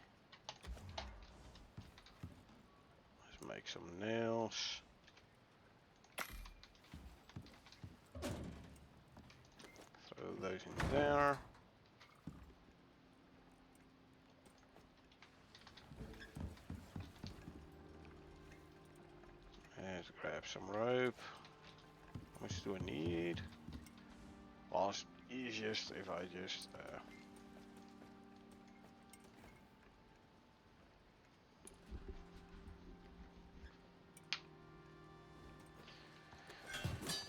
Let's make some nails. Throw those in there. Let's grab some rope. How much do I need? Well, it's easiest if I just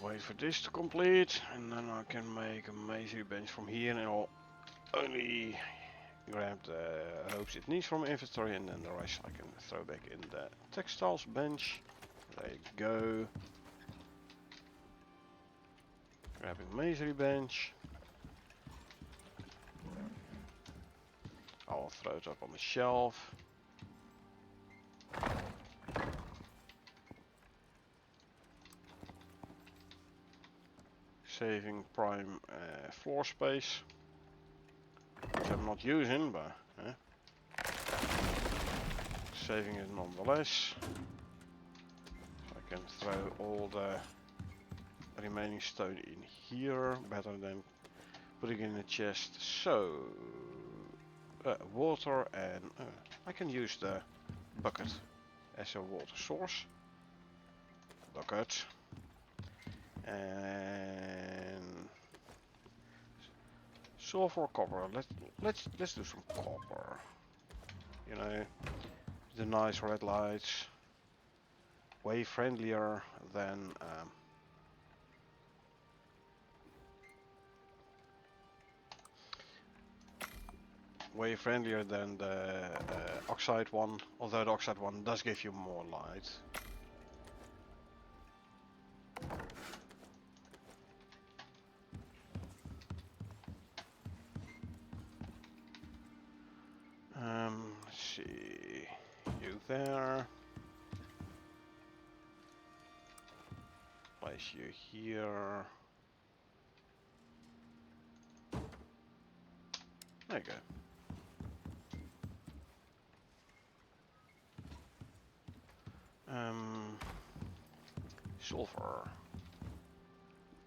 wait for this to complete, and then I can make a masonry bench from here, and I'll only grab the ropes it needs from inventory, and then the rest I can throw back in the textiles bench. There you go. Grabbing masonry bench. I'll throw it up on the shelf. Saving prime floor space, which I'm not using, but saving it nonetheless. So I can throw all the remaining stone in here, better than putting in a chest. So water, and I can use the bucket as a water source. Bucket. And sulfur, copper. Let's do some copper. You know, the nice red lights, way friendlier than the oxide one. Although the oxide one does give you more light. Let's see, you there. Place you here. There you go. Silver.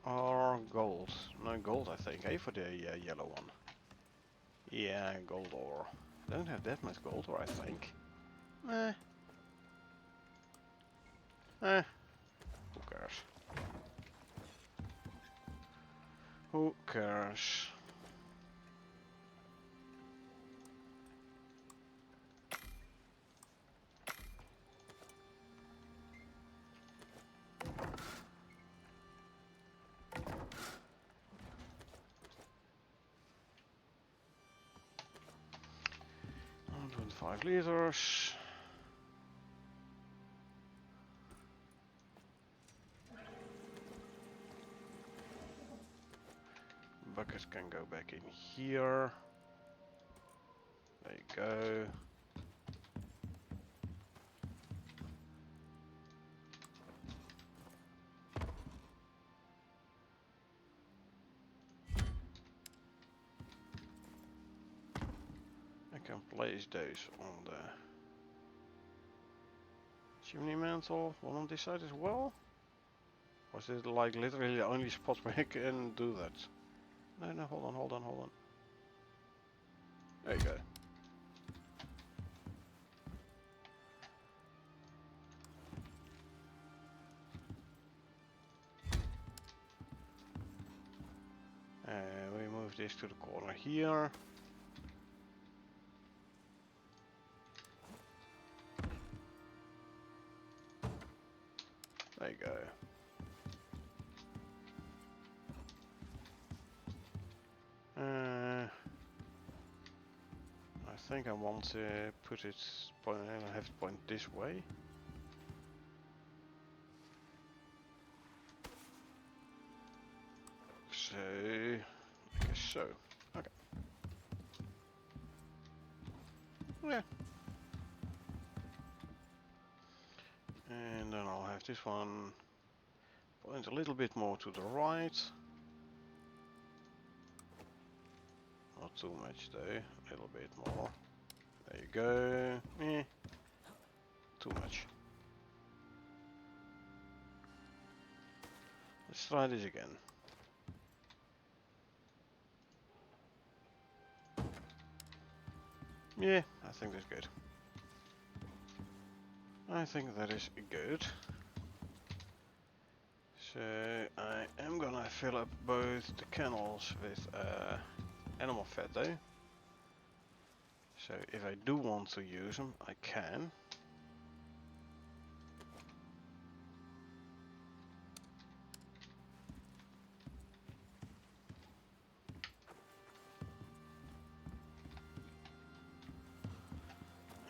Or gold. No, gold I think, for the yellow one. Yeah, gold ore. Don't have that much gold ore, I think. Who cares? Who cares? $1.5 liters. Bucket can go back in here. There you go. I can place those on the chimney mantle, one on this side as well? Or is it like literally the only spot where I can do that? No, hold on. There you go. We move this to the corner here. There you go. I think I want to put it, have it point this way. so, okay. Yeah. And then I'll have this one point a little bit more to the right. Not too much though, a little bit more. There you go. Too much. Let's try this again. Yeah, I think that's good. I think that is good. So I am gonna fill up both the kennels with animal fat though. So if I do want to use them, I can.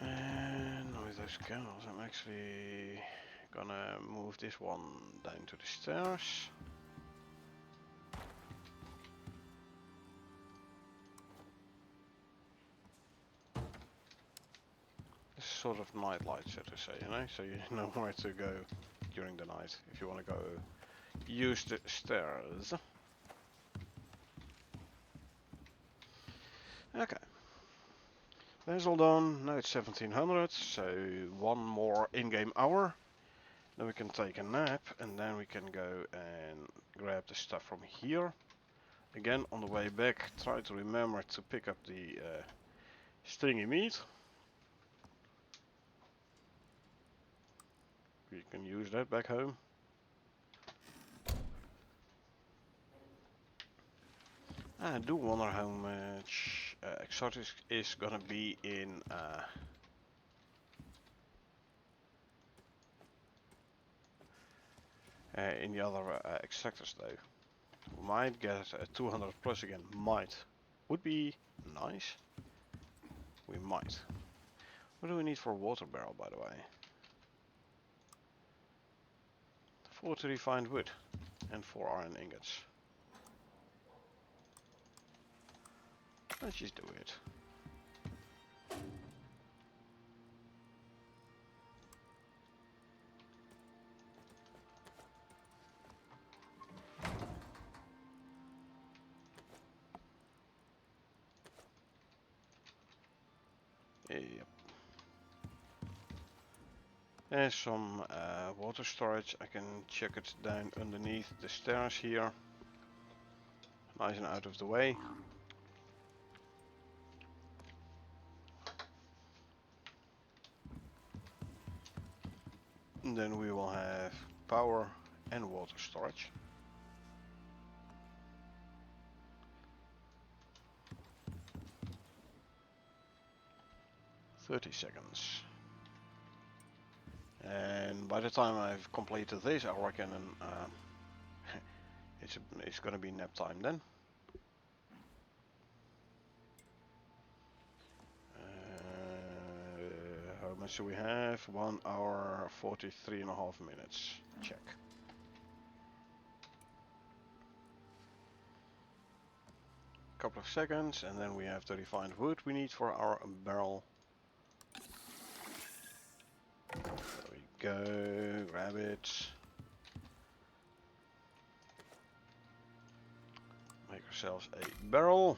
And with those kennels, I'm actually gonna move this one down to the stairs. This is sort of night light, so to say, you know, so you know where to go during the night if you want to go use the stairs. Okay. That's all done. Now it's 1700, so one more in-game hour. Then we can take a nap, and then we can go and grab the stuff from here. Again, on the way back, try to remember to pick up the stringy meat. We can use that back home. I do wonder how much exotic is gonna be in the other extractors though. We might get 200 plus again. Might. Would be nice. We might. What do we need for a water barrel, by the way? 40 refined wood and 4 iron ingots. Let's just do it. Yep. There's some water storage. I can check it down underneath the stairs here. Nice and out of the way. And then we will have power and water storage. "30 seconds. And by the time I've completed this, I reckon it's gonna be nap time then. How much do we have? 1 hour 43.5 minutes. Check. Couple of seconds, and then we have the refined wood we need for our barrel. There we go, grab it. Make ourselves a barrel.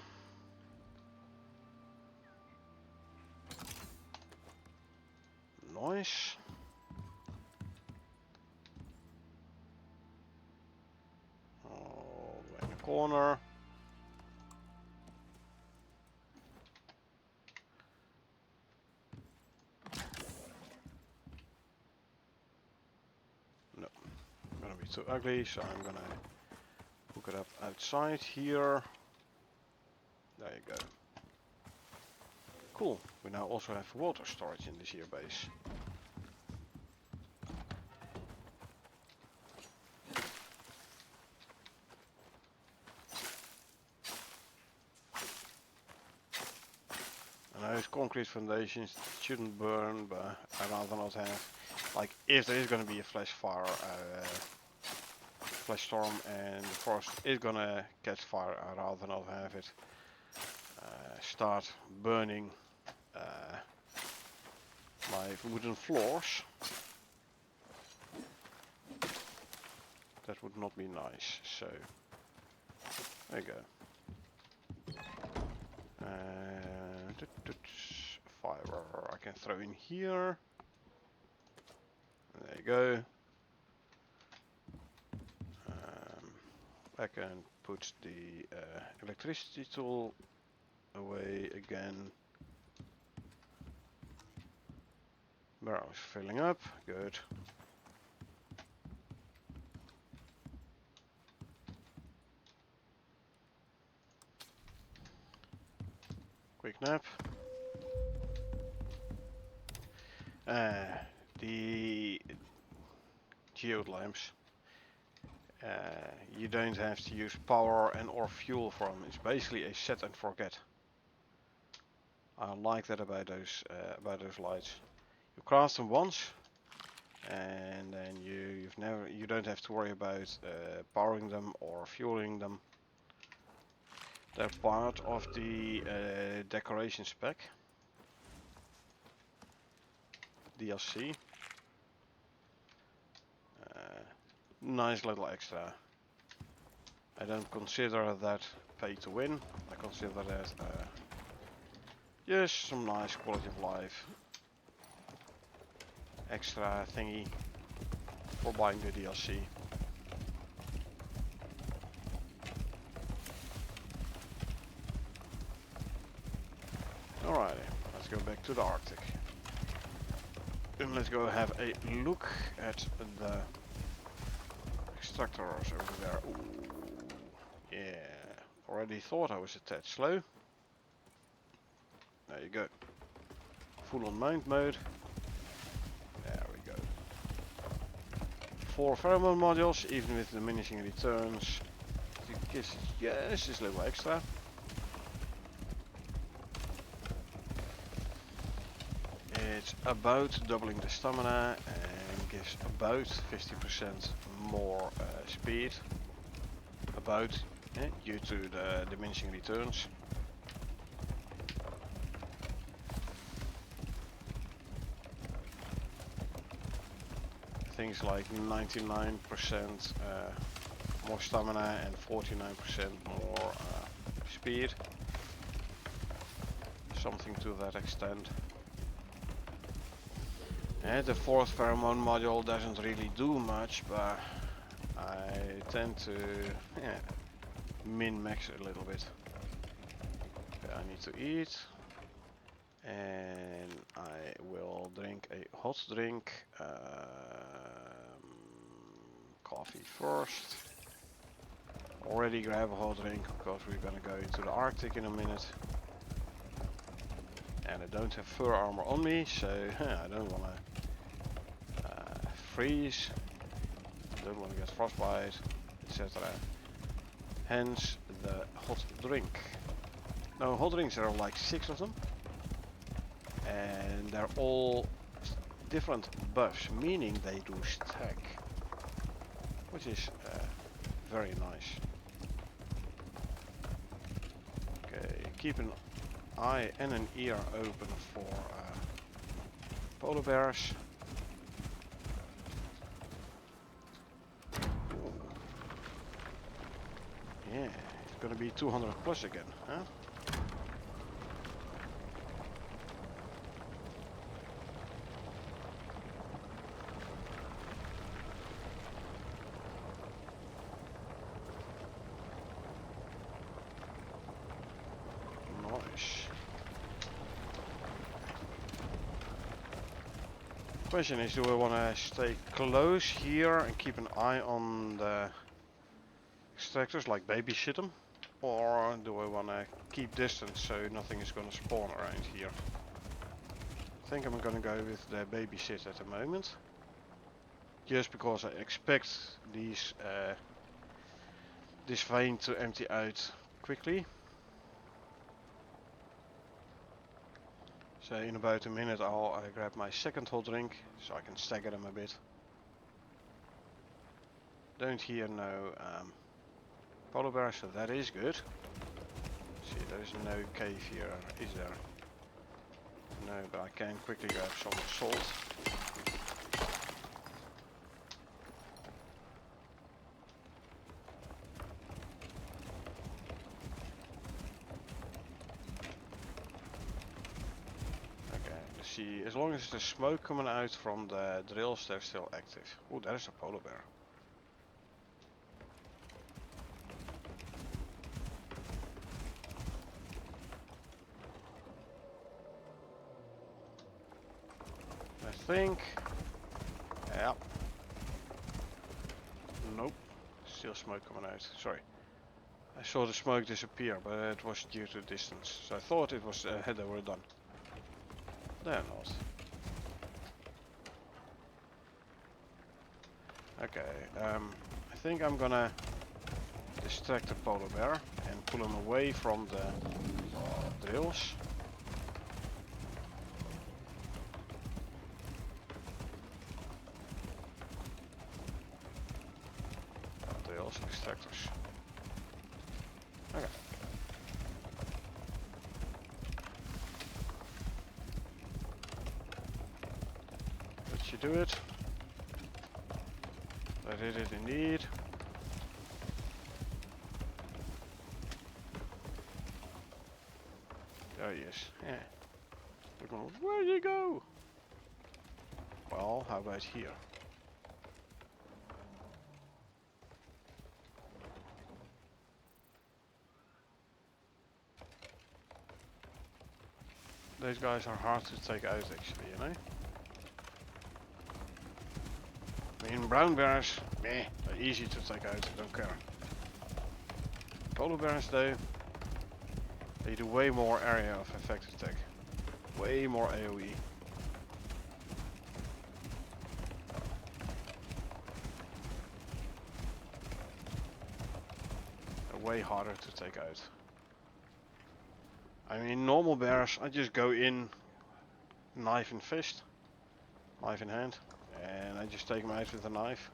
Nice. All the way in the corner. No, gonna be too ugly, so I'm gonna hook it up outside here. There you go. Cool. We now also have water storage in this here base. And those concrete foundations shouldn't burn, but I'd rather not have. Like, if there is going to be a flash fire, flash storm and the forest is gonna catch fire. I'd rather not have it start burning my wooden floors. That would not be nice. So there you go. Fiber I can throw in here. There you go. I can put the electricity tool away again. Barrel is filling up. Good. Quick nap. The geode lamps. You don't have to use power and or fuel for them. It's basically a set and forget. I like that about those lights. You craft them once, and then you don't have to worry about powering them or fueling them. They're part of the decoration spec DLC. Nice little extra. I don't consider that pay to win. I consider that just some nice quality of life extra thingy for buying the DLC. Alrighty, let's go back to the Arctic. And let's go have a look at the extractors over there. Ooh, yeah, already thought I was a tad slow. There you go. Full on mount mode. There we go. 4 pheromone modules, even with diminishing returns. It gives just this little extra. It's about doubling the stamina and gives about 50% more speed. About, due to the diminishing returns. Things like 99% more stamina and 49% more speed. Something to that extent. The 4th pheromone module doesn't really do much, but I tend to min-max it a little bit. Okay, I need to eat. And I will drink a hot drink. Coffee first. Already grab a hot drink because we're gonna go into the Arctic in a minute. And I don't have fur armor on me, so I don't wanna freeze. I don't wanna get frostbite, etc. Hence the hot drink. Now hot drinks, there are like 6 of them. And they're all different buffs, meaning they do stack, which is very nice. Okay, keep an eye and an ear open for polar bears. Ooh. Yeah, it's gonna be 200 plus again, huh? Question is, do I want to stay close here and keep an eye on the extractors, like babysit them, or do I want to keep distance so nothing is going to spawn around here? I think I'm going to go with the babysit at the moment, just because I expect these this vein to empty out quickly. So in about a minute I'll grab my second hot drink, so I can stagger them a bit. Don't hear no polar bears, so that is good. See, there is no cave here, is there? No, but I can quickly grab some salt. Okay, see, as long as there's smoke coming out from the drills, they're still active. Oh, there's a polar bear. I think. Yeah. Nope. Still smoke coming out. Sorry. I saw the smoke disappear, but it was due to distance. So I thought it was they were done. They're not. Okay. I think I'm gonna distract the polar bear and pull him away from the drills. Drills, extractors. Okay. That should do it. I did it indeed. There he is. Yeah. We're going, where'd you go? Well, how about here? Those guys are hard to take out actually, you know? I mean, brown bears, meh, they're easy to take out, don't care. Polar bears though, they do way more area of effect attack. Way more AoE. They're way harder to take out. I mean, normal bears, I just go in, knife in fist, knife in hand, and I just take them out with a knife.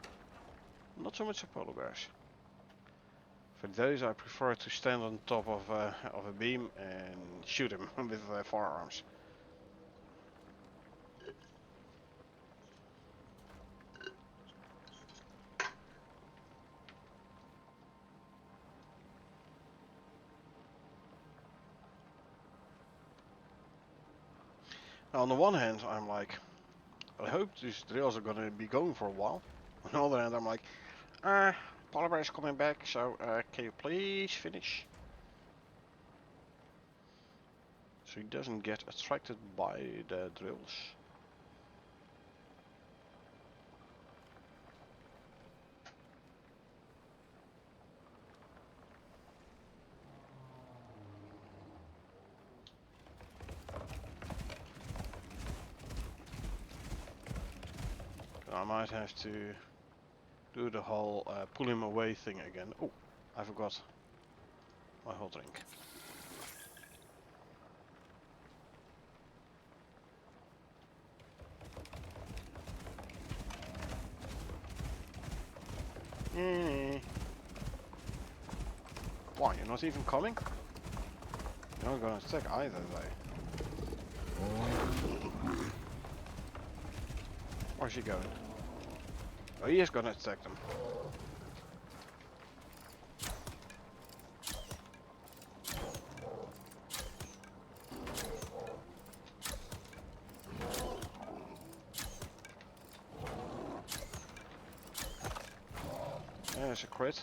Not so much the polar bears. For those, I prefer to stand on top of a beam and shoot them with firearms. Now, on the one hand, I'm like, I hope these drills are gonna be going for a while. On the other hand, I'm like, polar bear is coming back, so can you please finish? So he doesn't get attracted by the drills. I might have to do the whole pull him away thing again. Oh, I forgot my hot drink. Why, you're not even coming? You're not gonna attack either, though. Where's he going? Oh, he is gonna attack them. There's a crit.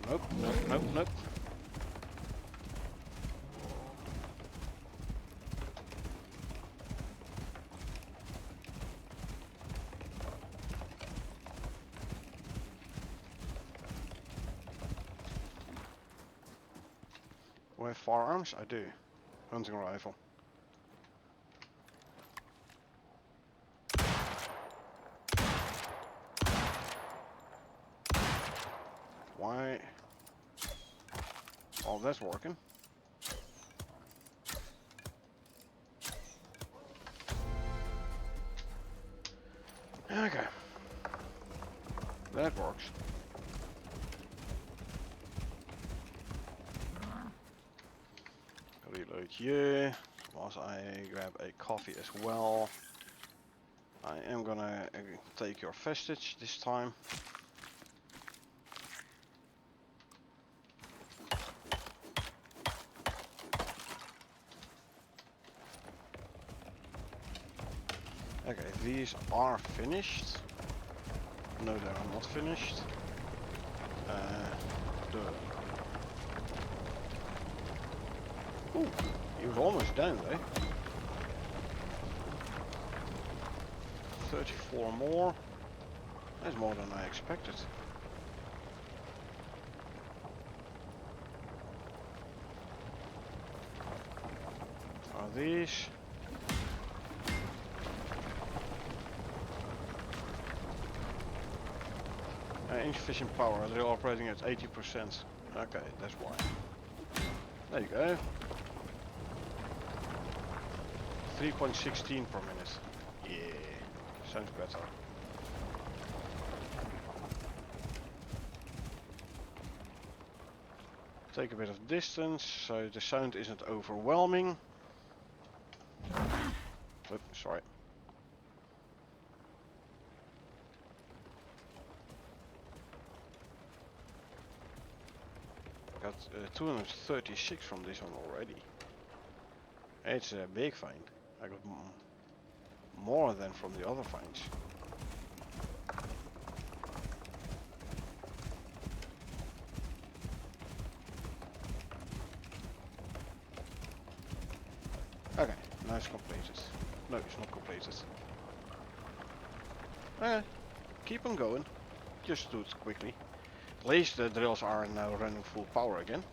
Nope, nope, nope, nope. Do I have firearms? I do. Hunting rifle. Why? Oh, that's working. Okay. That works. Reload you. Whilst I grab a coffee as well. I am gonna take your vestige this time. Okay, these are finished. No, they are not finished. Duh. Ooh, he was almost down there. 34 more. That's more than I expected. Are these? Insufficient power, they're operating at 80%. Okay, that's why. There you go. 3.16 per minute. Yeah, sounds better. Take a bit of distance so the sound isn't overwhelming. Oops, sorry. Got 236 from this one already. It's a big find. I got more than from the other finds. Okay, now it's completed. No, it's not completed. Okay, keep on going. Just do it quickly. At least the drills are now running full power again.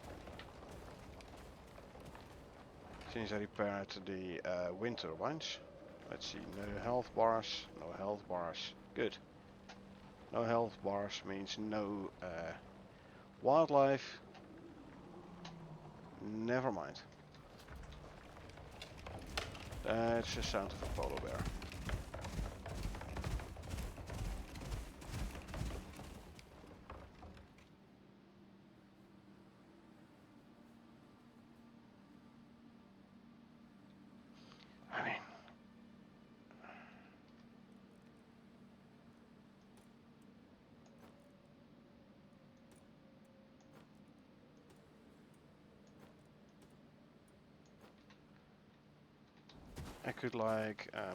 Since I repaired the wind turbines. Let's see, no health bars, no health bars. Good. No health bars means no wildlife. Never mind. That's the sound of a polar bear. I mean, I could like yeah,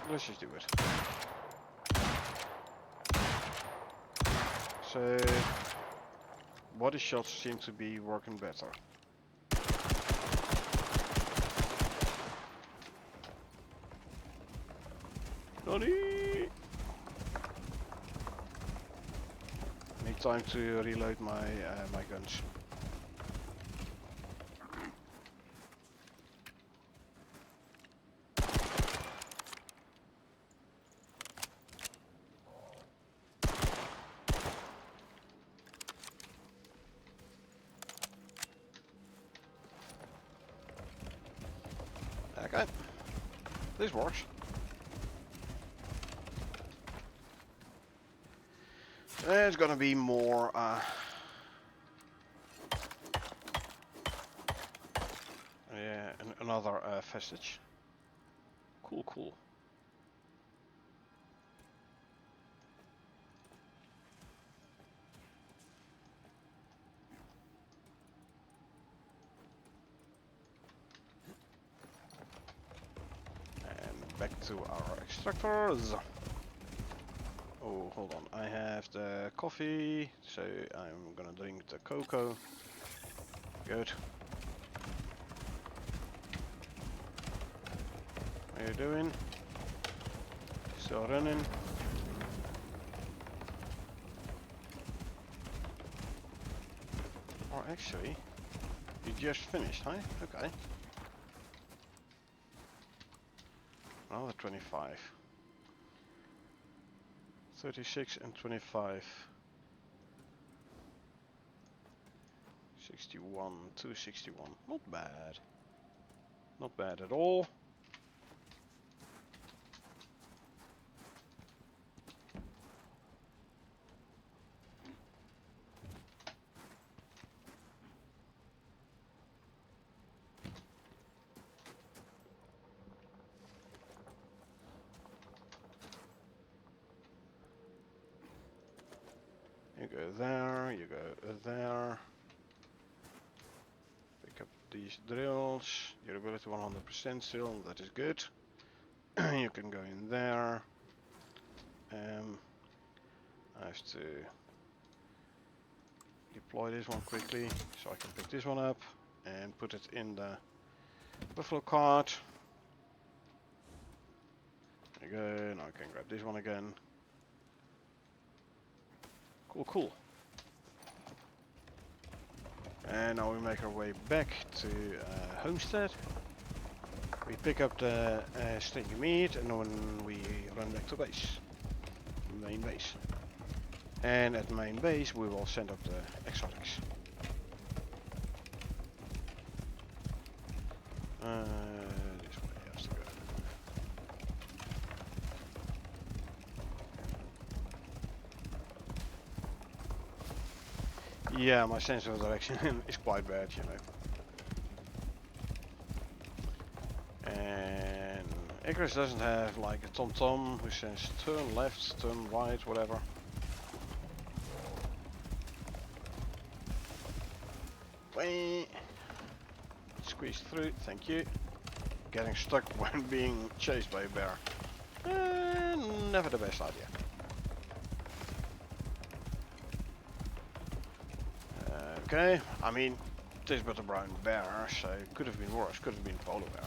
let's just do it. So body shots seem to be working better. Nani! Need time to reload my my guns. Okay, this works. There's gonna be more yeah, another vestige. Cool, cool. And back to our extractors. Oh, hold on. I have the coffee, so I'm gonna drink the cocoa. Good. How you doing? Still running. Or actually, you just finished, huh? Okay. Another 25. 36 and 25. 61, 261. Not bad. Not bad at all. You go there, you go there. Pick up these drills. Durability 100% still, that is good. You can go in there. I have to deploy this one quickly so I can pick this one up and put it in the buffalo cart. There you go, now I can grab this one again. Cool, cool. And now we make our way back to Homestead. We pick up the stinky meat and then we run back to base. Main base. And at main base we will send up the exotics. This way has to go. Yeah, my sense of direction is quite bad, you know. And Icarus doesn't have like a tom-tom who says turn left, turn right, whatever. Wait. Squeeze through, thank you. Getting stuck when being chased by a bear. Never the best idea. Okay, I mean, it is but a brown bear, so it could have been worse, could have been a polar bear.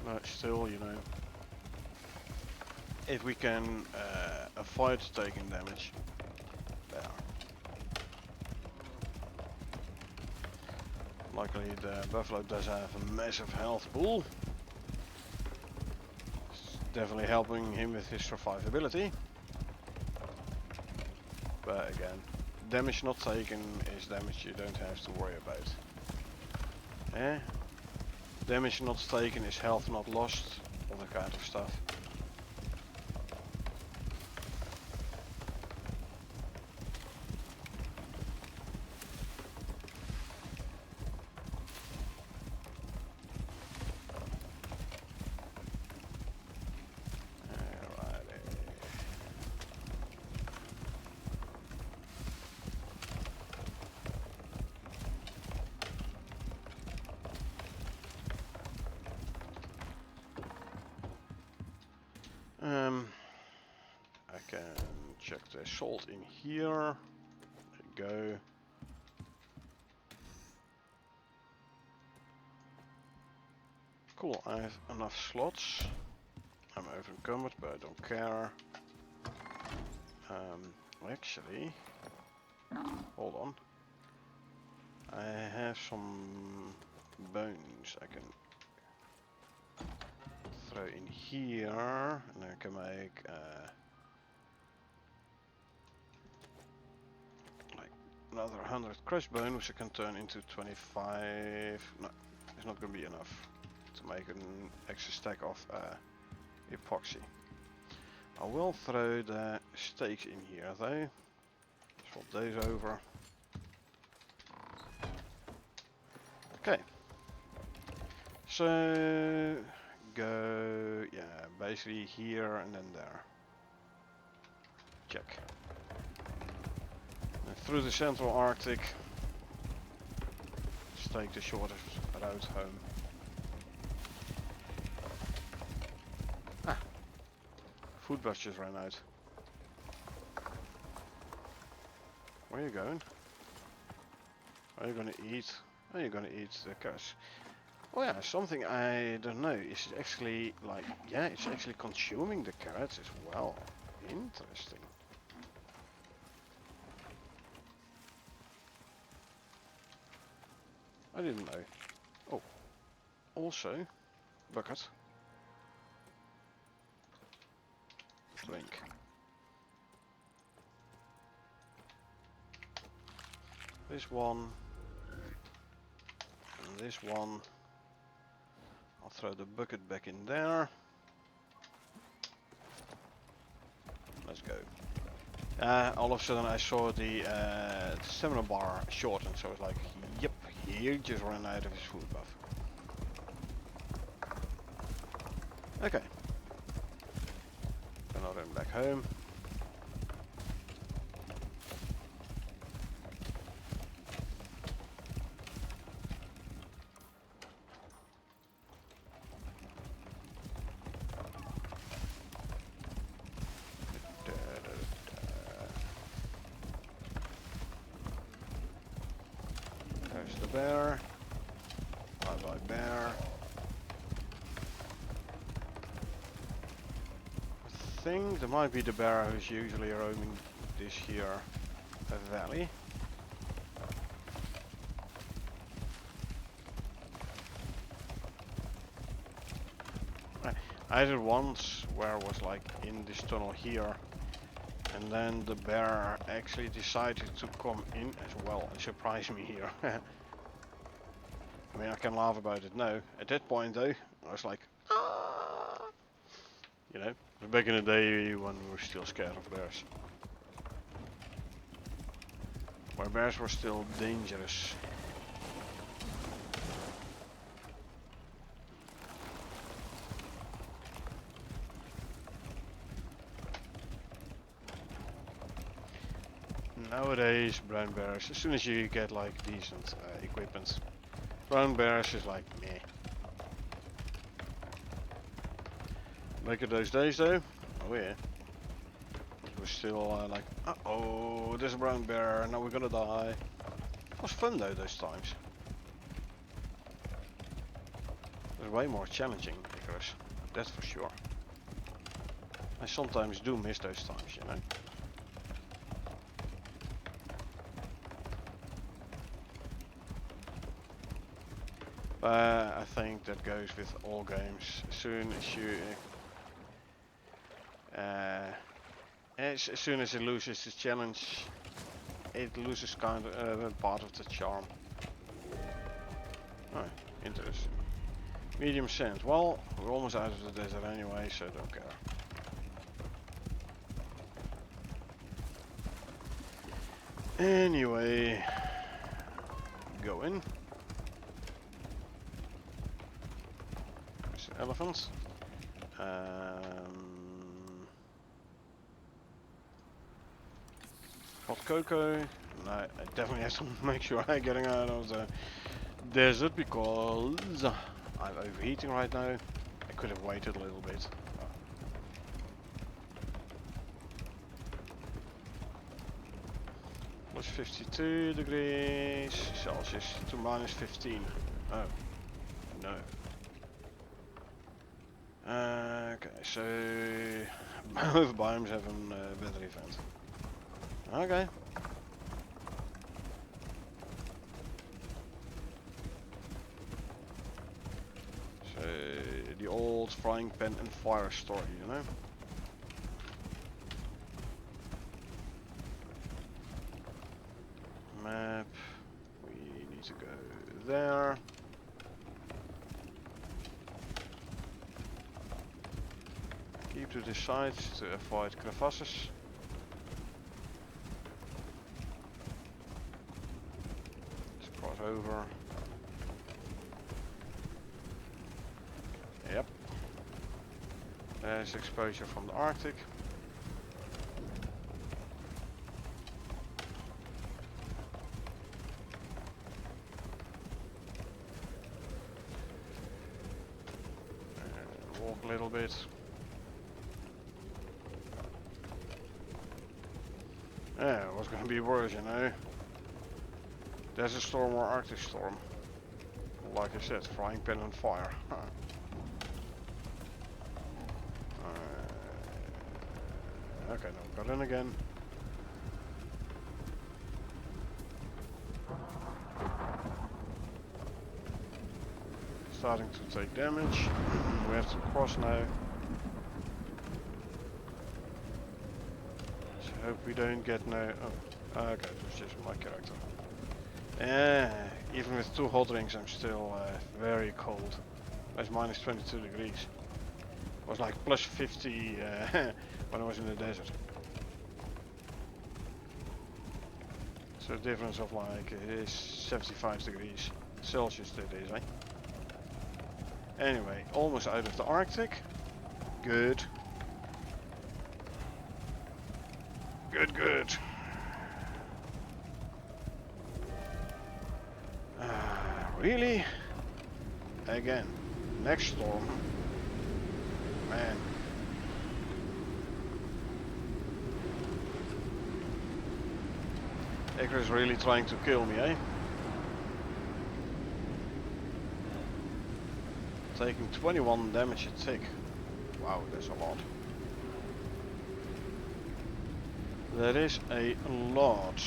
But still, you know, if we can avoid taking damage, bear. Luckily the buffalo does have a massive health pool. It's definitely helping him with his survivability. But again, damage not taken is damage you don't have to worry about. Eh? Damage not taken is health not lost, all that kind of stuff. I can check the salt in here. There you go. Cool, I have enough slots. I'm over-encumbered, but I don't care. Actually, hold on. I have some bones I can throw in here, and I can make like another 100 crushed bone, which I can turn into 25. No, it's not going to be enough to make an extra stack of epoxy. I will throw the stakes in here though. Swap those over. Okay. So go, yeah, basically here and then there. Check. And through the Central Arctic. Let's take the shortest route home. Food bus just ran out. Where are you going? Are you gonna eat? Are you gonna eat the Icarus? Oh yeah, something I don't know. Is it actually like, yeah, it's actually consuming the carrots as well. Interesting. I didn't know. Oh, also, bucket. Drink. This one. And this one. I'll throw the bucket back in there. Let's go. All of a sudden I saw the stamina bar shorten, so I was like, yep, he just ran out of his food buff. Okay. Then I'll run back home. There's the bear. Bye bye bear. I think there might be the bear who's usually roaming this here valley. I did once where I was like in this tunnel here, and then the bear actually decided to come in as well and surprise me here. I mean, I can laugh about it now. At that point though, I was like, ah! You know, back in the day when we were still scared of bears. Where bears were still dangerous. Nowadays, brown bears, as soon as you get like decent equipment, brown bears is like meh. Back in those days though, oh yeah, it was still like, uh-oh, there's a brown bear, now we're gonna die. It was fun though those times. It was way more challenging, Icarus, that's for sure. I sometimes do miss those times, you know. I think that goes with all games. As soon as it loses its challenge, it loses kind of part of the charm. Oh, interesting. Medium sand. Well, we're almost out of the desert anyway, so don't care. Anyway, go in. Elephants. Hot cocoa. No, I definitely have to make sure I'm getting out of the desert because I'm overheating right now. I could have waited a little bit. Plus 52 degrees Celsius to minus 15. Oh, no. Okay, so both biomes have a weather event. Okay. So the old frying pan and fire story, you know? Map. We need to go there. Keep to the sides to avoid crevasses. Let's cross over. Yep. There's exposure from the Arctic. Walk a little bit. Yeah, what's going to be worse, you know? Desert storm or Arctic storm. Like I said, frying pan and fire. Okay, now got in again. Starting to take damage. We have to cross now. So hope we don't get no. Oh, okay, it's just my character. Even with 2 hot drinks, I'm still very cold. It's minus 22 degrees. It was like plus 50 when I was in the desert. So a difference of like 75 degrees Celsius it is, eh? Anyway, almost out of the Arctic. Good. Good, good. Really? Again. Next storm. Man. Icarus is really trying to kill me, eh? Taking 21 damage a tick. Wow, that's a lot. That is a lot.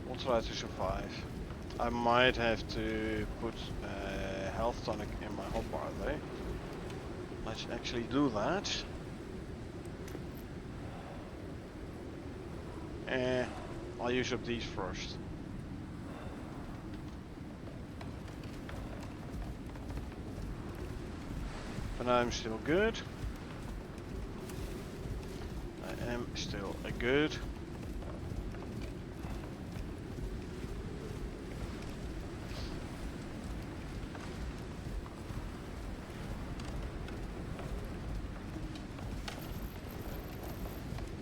We'll try to survive. I might have to put health tonic in my hotbar though. Let's actually do that. I'll use up these first. For now I'm still good. I am still a good.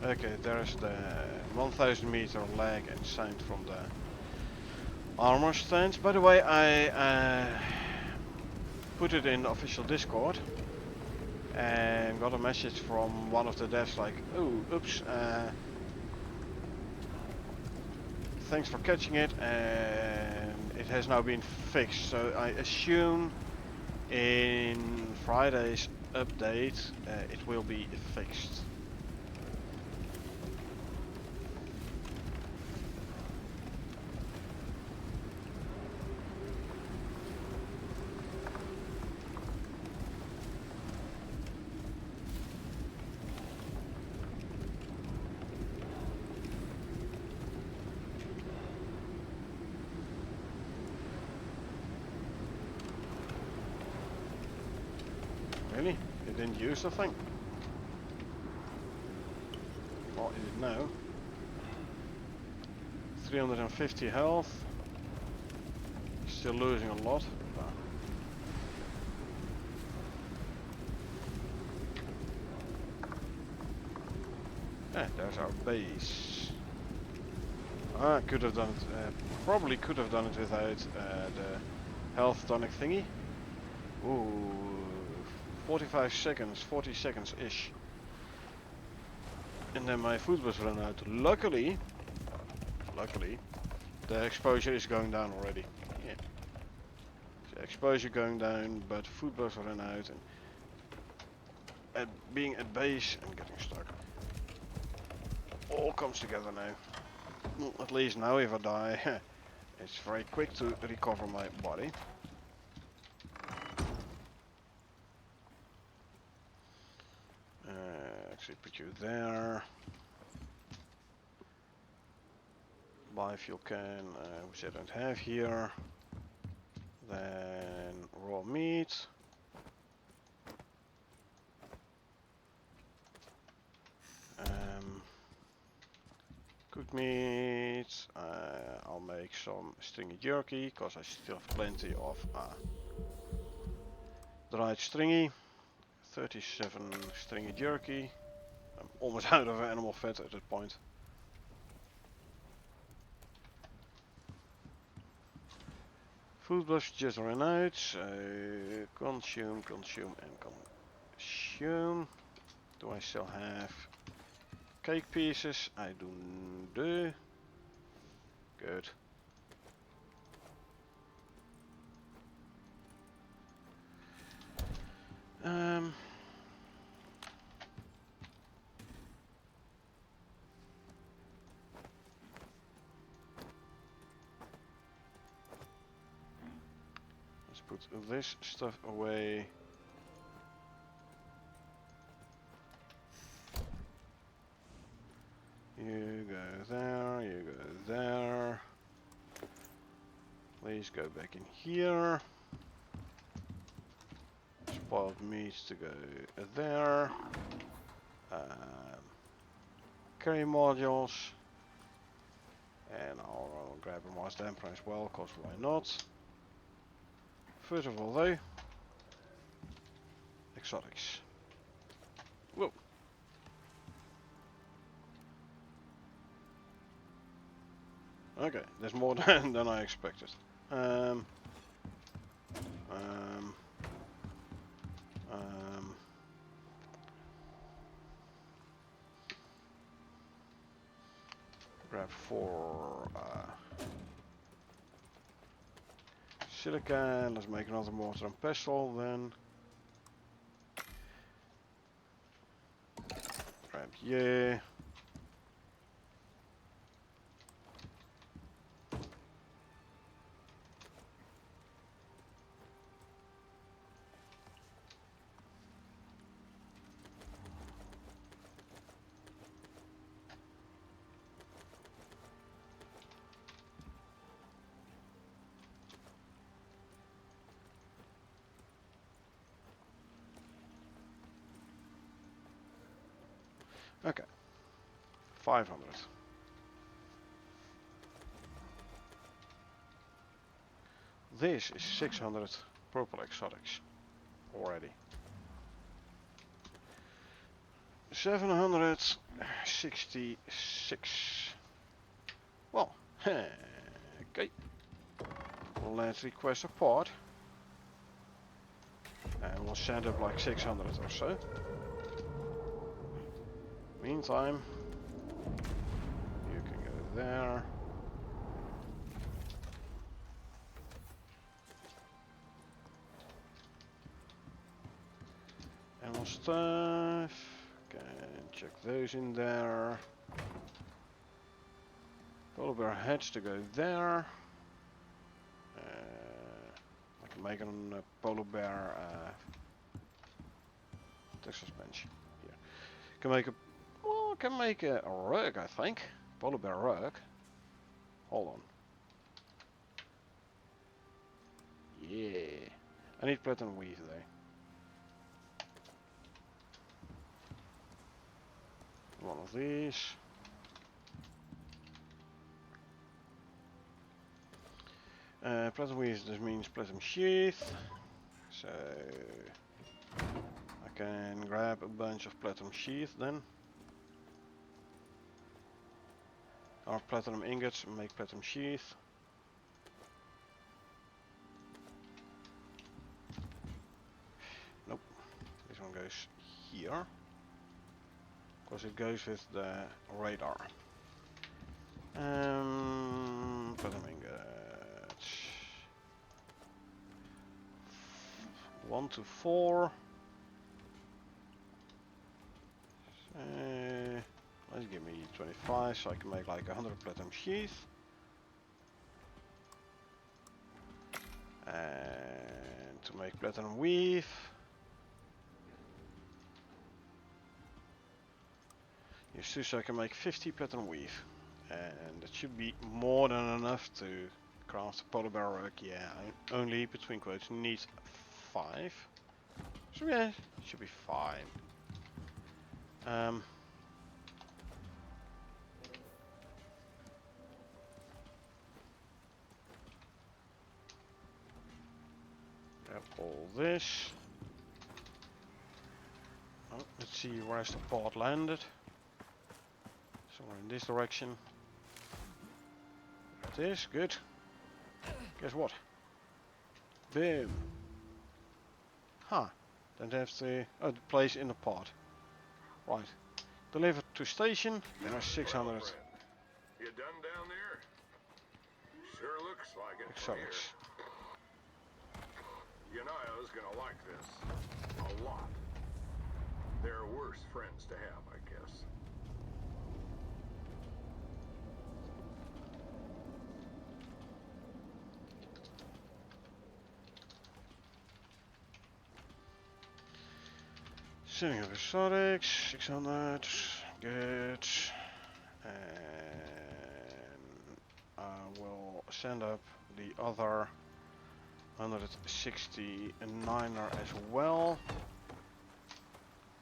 Okay, there's the 1000 meter lag and sign from the armor stand. By the way, I put it in official Discord and got a message from one of the devs like, oh, oops, thanks for catching it, and it has now been fixed. So I assume in Friday's update it will be fixed. Really? It didn't use the thing? Well, it did now. 350 health. Still losing a lot. There's our base. I could have done it, probably could have done it without the health tonic thingy. Ooh, 45 seconds, 40 seconds-ish. And then my food was run out. Luckily, the exposure is going down already. Yeah. So exposure going down, but food was run out. And being at base and getting stuck. All comes together now. Well, at least now if I die, it's very quick to recover my body. Actually put you there. Biofuel can, which I don't have here. Then raw meat. Cooked meat. I'll make some stringy jerky because I still have plenty of dried stringy. 37 stringy jerky. I'm almost out of animal fat at that point. Food was just ran out, so consume, consume, and consume. Do I still have cake pieces? I do. Good. Let's put this stuff away. You go there, you go there. Please go back in here. Spot needs to go there. Carry modules. And I'll grab a mass dampener as well, cause why not? First of all though, exotics. Whoa. Okay, there's more than I expected. Grab 4 silicon. Let's make another mortar and pestle then. Grab yeah. Okay, 500. This is 600 purple exotics already. 766. Well, okay. Let's request a part. And we'll send up like 600 or so. Meantime, you can go there. Animal stuff. Can check those in there. Polar bear heads to go there. I can make a polar bear Texas bench. Here. Can make a can make a rug, I think. Polar bear rug. Hold on. Yeah. I need platinum weave though. One of these. Platinum weave, this means platinum sheath. So I can grab a bunch of platinum sheath then. Or platinum ingots and make platinum sheath. Nope. This one goes here. Because it goes with the radar. Platinum ingots. 1 to 4. Let's give me 25 so I can make like 100 platinum sheath. And to make platinum weave. Use 2 so I can make 50 platinum weave. And that should be more than enough to craft a polar bear rug. Yeah, I only, between quotes, need 5. So yeah, it should be fine. Grab all this. Oh, let's see where's the pod landed. Somewhere in this direction. There it is, good. Guess what? Boom. Huh. Don't have to... Oh, the place in the pod. Right. Delivered to station. There are 600. Well, friend, you done down there? Sure looks like it from here. Exotics. Yanaya's gonna like this. A lot. There are worse friends to have, I guess. Selling of exotics, 600, good. And I will send up the other 169er as well.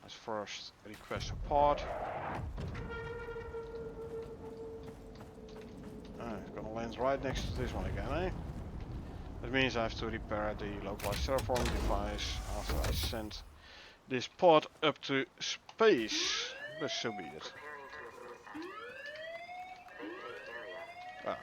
Let's first request a pod. It's gonna land right next to this one again, eh? That means I have to repair the localized terraforming device after I send this pod up to space. But so be it. Ah.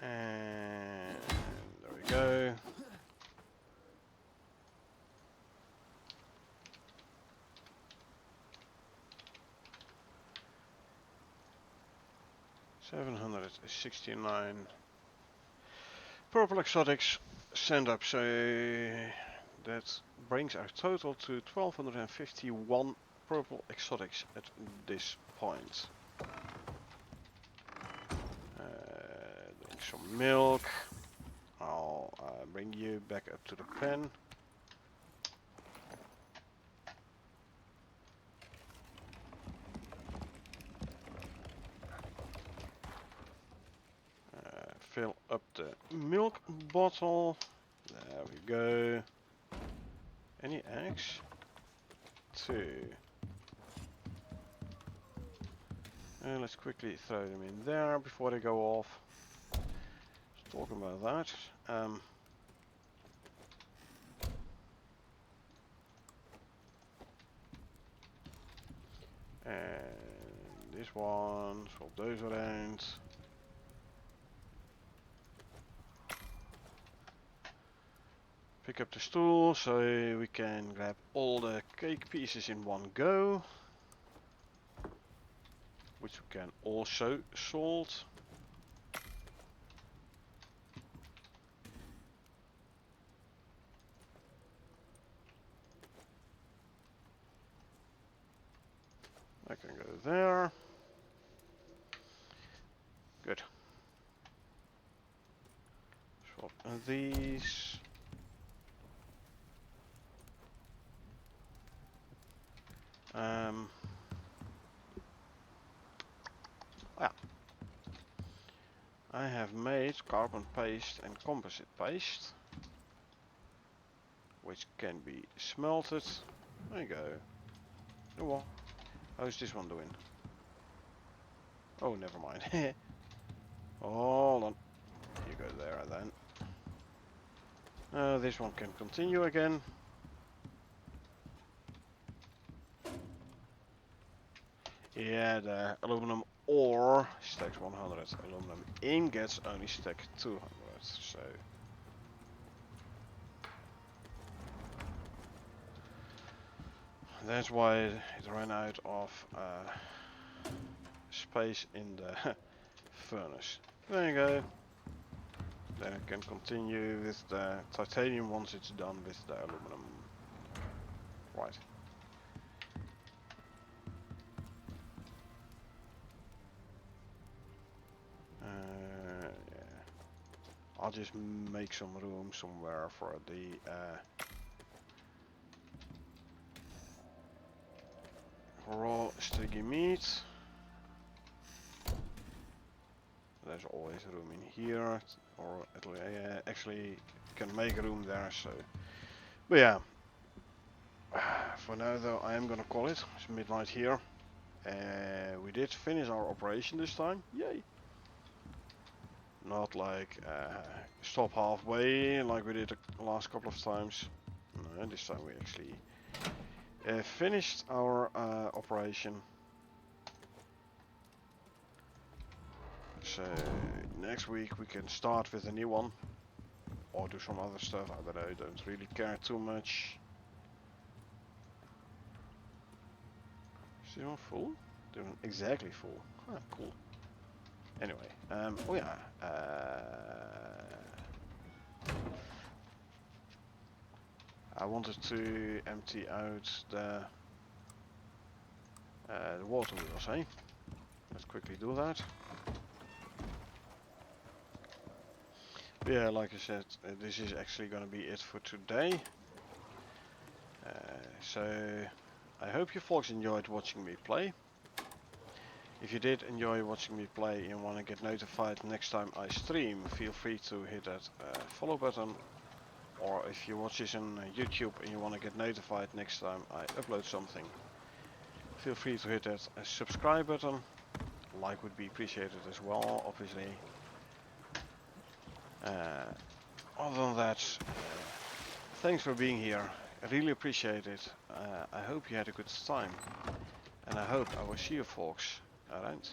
And there we go. $769 purple exotics sent up, so that brings our total to 1251 purple exotics at this point. Drink some milk. I'll bring you back up to the pen. Fill up the milk bottle. There we go. Any eggs? 2. And let's quickly throw them in there before they go off. Let's talk about that. And this one, swap those around. Pick up the stool so we can grab all the cake pieces in one go. Which we can also salt. I can go there. Good. Swap these. Yeah. I have made carbon paste and composite paste, which can be smelted. There you go. Oh well. How's this one doing? Oh, never mind. Hold on. You go there then. This one can continue again. Yeah, the aluminum ore stacks 100. Aluminum ingots only stack 200. So that's why it ran out of space in the furnace. There you go. Then I can continue with the titanium once it's done with the aluminum. Right. Yeah. I'll just make some room somewhere for the raw sticky meat. There's always room in here, or actually can make room there. So, but yeah. For now though, I am gonna call it. It's midnight here. We did finish our operation this time. Yay! Not like stop halfway like we did the last couple of times. No, this time we actually finished our operation. So next week we can start with a new one. Or do some other stuff. I don't know, don't really care too much. Is this one full? They're not exactly full. Ah, cool. Anyway, oh yeah. I wanted to empty out the water wheels, eh? Let's quickly do that. Yeah, like I said, this is actually gonna be it for today. So I hope you folks enjoyed watching me play. If you did enjoy watching me play and want to get notified next time I stream, feel free to hit that follow button. Or if you watch this on YouTube and you want to get notified next time I upload something, feel free to hit that subscribe button. Like would be appreciated as well, obviously. Other than that, thanks for being here. I really appreciate it. I hope you had a good time. And I hope I will see you folks around.